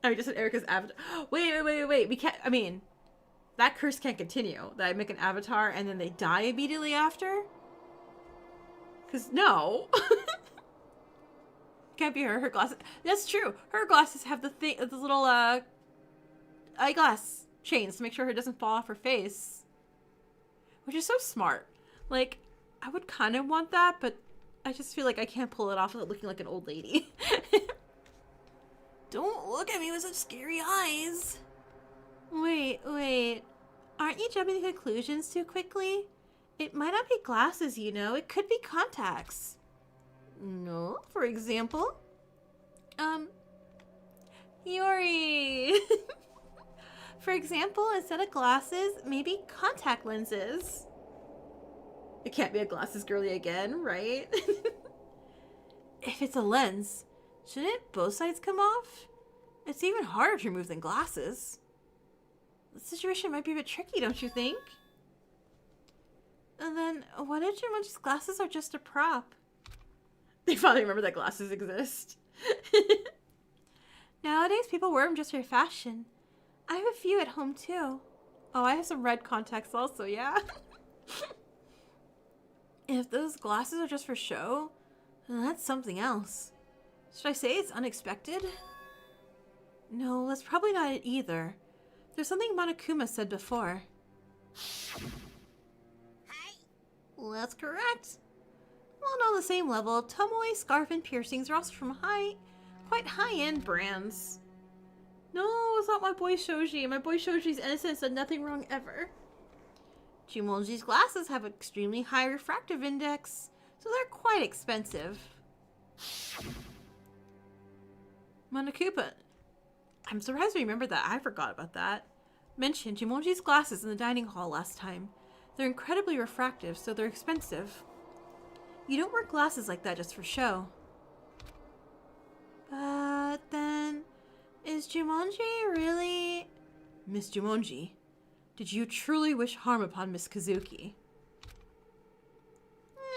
Speaker 1: I mean, just an Erica's avatar. Wait. We can't. I mean, that curse can't continue. That I make an avatar and then they die immediately after? Because no. Can't be her. Her glasses. That's true. Her glasses have the little eyeglass chains to make sure it doesn't fall off her face. Which is so smart. Like, I would kind of want that, but I just feel like I can't pull it off without looking like an old lady.
Speaker 3: Don't look at me with such scary eyes.
Speaker 1: Wait. Aren't you jumping to conclusions too quickly? It might not be glasses, you know. It could be contacts. No, for example. Yuri. For example, instead of glasses, maybe contact lenses. It can't be a glasses girly again, right? If it's a lens, shouldn't both sides come off? It's even harder to remove than glasses. The situation might be a bit tricky, don't you think? And then, what if Jumonji's glasses are just a prop? They finally remember that glasses exist. Nowadays, people wear them just for fashion. I have a few at home, too. Oh, I have some red contacts also, yeah? If those glasses are just for show, then that's something else. Should I say it's unexpected? No, that's probably not it either. There's something Monokuma said before.
Speaker 3: Well, that's correct.
Speaker 1: Well, not on the same level, tomoe, scarf, and piercings are also from quite high-end brands. No, it's not my boy Shoji. My boy Shoji's innocent, said nothing wrong ever. Jumonji's glasses have an extremely high refractive index, so they're quite expensive. Monokuma. I'm surprised we remembered that. I forgot about that. Mentioned Jumonji's glasses in the dining hall last time. They're incredibly refractive, so they're expensive. You don't wear glasses like that just for show. But then, is Jumonji really... Miss Jumonji, did you truly wish harm upon Miss Kazuki?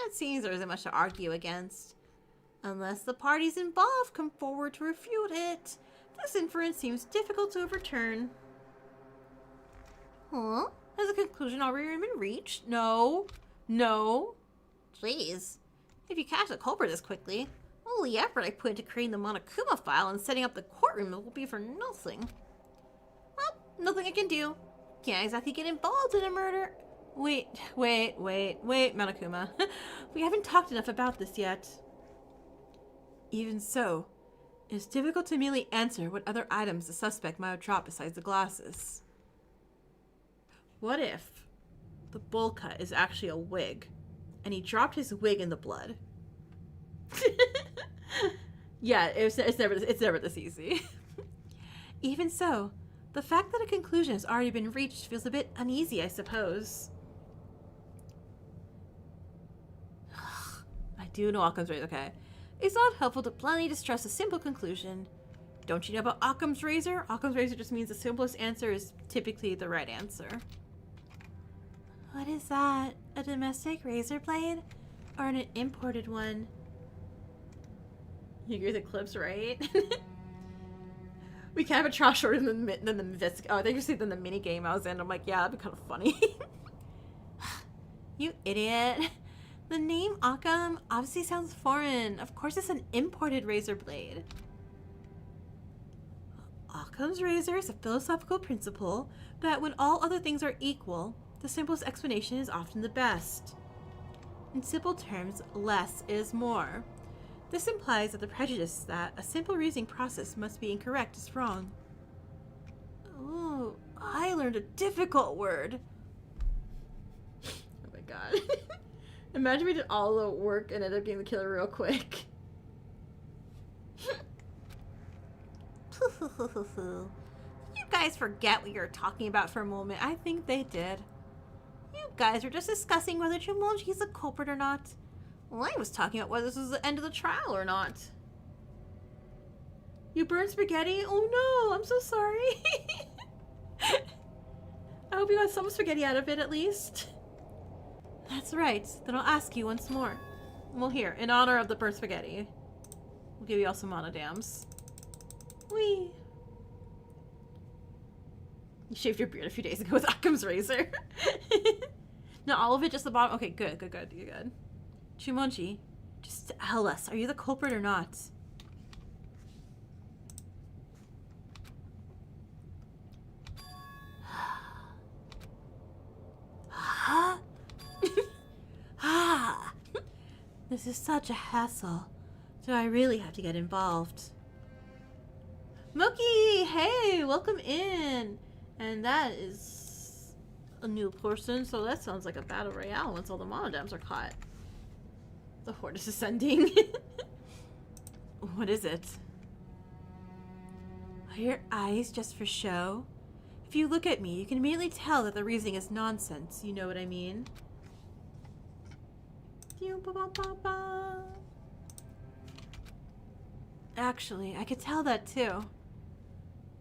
Speaker 1: It seems there isn't much to argue against. Unless the parties involved come forward to refute it, this inference seems difficult to overturn. Huh? Has a conclusion already been reached? No. Please. If you catch the culprit this quickly, all the effort I put into creating the Monokuma file and setting up the courtroom will be for nothing. Well, nothing I can do. Can't exactly get involved in a murder. Wait, Monokuma. We haven't talked enough about this yet. Even so, it's difficult to merely answer what other items the suspect might have dropped besides the glasses. What if the bowl cut is actually a wig, and he dropped his wig in the blood? Yeah, it's never this easy. Even so, the fact that a conclusion has already been reached feels a bit uneasy, I suppose. I do know Occam's razor, okay. It's not helpful to blindly distrust a simple conclusion. Don't you know about Occam's razor? Occam's razor just means the simplest answer is typically the right answer. What is that? A domestic razor blade? or an imported one. You agree with Eclipse, right? We can have a trial shorter than the Visc. Oh, I think you said than the mini game I was in. I'm like, yeah, that'd be kind of funny. You idiot. The name Occam obviously sounds foreign. Of course it's an imported razor blade. Occam's razor is a philosophical principle that when all other things are equal, the simplest explanation is often the best. In simple terms, less is more. This implies that the prejudice that a simple reasoning process must be incorrect is wrong. Oh, I learned a difficult word. Oh my god. Imagine we did all the work and ended up getting the killer real quick.
Speaker 3: You guys forget what you're talking about for a moment.
Speaker 1: I think they did.
Speaker 3: You guys were just discussing whether Jumonji is a culprit or not.
Speaker 1: Well, I was talking about whether this was the end of the trial or not. You burned spaghetti? Oh no, I'm so sorry. I hope you got some spaghetti out of it at least. That's right. Then I'll ask you once more. Well, here, in honor of the burnt spaghetti, we'll give you all some monodams. Whee! You shaved your beard a few days ago with Occam's razor. Not all of it, just the bottom. Okay, good. You're good. Jumonji, just tell us, are you the culprit or not?
Speaker 3: Huh?
Speaker 1: This is such a hassle. Do I really have to get involved? Moki, hey, welcome in. And that is a new person, so that sounds like a battle royale once all the monodams are caught. The horde is ascending. What is it? Are your eyes just for show? If you look at me, you can immediately tell that the reasoning is nonsense. You know what I mean? Actually, I could tell that too.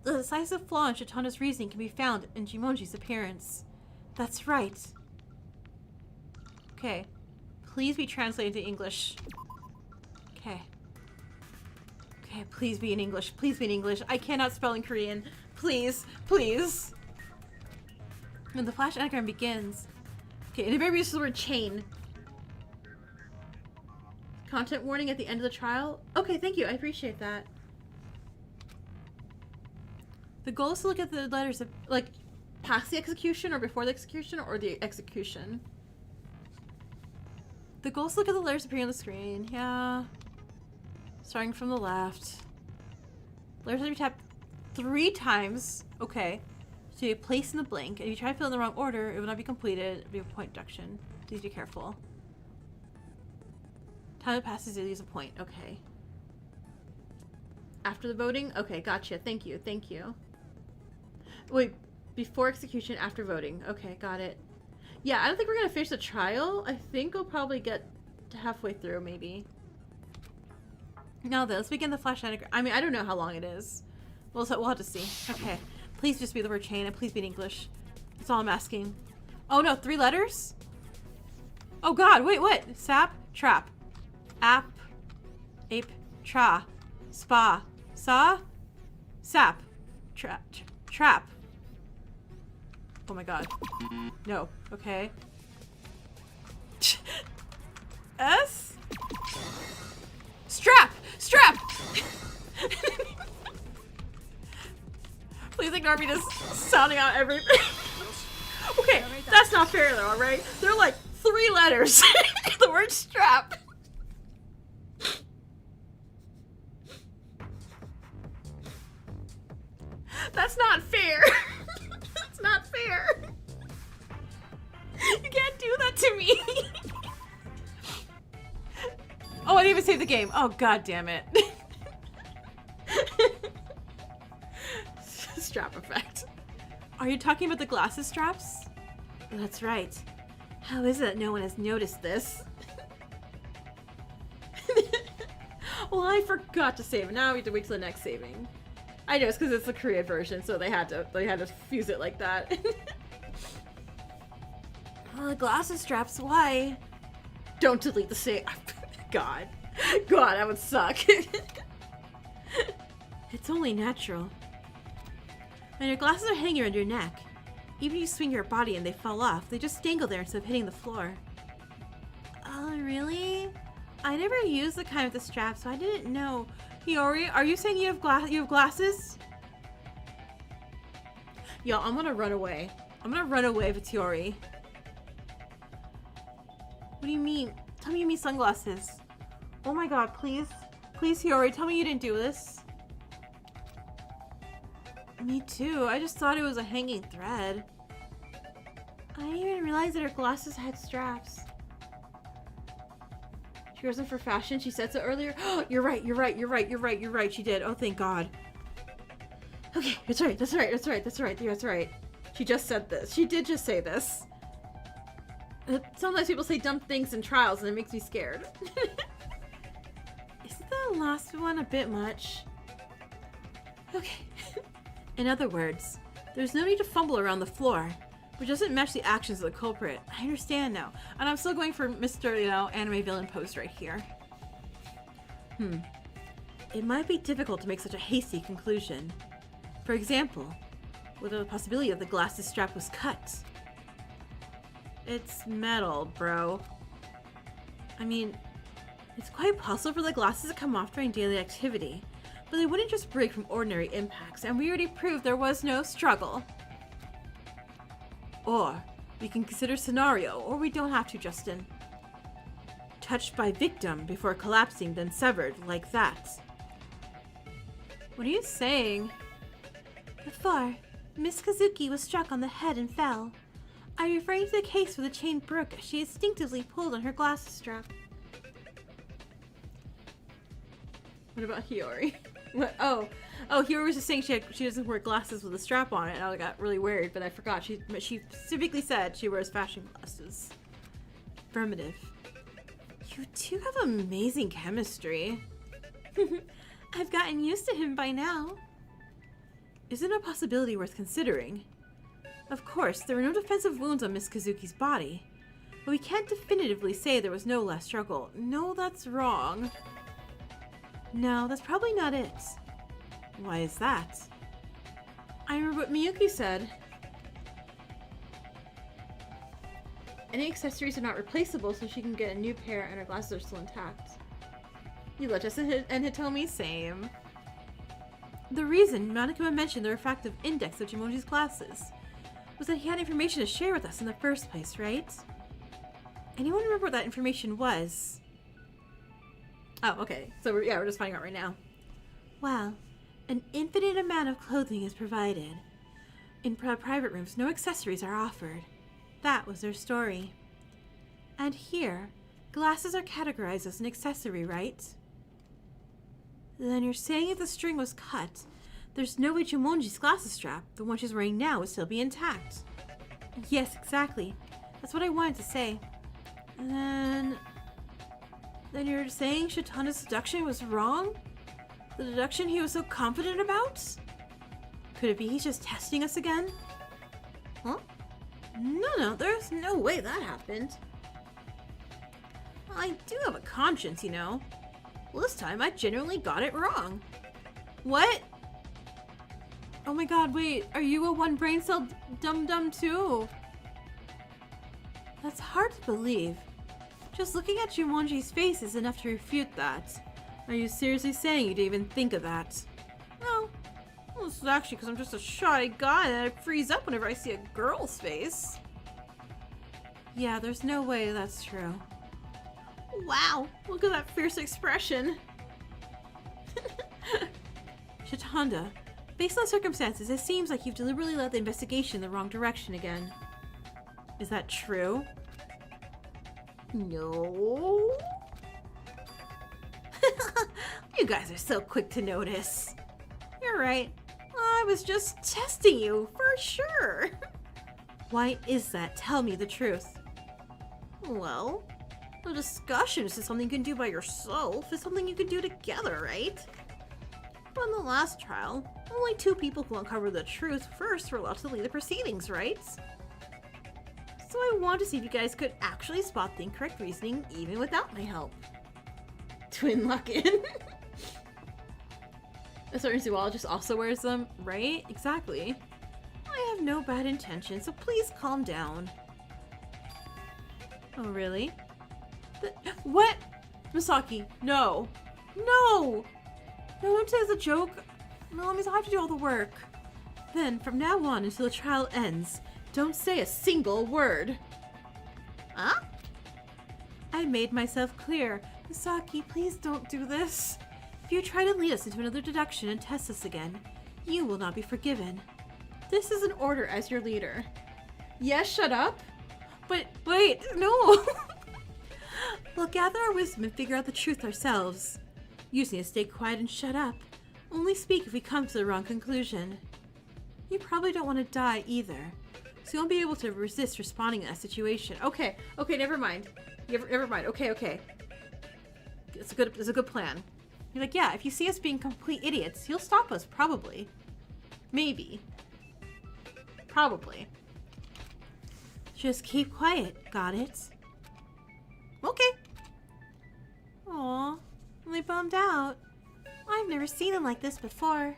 Speaker 1: The decisive flaw in Chitana's reasoning can be found in Jumonji's appearance. That's right. Okay. Please be translated to English. Okay. Okay, please be in English. Please be in English. I cannot spell in Korean. Please. Please. When the flash anagram begins. Okay, and the very use the word chain. Content warning at the end of the trial. Okay, thank you. I appreciate that. The goal is to look at the letters of, like, past the execution or before the execution or the execution. The goal is to look at the letters appearing on the screen. Yeah. Starting from the left. Letters have to be tapped 3 times. Okay. To be placed in the blank. If you try to fill in the wrong order, it will not be completed. It will be a point deduction. Please be careful. Time that passes, you lose a point. Okay. After the voting? Okay, gotcha. Thank you. Thank you. Wait, before execution, after voting. Okay, got it. Yeah, I don't think we're gonna finish the trial. I think we'll probably get to halfway through, maybe. Now then, let's begin the flash anagram. I mean, I don't know how long it is. We'll have to see. Okay. Please just be the word chain, and please be in English. That's all I'm asking. Oh no, 3 letters? Oh god, wait, what? Sap? Trap. App. Ape. Tra. Spa. Saw. Sap. Trap. Oh my god. No. Okay. S? Strap! Strap! Please ignore me just sounding out everything. Okay, that's not fair though, alright? They're like 3 letters. The word strap. That's not fair. That's not fair. You can't do that to me. Oh, I didn't even save the game. Oh, god damn it. Strap effect. Are you talking about the glasses straps? That's right. How is it that no one has noticed this? Well, I forgot to save. Now we have to wait till the next saving. I know, it's because it's the Korean version, so they had to fuse it like that. Oh, the glasses straps, why? Don't delete the save. God. God, that would suck. It's only natural. When your glasses are hanging around your neck, even if you swing your body and they fall off, they just dangle there instead of hitting the floor. Oh, really? I never used the kind with the strap, so I didn't know. Hiyori, are you saying you have glasses? Yo, I'm gonna run away. I'm gonna run away with Hiyori. What do you mean? Tell me you mean sunglasses. Oh my god, please. Please, Hiyori, tell me you didn't do this. Me too. I just thought it was a hanging thread. I didn't even realize that her glasses had straps. She wasn't for fashion. She said so earlier. You're right. She did. Oh, thank God. Okay, that's right. She just said this. She did just say this. Sometimes people say dumb things in trials and it makes me scared. Isn't that last one a bit much? Okay. In other words, there's no need to fumble around the floor, which doesn't match the actions of the culprit. I understand now. And I'm still going for Mr., anime villain pose right here. It might be difficult to make such a hasty conclusion. For example, whether the possibility of the glasses strap was cut. It's metal, bro. I mean, it's quite possible for the glasses to come off during daily activity, but they wouldn't just break from ordinary impacts, and we already proved there was no struggle. Or, we can consider scenario, or we don't have to, Justin. Touched by victim before collapsing, then severed, like that. What are you saying? Before, Miss Kazuki was struck on the head and fell. I'm referring to the case where the chain broke as she instinctively pulled on her glasses strap. What about Hiyori? What? Oh, Hiyori was just saying she doesn't wear glasses with a strap on it, and I got really worried, but I forgot. She specifically said she wears fashion glasses. Affirmative. You two have amazing chemistry. I've gotten used to him by now. Isn't a possibility worth considering? Of course, there were no defensive wounds on Miss Kazuki's body, but we can't definitively say there was no less struggle. No, that's wrong. No, that's probably not it. Why is that? I remember what Miyuki said. Any accessories are not replaceable, so she can get a new pair and her glasses are still intact. You let us and Hitomi, same. The reason Monokuma mentioned the refractive index of Jumonji's glasses was that he had information to share with us in the first place, right? Anyone remember what that information was? Oh, okay. So we're just finding out right now. Well, an infinite amount of clothing is provided. In private rooms, no accessories are offered. That was their story. And here, glasses are categorized as an accessory, right? Then you're saying if the string was cut, there's no way Jumonji's glasses strap, the one she's wearing now, would still be intact. Yes, exactly. That's what I wanted to say. And then you're saying Shitanda's deduction was wrong? The deduction he was so confident about? Could it be he's just testing us again? Huh? No, there's no way that happened. Well, I do have a conscience, Well, this time I genuinely got it wrong. What? Oh my god, wait, are you a one brain cell dum-dum too? That's hard to believe. Just looking at Jumonji's face is enough to refute that. Are you seriously saying you didn't even think of that? No. Well, this is actually because I'm just a shy guy and I freeze up whenever I see a girl's face. Yeah, there's no way that's true. Wow, look at that fierce expression. Shitanda, based on circumstances, it seems like you've deliberately led the investigation in the wrong direction again. Is that true? No. You guys are so quick to notice. You're right. I was just testing you, for sure. Why is that? Tell me the truth. Well, the discussion is something you can do by yourself. It's something you can do together, right? But in the last trial, only 2 people who uncovered the truth first were allowed to lead the proceedings, right?
Speaker 3: So I want to see if you guys could actually spot the incorrect reasoning even without my help. Twin lock-in. A certain zoologist also wears them, right? Exactly. I have no bad intentions, so please calm down. Oh, really? What? Misaki, no. No! No, don't say it's a joke. No, that means I have to do all the work. Then, from now on until the trial ends, don't say a single word. Huh? I made myself clear. Misaki, please don't do this. If you try to lead us into another deduction and test us again, you will not be forgiven. This is an order as your leader. Yes, shut up. But wait, no. We'll gather our wisdom and figure out the truth ourselves. You just need to stay quiet and shut up. Only speak if we come to the wrong conclusion. You probably don't want to die either, so you won't be able to resist responding in that situation. Okay, never mind. Never mind. Okay. It's a good plan. You're like, yeah, if you see us being complete idiots, you'll stop us, probably. Maybe. Probably. Just keep quiet, got it? Okay. Aw, really bummed out. I've never seen him like this before.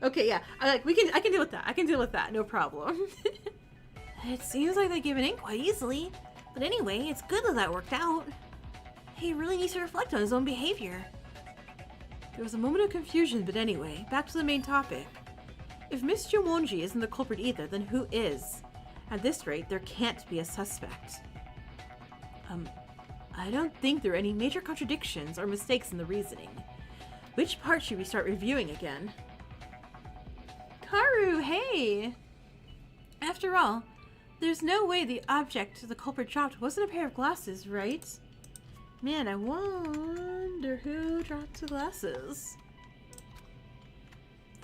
Speaker 3: Okay, yeah, I can deal with that. I can deal with that, no problem. It seems like they give it in quite easily. But anyway, it's good that worked out. He really needs to reflect on his own behavior. There was a moment of confusion, but anyway, back to the main topic. If Miss Jumonji isn't the culprit either, then who is? At this rate, there can't be a suspect. I don't think there are any major contradictions or mistakes in the reasoning. Which part should we start reviewing again? Karu, hey! After all, there's no way the object the culprit dropped wasn't a pair of glasses, right? Man, I wonder who dropped the glasses.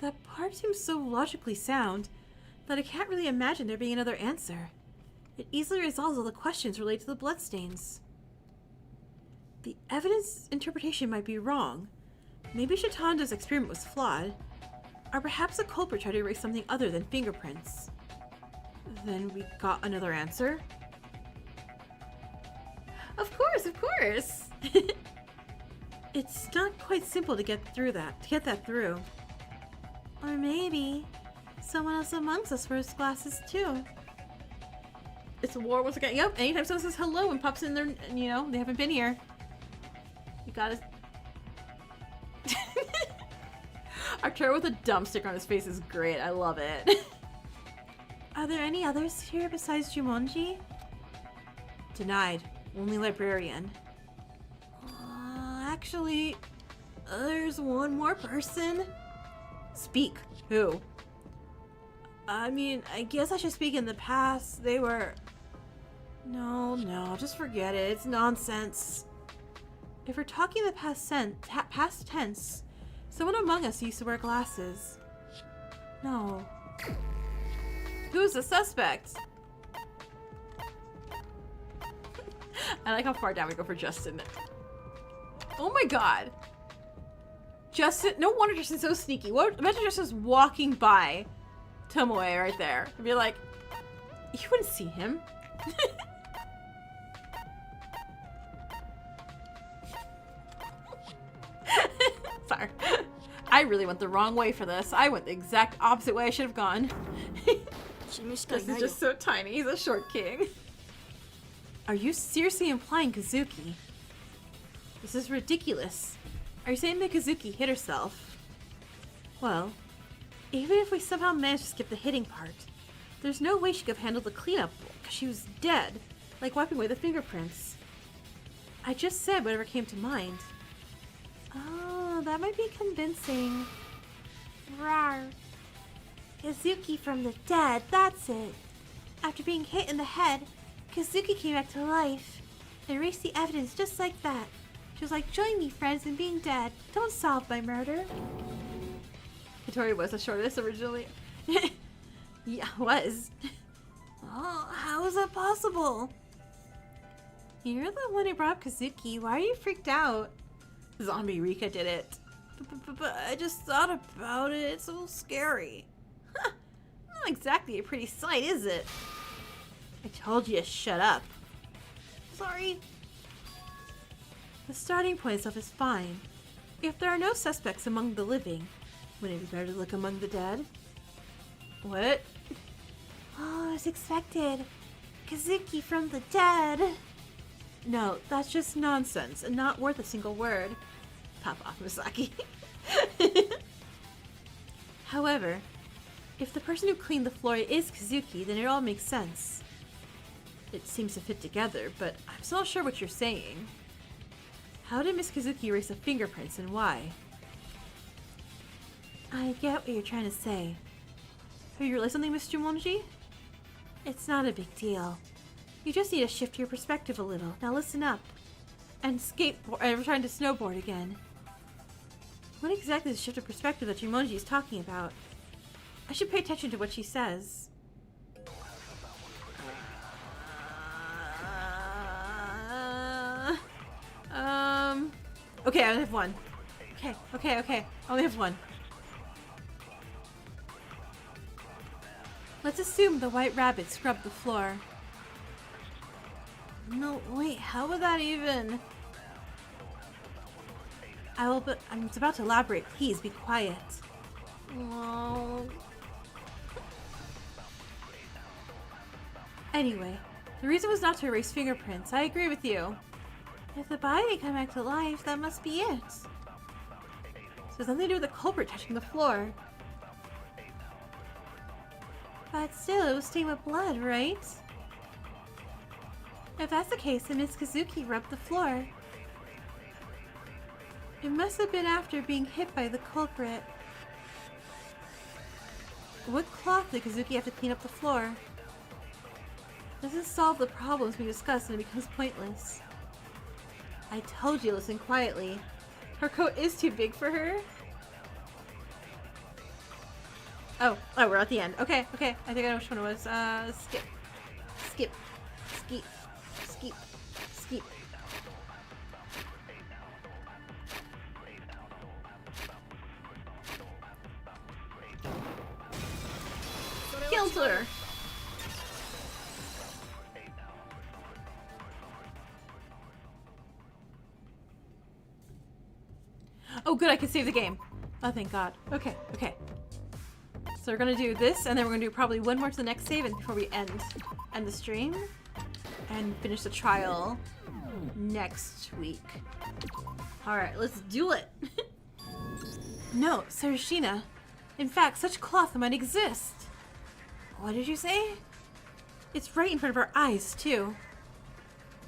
Speaker 3: That part seems so logically sound that I can't really imagine there being another answer. It easily resolves all the questions related to the bloodstains. The evidence interpretation might be wrong. Maybe Shatanda's experiment was flawed. Or perhaps the culprit tried to erase something other than fingerprints. Then we got another answer? Of course! It's not quite simple to get that through. Or maybe someone else amongst us wears glasses too. It's a war once again. Yep, anytime someone says hello and pops in there, you know, they haven't been here. You gotta... Arturo with a dumb sticker on his face is great. I love it. Are there any others here besides Jumonji? Denied. Only librarian. Actually, there's one more person. Speak. Who? I mean, I guess I should speak in the past. They were... No, just forget it. It's nonsense. If we're talking the past tense, someone among us used to wear glasses. No. Who's the suspect? I like how far down we go for Justin. Oh my god. Justin, no wonder Justin's so sneaky. Imagine Justin's walking by Tomoe right there. And be like, you wouldn't see him. Sorry. I really went the wrong way for this. I went the exact opposite way I should have gone. Justin's just so tiny. He's a short king. Are you seriously implying Kazuki? This is ridiculous. Are you saying that Kazuki hit herself? Well, even if we somehow managed to skip the hitting part, there's no way she could have handled the cleanup because she was dead, like wiping away the fingerprints. I just said whatever came to mind. Oh, that might be convincing. Rawr. Kazuki from the dead, that's it. After being hit in the head, Kazuki came back to life. Erased the evidence just like that. She was like, join me, friends, in being dead. Don't solve my murder. Hitori was the shortest originally. Yeah, was. Oh, how is that possible? You're the one who brought up Kazuki. Why are you freaked out? Zombie Rika did it. But I just thought about it. It's so scary. Huh. Not exactly a pretty sight, is it?
Speaker 1: I told you to shut up.
Speaker 3: Sorry.
Speaker 1: The starting point itself is fine. If there are no suspects among the living, wouldn't it be better to look among the dead? What?
Speaker 3: Oh, as expected. Kazuki from the dead.
Speaker 1: No, that's just nonsense and not worth a single word. Pop off, Misaki. However, if the person who cleaned the floor is Kazuki, then it all makes sense. It seems to fit together, but I'm still not sure what you're saying. How did Miss Kazuki erase the fingerprints and why?
Speaker 3: I get what you're trying to say.
Speaker 1: Have you realized something, Miss Jumonji?
Speaker 3: It's not a big deal.
Speaker 1: You just need to shift your perspective a little. Now listen up. And skateboard. I'm trying to snowboard again. What exactly is the shift of perspective that Jumonji is talking about? I should pay attention to what she says. Okay, I only have one. Okay. I only have one. Let's assume the white rabbit scrubbed the floor. No, wait, how would that even... I'm about to elaborate. Please be quiet.
Speaker 3: Oh.
Speaker 1: Anyway, the reason was not to erase fingerprints. I agree with you.
Speaker 3: If the body came back to life, that must be it.
Speaker 1: So it's nothing to do with the culprit touching the floor.
Speaker 3: But still, it was stained with blood, right?
Speaker 1: If that's the case, then Miss Kazuki rubbed the floor. It must have been after being hit by the culprit. What cloth did Kazuki have to clean up the floor? Doesn't solve the problems we discussed and it becomes pointless. I told you, listen quietly. Her coat is too big for her. Oh, we're at the end. Okay. I think I know which one it was. Skip. Skeep. Killed her. Oh good, I can save the game. Oh thank god. Okay. So we're gonna do this, and then we're gonna do probably one more to the next save and before we end the stream and finish the trial next week. Alright, let's do it. No, Sarashina. In fact, such cloth might exist.
Speaker 3: What did you say?
Speaker 1: It's right in front of our eyes, too.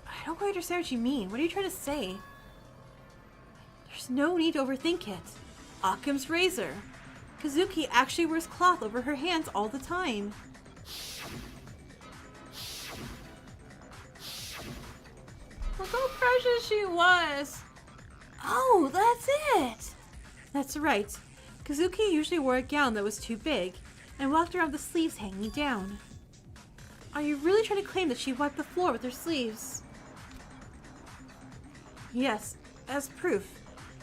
Speaker 1: I don't quite understand what you mean. What are you trying to say? There's no need to overthink it. Occam's razor. Kazuki actually wears cloth over her hands all the time. Look how precious she was.
Speaker 3: Oh, that's it!
Speaker 1: That's right. Kazuki usually wore a gown that was too big and walked around with the sleeves hanging down. Are you really trying to claim that she wiped the floor with her sleeves? Yes, as proof.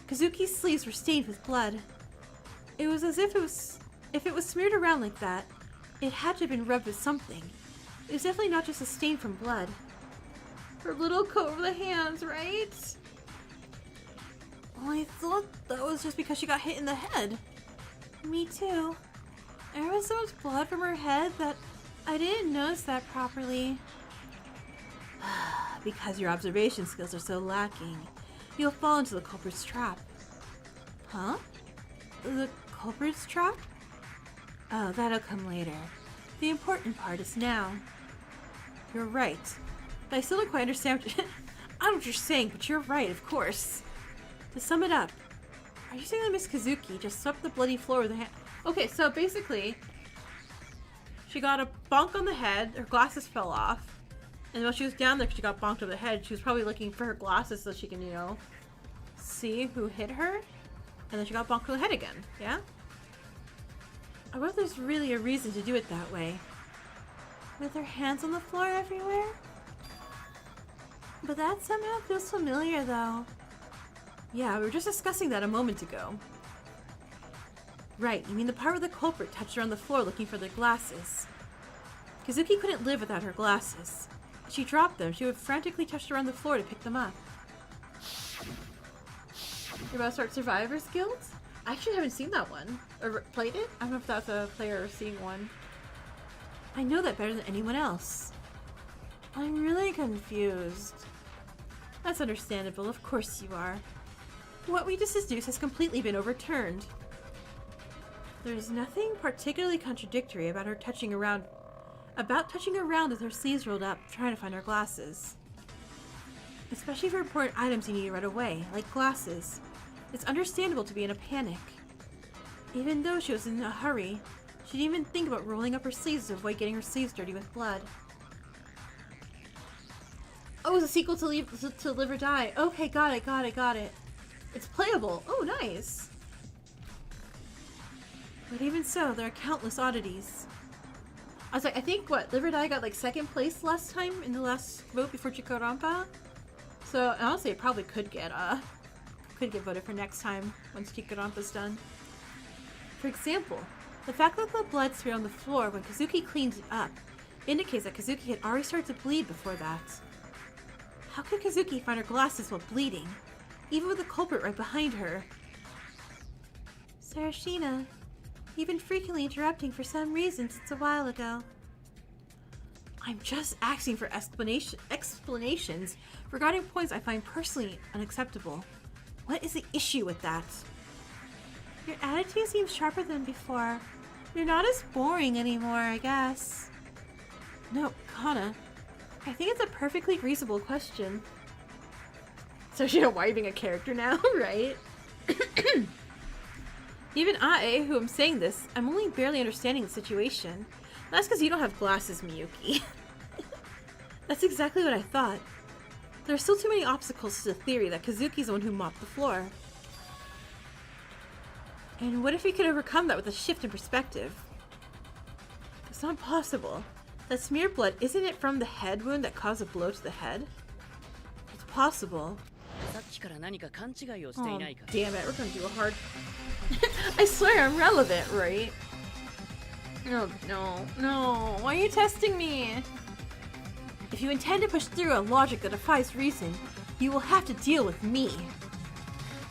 Speaker 1: Kazuki's sleeves were stained with blood. It was as if it was smeared around like that, it had to have been rubbed with something. It was definitely not just a stain from blood. Her little coat over the hands, right?
Speaker 3: Well, I thought that was just because she got hit in the head.
Speaker 1: Me too. There was so much blood from her head that I didn't notice that properly. Because your observation skills are so lacking, you'll fall into the culprit's trap. Huh? The culprit's trap? Oh, that'll come later. The important part is now. You're right. But I still don't quite understand what I don't know what you're saying, but you're right, of course. To sum it up, are you saying that Miss Kazuki just swept the bloody floor with a hand? Okay, so basically, she got a bonk on the head, her glasses fell off, and while she was down there, she got bonked over the head, she was probably looking for her glasses so she can, you know, see who hit her, and then she got bonked on the head again, yeah? I wonder if there's really a reason to do it that way. With her hands on the floor everywhere? But that somehow feels familiar, though. Yeah, we were just discussing that a moment ago. Right, you mean the part where the culprit touched her on the floor looking for their glasses. Kazuki couldn't live without her glasses. If she dropped them, she would frantically touch around the floor to pick them up. You're about to start Survivor's Guild? I actually haven't seen that one. Or played it? I don't know if that's a player or seeing one. I know that better than anyone else. I'm really confused. That's understandable, of course you are. What we just deduced has completely been overturned. There's nothing particularly contradictory about her touching around with her sleeves rolled up, trying to find her glasses. Especially for important items you need right away, like glasses. It's understandable to be in a panic. Even though she was in a hurry, she didn't even think about rolling up her sleeves to avoid getting her sleeves dirty with blood. Oh, it's a sequel to Live or Die. Okay, got it. It's playable. Oh, nice. But even so, there are countless oddities. I was like, I think, Live or Die got like second place last time in the last vote before Danganronpa. So honestly, it probably could get voted for next time once Danganronpa's done. For example, the fact that the blood smeared on the floor when Kazuki cleaned it up indicates that Kazuki had already started to bleed before that. How could Kazuki find her glasses while bleeding, even with the culprit right behind her? Sarashina, you've been frequently interrupting for some reason since a while ago. I'm just asking for explanations regarding points I find personally unacceptable. What is the issue with that? Your attitude seems sharper than before. You're not as boring anymore, I guess. No, Kana. I think it's a perfectly reasonable question. So you know why you're being a character now, right? Even I, who am saying this, I'm only barely understanding the situation. That's because you don't have glasses, Miyuki. That's exactly what I thought. There are still too many obstacles to the theory that Kazuki's the one who mopped the floor. And what if we could overcome that with a shift in perspective? It's not possible. That smeared blood, isn't it from the head wound that caused a blow to the head? It's possible. Oh, damn it, we're gonna do a hard... I swear I'm relevant, right? No, why are you testing me? If you intend to push through a logic that defies reason, you will have to deal with me.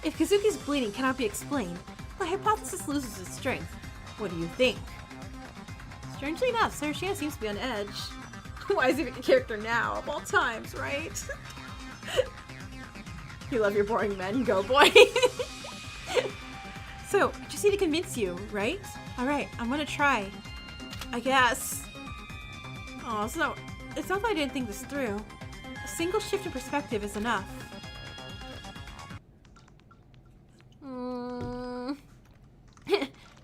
Speaker 1: If Kazuki's bleeding cannot be explained, the hypothesis loses its strength. What do you think? Strangely enough, Sarashina seems to be on edge. Why is he a character now, of all times, right? You love your boring men, go boy. So, I just need to convince you, right? Alright, I'm gonna try. I guess. Oh, so it's not that I didn't think this through. A single shift in perspective is enough.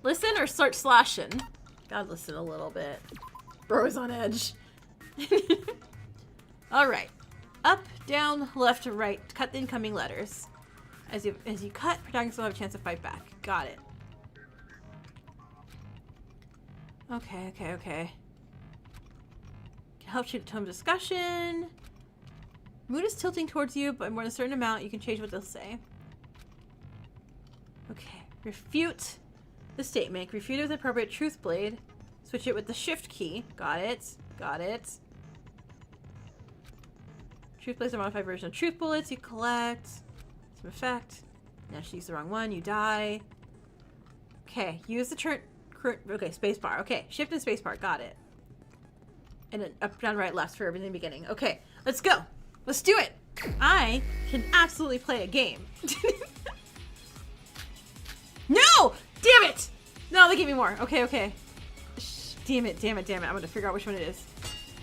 Speaker 1: Listen or start slashing? Gotta listen a little bit. Bro is on edge. Alright. Up, down, left, to right. Cut the incoming letters. As you cut, protagonists will have a chance to fight back. Got it. Okay. Help shoot tone discussion. Mood is tilting towards you, but more than a certain amount, you can change what they'll say. Okay. Refute the statement. Refute it with appropriate truth blade. Switch it with the shift key. Got it. Truth blades are a modified version of truth bullets. You collect some effect. Now she used the wrong one. You die. Okay. Use the current. Okay, spacebar. Okay, shift and spacebar. Got it. And then up, down, right, left for everything in the beginning. Okay, let's go. Let's do it. I can absolutely play a game. No! Damn it! No, they gave me more. Okay. Damn it. I'm gonna figure out which one it is.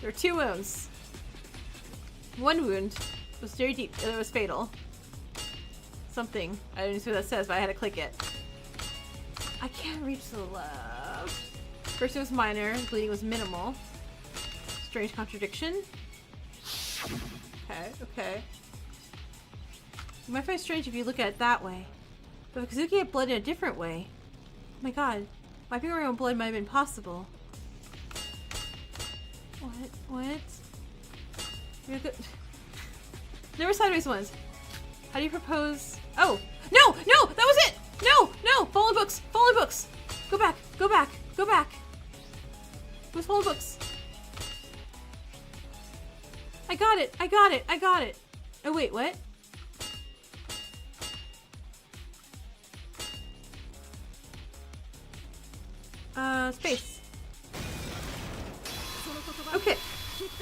Speaker 1: There are 2 wounds. One wound was very deep. It was fatal. Something. I didn't see what that says, but I had to click it. I can't reach the left. First it was minor. Bleeding was minimal. Strange contradiction. Okay. You might find it strange if you look at it that way. But if Kazuki had blood in a different way. Oh my god. Wiping her own blood might have been possible. What? You're good. There were sideways ones. How do you propose? Oh! No! That was it! No! Fallen books! Go back! Who's fallen books? I got it! I got it! I got it! Oh wait, what? Space. Okay.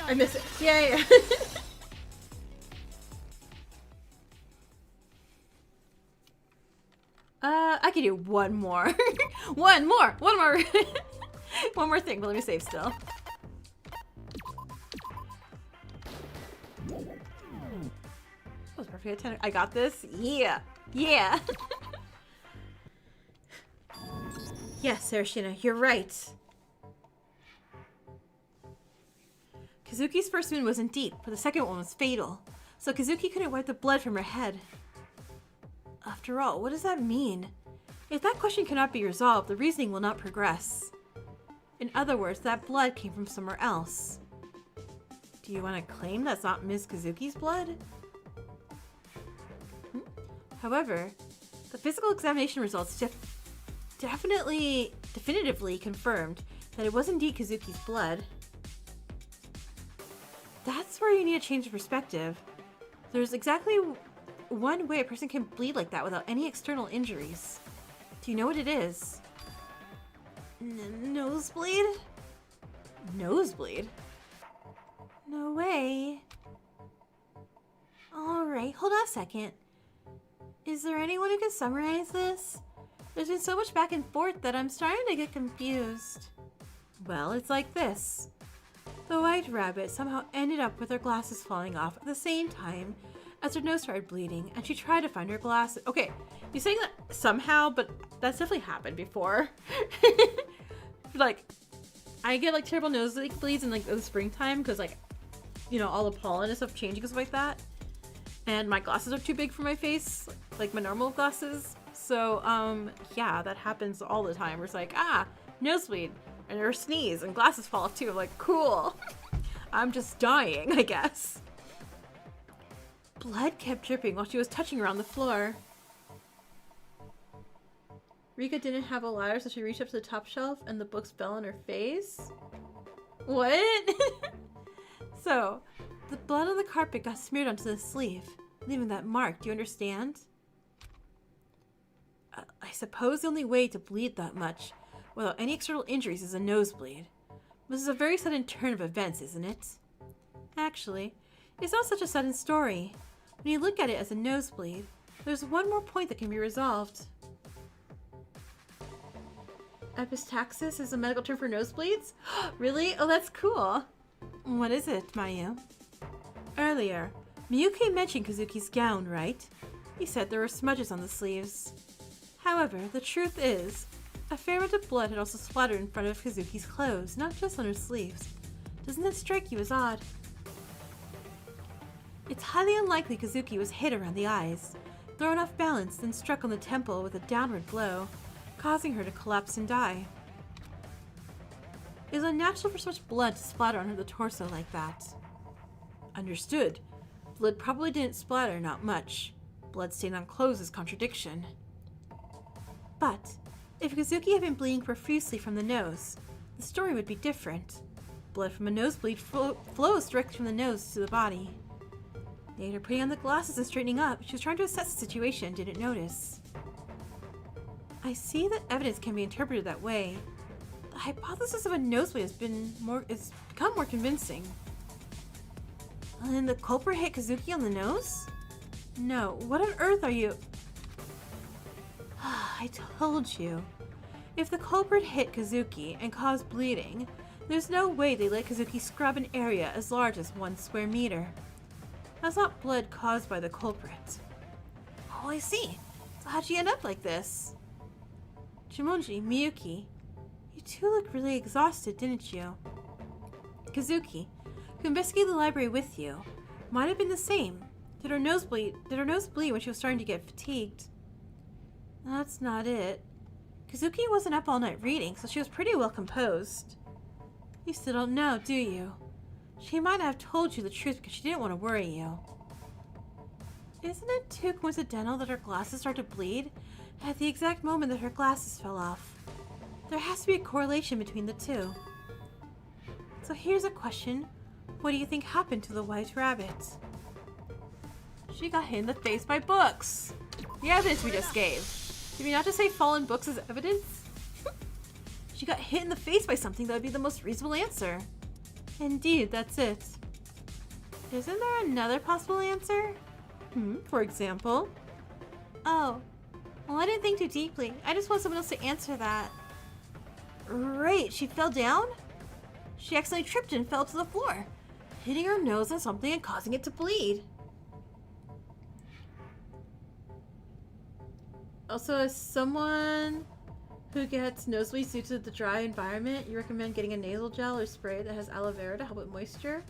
Speaker 1: I miss it. Yeah. I could do one more. One more! One more thing, but let me save still. That was perfect. I got this. Yeah. Yeah. Yes, Sarashina, you're right. Kazuki's first wound wasn't deep, but the second one was fatal. So Kazuki couldn't wipe the blood from her head. After all, what does that mean? If that question cannot be resolved, the reasoning will not progress. In other words, that blood came from somewhere else. Do you want to claim that's not Ms. Kazuki's blood? However, the physical examination results definitively confirmed that it was indeed Kazuki's blood. That's where you need to change of perspective. There's exactly one way a person can bleed like that without any external injuries. Do you know what it is? Nosebleed? Nosebleed? No way. Alright, hold on a second. Is there anyone who can summarize this? There's been so much back and forth that I'm starting to get confused. Well, it's like this. The white rabbit somehow ended up with her glasses falling off at the same time as her nose started bleeding, and she tried to find her glasses. Okay, you're saying that somehow, but that's definitely happened before. Like, I get like terrible nose bleeds in like the springtime because like, you know, all the pollen and stuff changing and stuff like that. And my glasses are too big for my face, like my normal glasses. So, yeah, that happens all the time. Where it's like, nosebleed, and or sneeze, and glasses fall off too. I'm like, cool. I'm just dying, I guess. Blood kept dripping while she was touching around the floor. Rika didn't have a ladder, so she reached up to the top shelf, and the books fell on her face. What? So, the blood on the carpet got smeared onto the sleeve, leaving that mark. Do you understand? I suppose the only way to bleed that much without any external injuries is a nosebleed. This is a very sudden turn of events, isn't it? Actually, it's not such a sudden story. When you look at it as a nosebleed, there's one more point that can be resolved. Epistaxis is a medical term for nosebleeds? Really? Oh, that's cool. What is it, Mayu? Earlier, Miyuki mentioned Kazuki's gown, right? He said there were smudges on the sleeves. However, the truth is, a fair amount of blood had also splattered in front of Kazuki's clothes, not just on her sleeves. Doesn't that strike you as odd? It's highly unlikely Kazuki was hit around the eyes, thrown off balance, then struck on the temple with a downward blow, causing her to collapse and die. It is unnatural for such blood to splatter on the torso like that. Understood. Blood probably didn't splatter, not much. Blood stain on clothes is contradiction. But, if Kazuki had been bleeding profusely from the nose, the story would be different. Blood from a nosebleed flows directly from the nose to the body. Later, putting on the glasses and straightening up, she was trying to assess the situation and didn't notice. I see that evidence can be interpreted that way. The hypothesis of a nosebleed has become more convincing. And the culprit hit Kazuki on the nose? No, what on earth are you... I told you. If the culprit hit Kazuki and caused bleeding, there's no way they let Kazuki scrub an area as large as 1 square meter. That's not blood caused by the culprit. Oh, I see. So how'd you end up like this? Jumonji, Miyuki, you two look really exhausted, didn't you? Kazuki, who investigated the library with you, might have been the same. Did her nose bleed when she was starting to get fatigued? That's not it. Kazuki wasn't up all night reading, so she was pretty well composed. You still don't know, do you? She might have told you the truth because she didn't want to worry you. Isn't it too coincidental that her glasses started to bleed at the exact moment that her glasses fell off? There has to be a correlation between the two. So here's a question. What do you think happened to the white rabbit? She got hit in the face by books. The evidence we just gave. Did we not just say fallen books as evidence? She got hit in the face by something that would be the most reasonable answer. Indeed, that's it. Isn't there another possible answer? For example? Oh, well, I didn't think too deeply. I just want someone else to answer that. Right, she fell down? She accidentally tripped and fell to the floor, hitting her nose on something and causing it to bleed. Also, as someone who gets nosebleeds due to the dry environment, you recommend getting a nasal gel or spray that has aloe vera to help with moisture?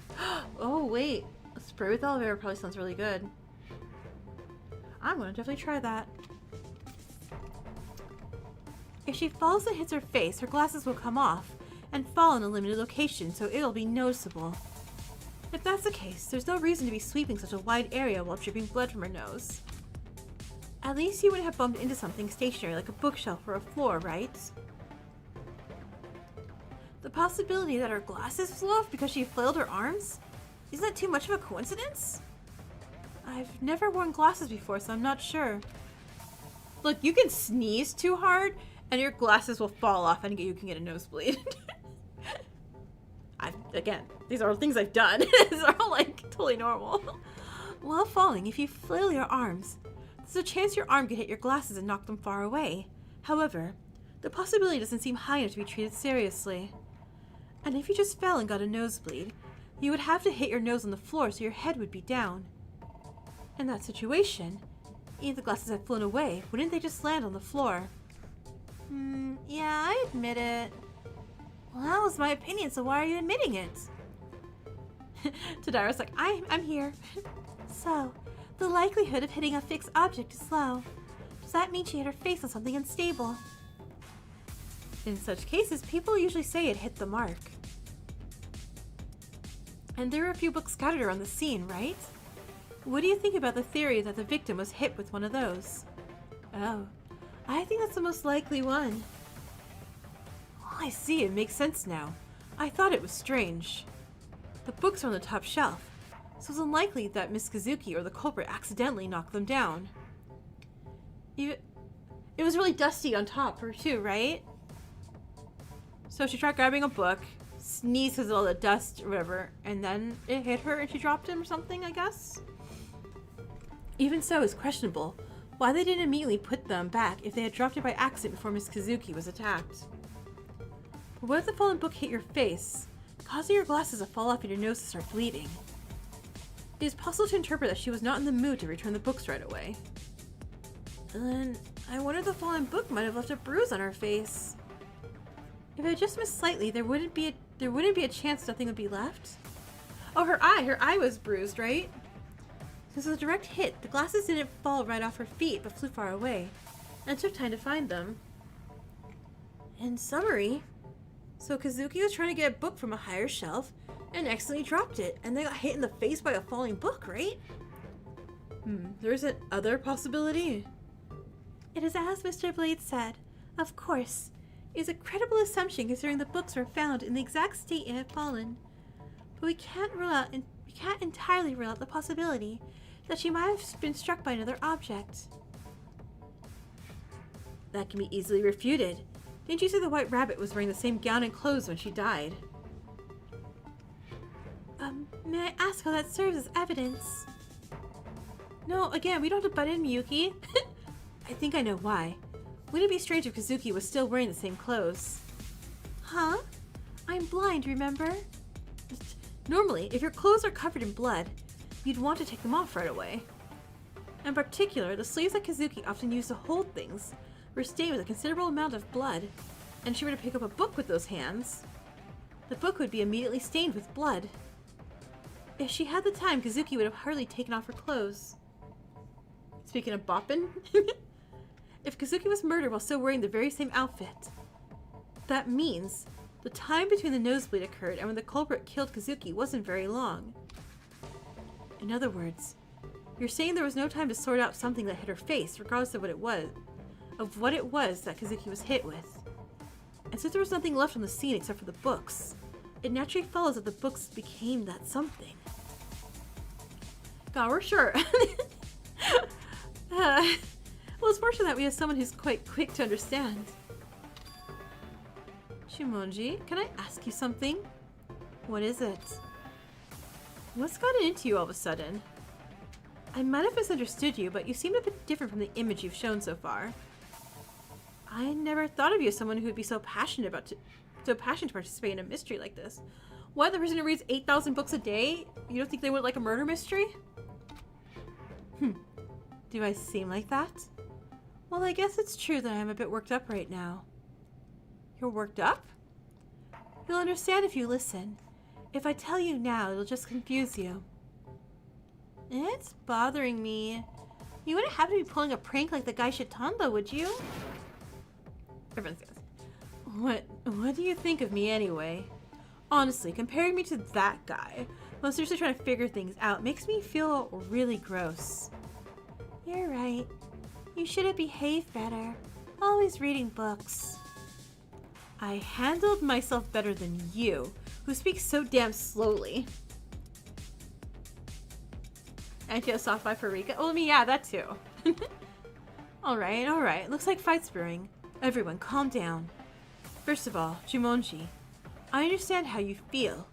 Speaker 1: Oh, wait. A spray with aloe vera probably sounds really good. I'm gonna definitely try that. If she falls and hits her face, her glasses will come off and fall in a limited location, so it'll be noticeable. If that's the case, there's no reason to be sweeping such a wide area while dripping blood from her nose. At least you wouldn't have bumped into something stationary like a bookshelf or a floor, right? The possibility that her glasses flew off because she flailed her arms? Isn't that too much of a coincidence? I've never worn glasses before, so I'm not sure. Look, you can sneeze too hard and your glasses will fall off and you can get a nosebleed. Again, these are all things I've done. These are all like totally normal. While falling, if you flail your arms, there's a chance your arm could hit your glasses and knock them far away. However, the possibility doesn't seem high enough to be treated seriously. And if you just fell and got a nosebleed, you would have to hit your nose on the floor so your head would be down. In that situation, if the glasses had flown away, wouldn't they just land on the floor? Yeah, I admit it. Well, that was my opinion, so why are you admitting it? Tadara's like, I'm here. So, the likelihood of hitting a fixed object is low. Does that mean she hit her face on something unstable? In such cases, people usually say it hit the mark. And there were a few books scattered around the scene, right? What do you think about the theory that the victim was hit with one of those? Oh, I think that's the most likely one. Oh, I see, it makes sense now. I thought it was strange. The books are on the top shelf, so it's unlikely that Miss Kazuki or the culprit accidentally knocked them down. It was really dusty on top, too, right? So she tried grabbing a book, sneezed because of all the dust or whatever, and then it hit her and she dropped him or something, I guess? Even so, it's questionable why they didn't immediately put them back if they had dropped it by accident before Miss Kazuki was attacked. But what if the fallen book hit your face, causing your glasses to fall off and your nose to start bleeding? It is possible to interpret that she was not in the mood to return the books right away. And then, I wonder if the fallen book might have left a bruise on her face. If it had just missed slightly, there wouldn't be a chance nothing would be left. Oh, her eye was bruised, right? Since it was a direct hit, the glasses didn't fall right off her feet, but flew far away, and it took time to find them. In summary, so Kazuki was trying to get a book from a higher shelf, and accidentally dropped it, and they got hit in the face by a falling book, right? There's an other possibility? It is as Mr. Blade said. Of course, it is a credible assumption considering the books were found in the exact state it had fallen. But we can't entirely rule out the possibility that she might have been struck by another object. That can be easily refuted. Didn't you say the White Rabbit was wearing the same gown and clothes when she died? May I ask how that serves as evidence? No, again, we don't have to butt in, Miyuki. I think I know why. Wouldn't it be strange if Kazuki was still wearing the same clothes? Huh? I'm blind, remember? Normally, if your clothes are covered in blood, you'd want to take them off right away. In particular, the sleeves that Kazuki often used to hold things were stained with a considerable amount of blood, and if she were to pick up a book with those hands, the book would be immediately stained with blood. If she had the time, Kazuki would have hardly taken off her clothes. Speaking of boppin', if Kazuki was murdered while still wearing the very same outfit, that means the time between the nosebleed occurred and when the culprit killed Kazuki wasn't very long. In other words, you're saying there was no time to sort out something that hit her face, regardless of what it was that Kazuki was hit with. And since there was nothing left on the scene except for the books, it naturally follows that the books became that something. God, we're sure. Well, it's fortunate that we have someone who's quite quick to understand. Shimonji, can I ask you something? What is it? What's gotten into you all of a sudden? I might have misunderstood you, but you seem a bit different from the image you've shown so far. I never thought of you as someone who would be so passionate to participate in a mystery like this. What, the person who reads 8,000 books a day? You don't think they would like a murder mystery? Do I seem like that? Well, I guess it's true that I'm a bit worked up right now. You're worked up? You'll understand if you listen. If I tell you now, it'll just confuse you. It's bothering me. You wouldn't have to be pulling a prank like the guy Shitanda, would you? Everyone's guys. What do you think of me anyway? Honestly, comparing me to that guy, while seriously trying to figure things out, makes me feel really gross. You're right. You should have behaved better. Always reading books. I handled myself better than you, who speaks so damn slowly. And you have soft vibe for Rika? Oh, I mean, yeah, that too. Alright. Looks like fight's brewing. Everyone, calm down. First of all, Jumonji, I understand how you feel.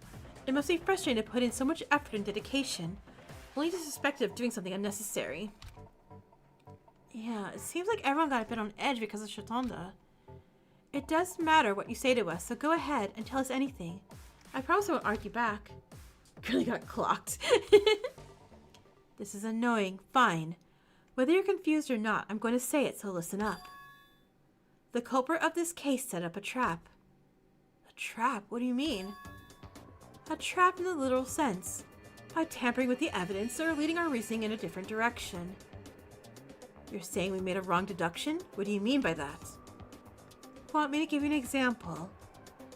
Speaker 1: It must be frustrating to put in so much effort and dedication, only to suspect of doing something unnecessary. Yeah, it seems like everyone got a bit on edge because of Shitanda. It does matter what you say to us, so go ahead and tell us anything. I promise I won't argue back. Really got clocked. This is annoying. Fine. Whether you're confused or not, I'm going to say it, so listen up. The culprit of this case set up a trap. A trap? What do you mean? A trap in the literal sense. By tampering with the evidence or leading our reasoning in a different direction. You're saying we made a wrong deduction? What do you mean by that? Want me to give you an example?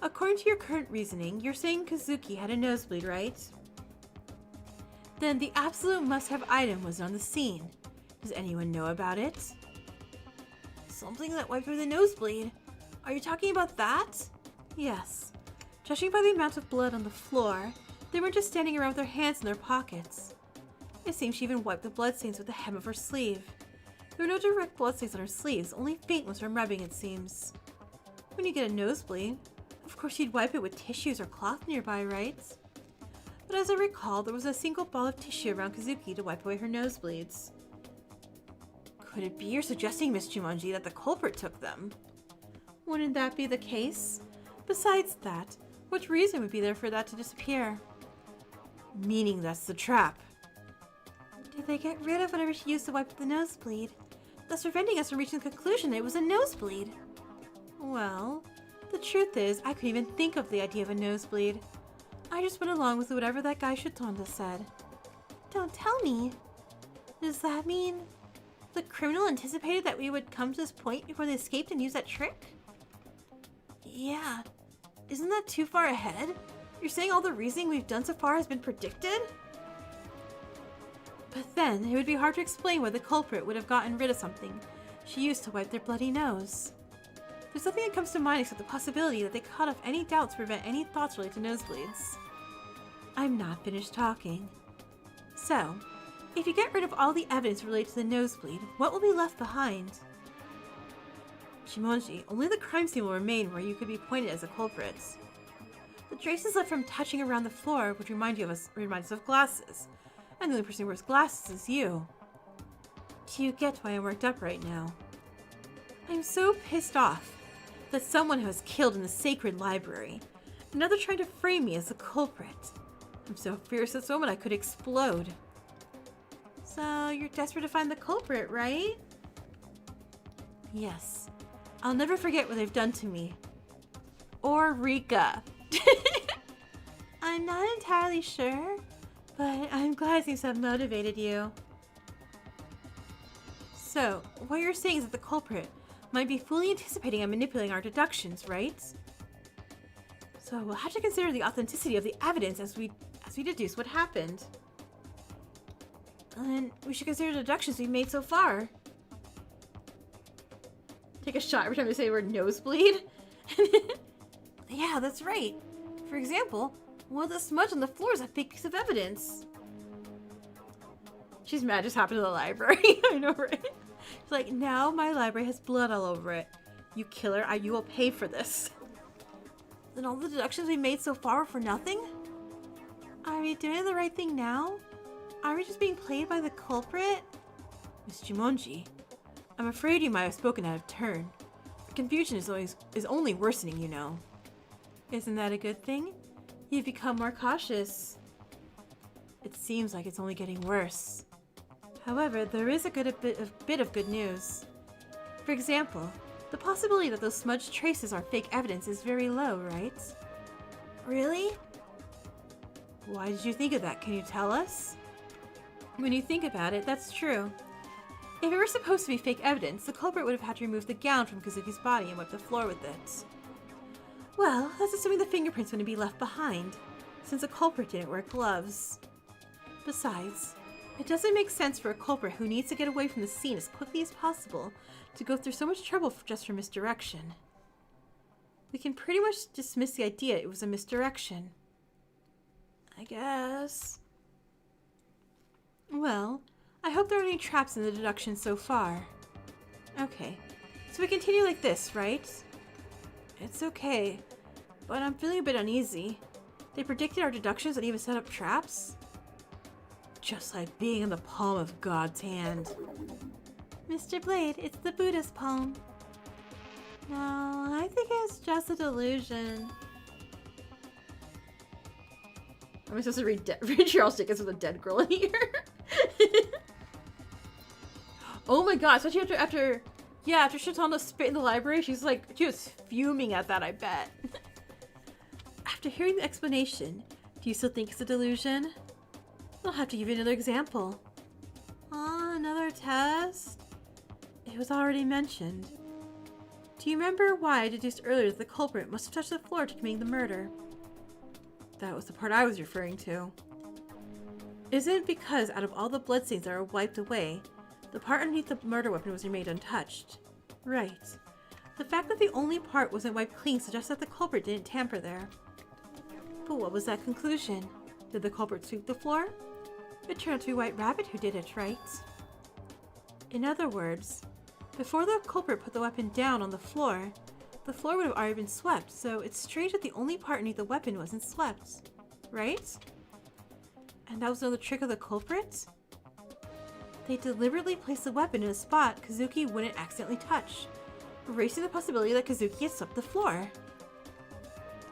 Speaker 1: According to your current reasoning, you're saying Kazuki had a nosebleed, right? Then the absolute must-have item was on the scene. Does anyone know about it? Something that wiped away the nosebleed. Are you talking about that? Yes. Judging by the amount of blood on the floor, they weren't just standing around with their hands in their pockets. It seems she even wiped the bloodstains with the hem of her sleeve. There were no direct bloodstains on her sleeves, only faint ones from rubbing, it seems. When you get a nosebleed, of course you'd wipe it with tissues or cloth nearby, right? But as I recall, there was a single ball of tissue around Kazuki to wipe away her nosebleeds. Could it be you're suggesting, Miss Jumonji, that the culprit took them? Wouldn't that be the case? Besides that, what reason would be there for that to disappear? Meaning that's the trap. Did they get rid of whatever she used to wipe the nosebleed, thus preventing us from reaching the conclusion that it was a nosebleed? Well, the truth is, I couldn't even think of the idea of a nosebleed. I just went along with whatever that guy Shitanda said. Don't tell me. Does that mean the criminal anticipated that we would come to this point before they escaped and used that trick? Yeah. Isn't that too far ahead? You're saying all the reasoning we've done so far has been predicted? But then, it would be hard to explain why the culprit would have gotten rid of something she used to wipe their bloody nose. There's nothing that comes to mind except the possibility that they cut off any doubts to prevent any thoughts related to nosebleeds. I'm not finished talking. So, if you get rid of all the evidence related to the nosebleed, what will be left behind? Shimonji, only the crime scene will remain where you could be pointed as a culprit. The traces left from touching around the floor would remind us of glasses, and the only person who wears glasses is you. Do you get why I'm worked up right now? I'm so pissed off that someone has killed in the sacred library, and now they're trying to frame me as the culprit. I'm so fierce at this moment I could explode. So, you're desperate to find the culprit, right? Yes. I'll never forget what they've done to me. Or Rika. I'm not entirely sure, but I'm glad these have motivated you. So, what you're saying is that the culprit might be fully anticipating and manipulating our deductions, right? So we'll have to consider the authenticity of the evidence as we deduce what happened. And we should consider the deductions we've made so far. Take a shot every time they say the word nosebleed. Yeah, that's right.
Speaker 3: For example, one of the smudge on the floor is a fake piece of evidence.
Speaker 1: She's mad just happened to the library. I know, right? She's like, now my library has blood all over it. You killer, you will pay for this.
Speaker 3: Then all the deductions we made so far were for nothing? Are we doing the right thing now? Are we just being played by the culprit?
Speaker 1: Miss Jumonji, I'm afraid you might have spoken out of turn. The confusion is only worsening, you know. Isn't that a good thing? You've become more cautious. It seems like it's only getting worse. However, there is a bit of good news. For example, the possibility that those smudged traces are fake evidence is very low, right?
Speaker 3: Really?
Speaker 1: Why did you think of that? Can you tell us? When you think about it, that's true. If it were supposed to be fake evidence, the culprit would have had to remove the gown from Kazuki's body and wipe the floor with it. Well, that's assuming the fingerprints wouldn't be left behind, since the culprit didn't wear gloves. Besides, it doesn't make sense for a culprit who needs to get away from the scene as quickly as possible to go through so much trouble just for misdirection. We can pretty much dismiss the idea it was a misdirection.
Speaker 3: I guess.
Speaker 1: Well, I hope there aren't any traps in the deduction so far. Okay, so we continue like this, right? It's okay, but I'm feeling a bit uneasy. They predicted our deductions and even set up traps? Just like being in the palm of God's hand.
Speaker 3: Mr. Blade, it's the Buddha's palm. No, I think it's just a delusion.
Speaker 1: Am I supposed to read Charles Dickens with a dead girl in here? Oh my god, especially after Shatana spit in the library, she was fuming at that, I bet. After hearing the explanation, do you still think it's a delusion? I'll have to give you another example.
Speaker 3: Another test?
Speaker 1: It was already mentioned. Do you remember why I deduced earlier that the culprit must have touched the floor to commit the murder? That was the part I was referring to. Isn't it because out of all the bloodstains that were wiped away, the part underneath the murder weapon was remained untouched? Right. The fact that the only part wasn't wiped clean suggests that the culprit didn't tamper there. But what was that conclusion? Did the culprit sweep the floor? It turned out to be White Rabbit who did it, right? In other words, before the culprit put the weapon down on the floor would have already been swept, so it's strange that the only part underneath the weapon wasn't swept, right? And that was another trick of the culprit? They deliberately placed the weapon in a spot Kazuki wouldn't accidentally touch, erasing the possibility that Kazuki had swept the floor.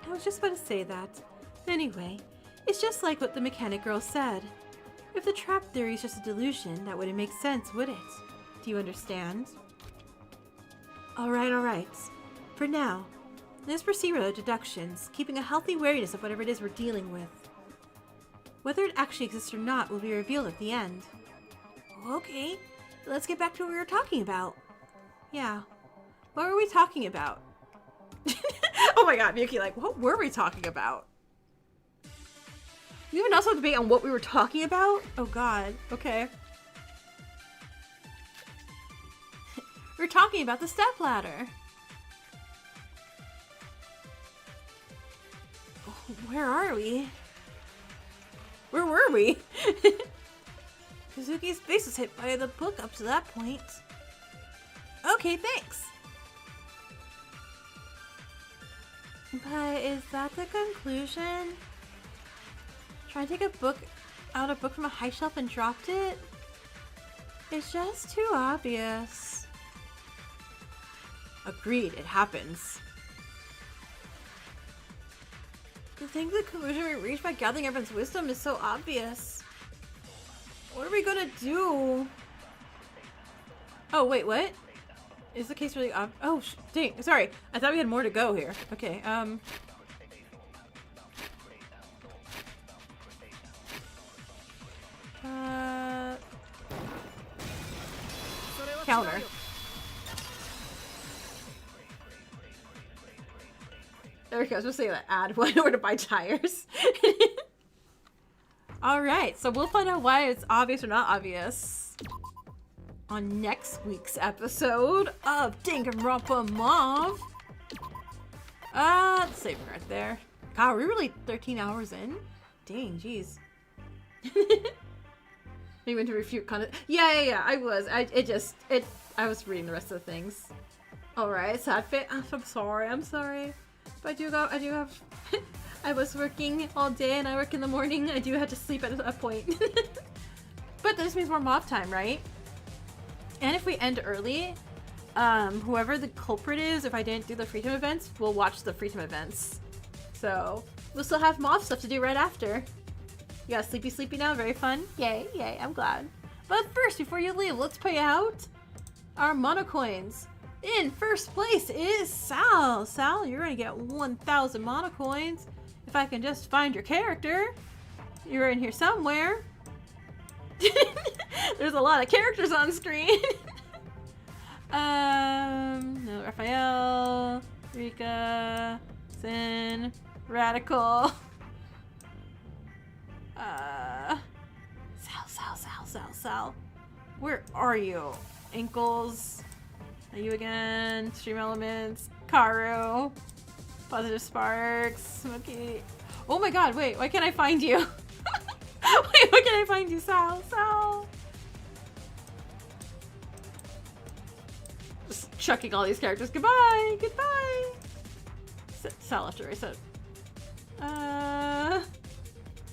Speaker 1: I was just about to say that. Anyway, it's just like what the mechanic girl said. If the trap theory is just a delusion, that wouldn't make sense, would it? Do you understand? Alright. For now, let's proceed with our deductions, keeping a healthy wariness of whatever it is we're dealing with. Whether it actually exists or not will be revealed at the end.
Speaker 3: Okay, let's get back to what we were talking about.
Speaker 1: Yeah. What were we talking about? Oh my god, Miyuki, what were we talking about? You even also have a debate on what we were talking about? Oh god, okay. We're talking about the stepladder.
Speaker 3: Where are we?
Speaker 1: Where were we?
Speaker 3: Kazuki's face was hit by the book up to that point.
Speaker 1: Okay, thanks.
Speaker 3: But is that the conclusion? Trying to take a book from a high shelf and dropped it? It's just too obvious.
Speaker 1: Agreed, it happens.
Speaker 3: To think the conclusion we reached by gathering everyone's wisdom is so obvious. What are we gonna do?
Speaker 1: Oh, wait, what? Is the case really oh, dang, sorry. I thought we had more to go here. Okay, counter. There we go. I was supposed to say that ad one or to buy tires. Alright, so we'll find out why it's obvious or not obvious on next week's episode of Danganronpa Mauve. Save it right there. God, we're really 13 hours in? Dang, jeez. You went to refute content. Yeah, I was. I was reading the rest of the things. Alright, sad fit. I'm sorry. But I do have, I was working all day and I work in the morning. I do have to sleep at a point. But this means more Mauve time, right? And if we end early, whoever the culprit is, if I didn't do the free time events, we'll watch the free time events. So, we'll still have Mauve stuff to do right after. You got sleepy now, very fun. Yay, I'm glad. But first, before you leave, let's pay out our monocoins. In first place is Sal. Sal, you're gonna get 1,000 monocoins. If I can just find your character. You're in here somewhere. There's a lot of characters on screen. No, Raphael, Rika, Sin, Radical. Sal. Where are you? Ankles. Are you again? Stream Elements. Karu. Positive Sparks. Smokey. Oh my god, wait, why can't I find you? Wait, why can't I find you, Sal? Just chucking all these characters. Goodbye! Sal after reset.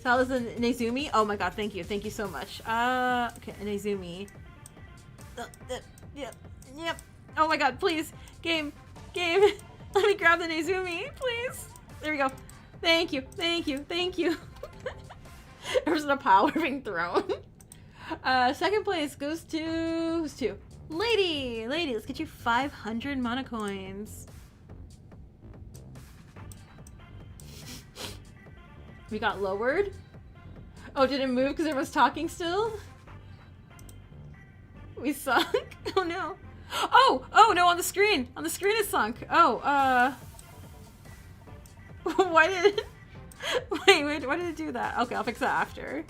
Speaker 1: Sal is an Nezumi? Oh my god, thank you so much. Okay, a Nezumi. Yep. Oh my god, please. Game. Let me grab the Nezumi, please. There we go. Thank you. There's a power being thrown. Second place goes to... Who's to? Lady, let's get you 500 monocoins. We got lowered. Oh, did it move because everyone's talking still? We sunk? Oh no. Oh no, on the screen. On the screen it sunk. Oh, why did it... Wait, why did it do that? Okay, I'll fix that after.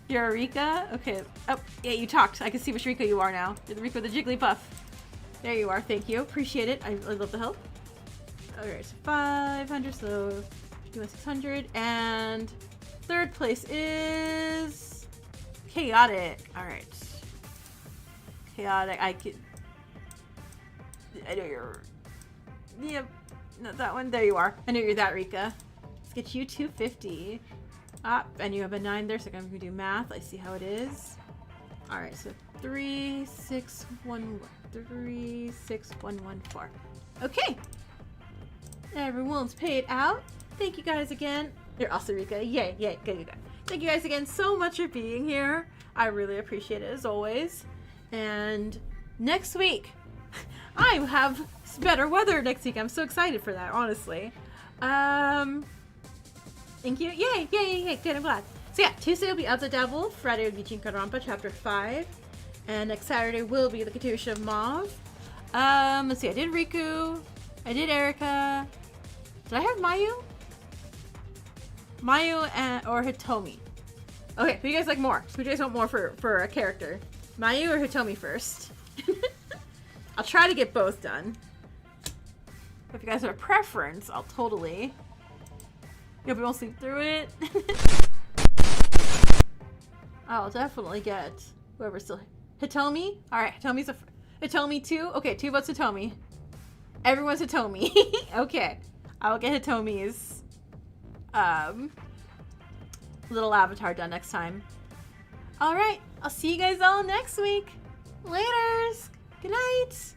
Speaker 1: You're a Rika? Okay. Oh, yeah, you talked. I can see which Rika you are now. You're the Rika with the Jigglypuff. There you are. Thank you. Appreciate it. I love the help. Alright, so 500, so 600. And third place is... Chaotic. Alright. Chaotic. I know you're... Yep. Not that one. There you are. I know you're that, Rika. Let's get you 250. And you have a 9 there, so I'm going to do math. I see how it is. Alright, so 36114. Okay. Everyone's paid out. Thank you guys again. You're also Rika. Yay, good. Thank you guys again so much for being here. I really appreciate it as always. And next week, I have better weather next week. I'm so excited for that, honestly. Thank you. Yay. Good, I'm glad. So yeah, Tuesday will be Of the Devil. Friday will be Danganronpa Chapter 5. And next Saturday will be the continuation of Mauve. Let's see, I did Riku. I did Erika. Did I have Mayu? Or Hitomi. Okay, who do you guys like more? Who do you guys want more for a character? Mayu or Hitomi first? I'll try to get both done. If you guys have a preference, I'll totally... Hope you won't sleep through it. I'll definitely get whoever's still... Hitomi? Alright, Hitomi's a... Hitomi 2? Okay, 2 votes Hitomi. Everyone's Hitomi. Okay. I'll get Hitomi's little avatar done next time. Alright, I'll see you guys all next week. Laters! Good night!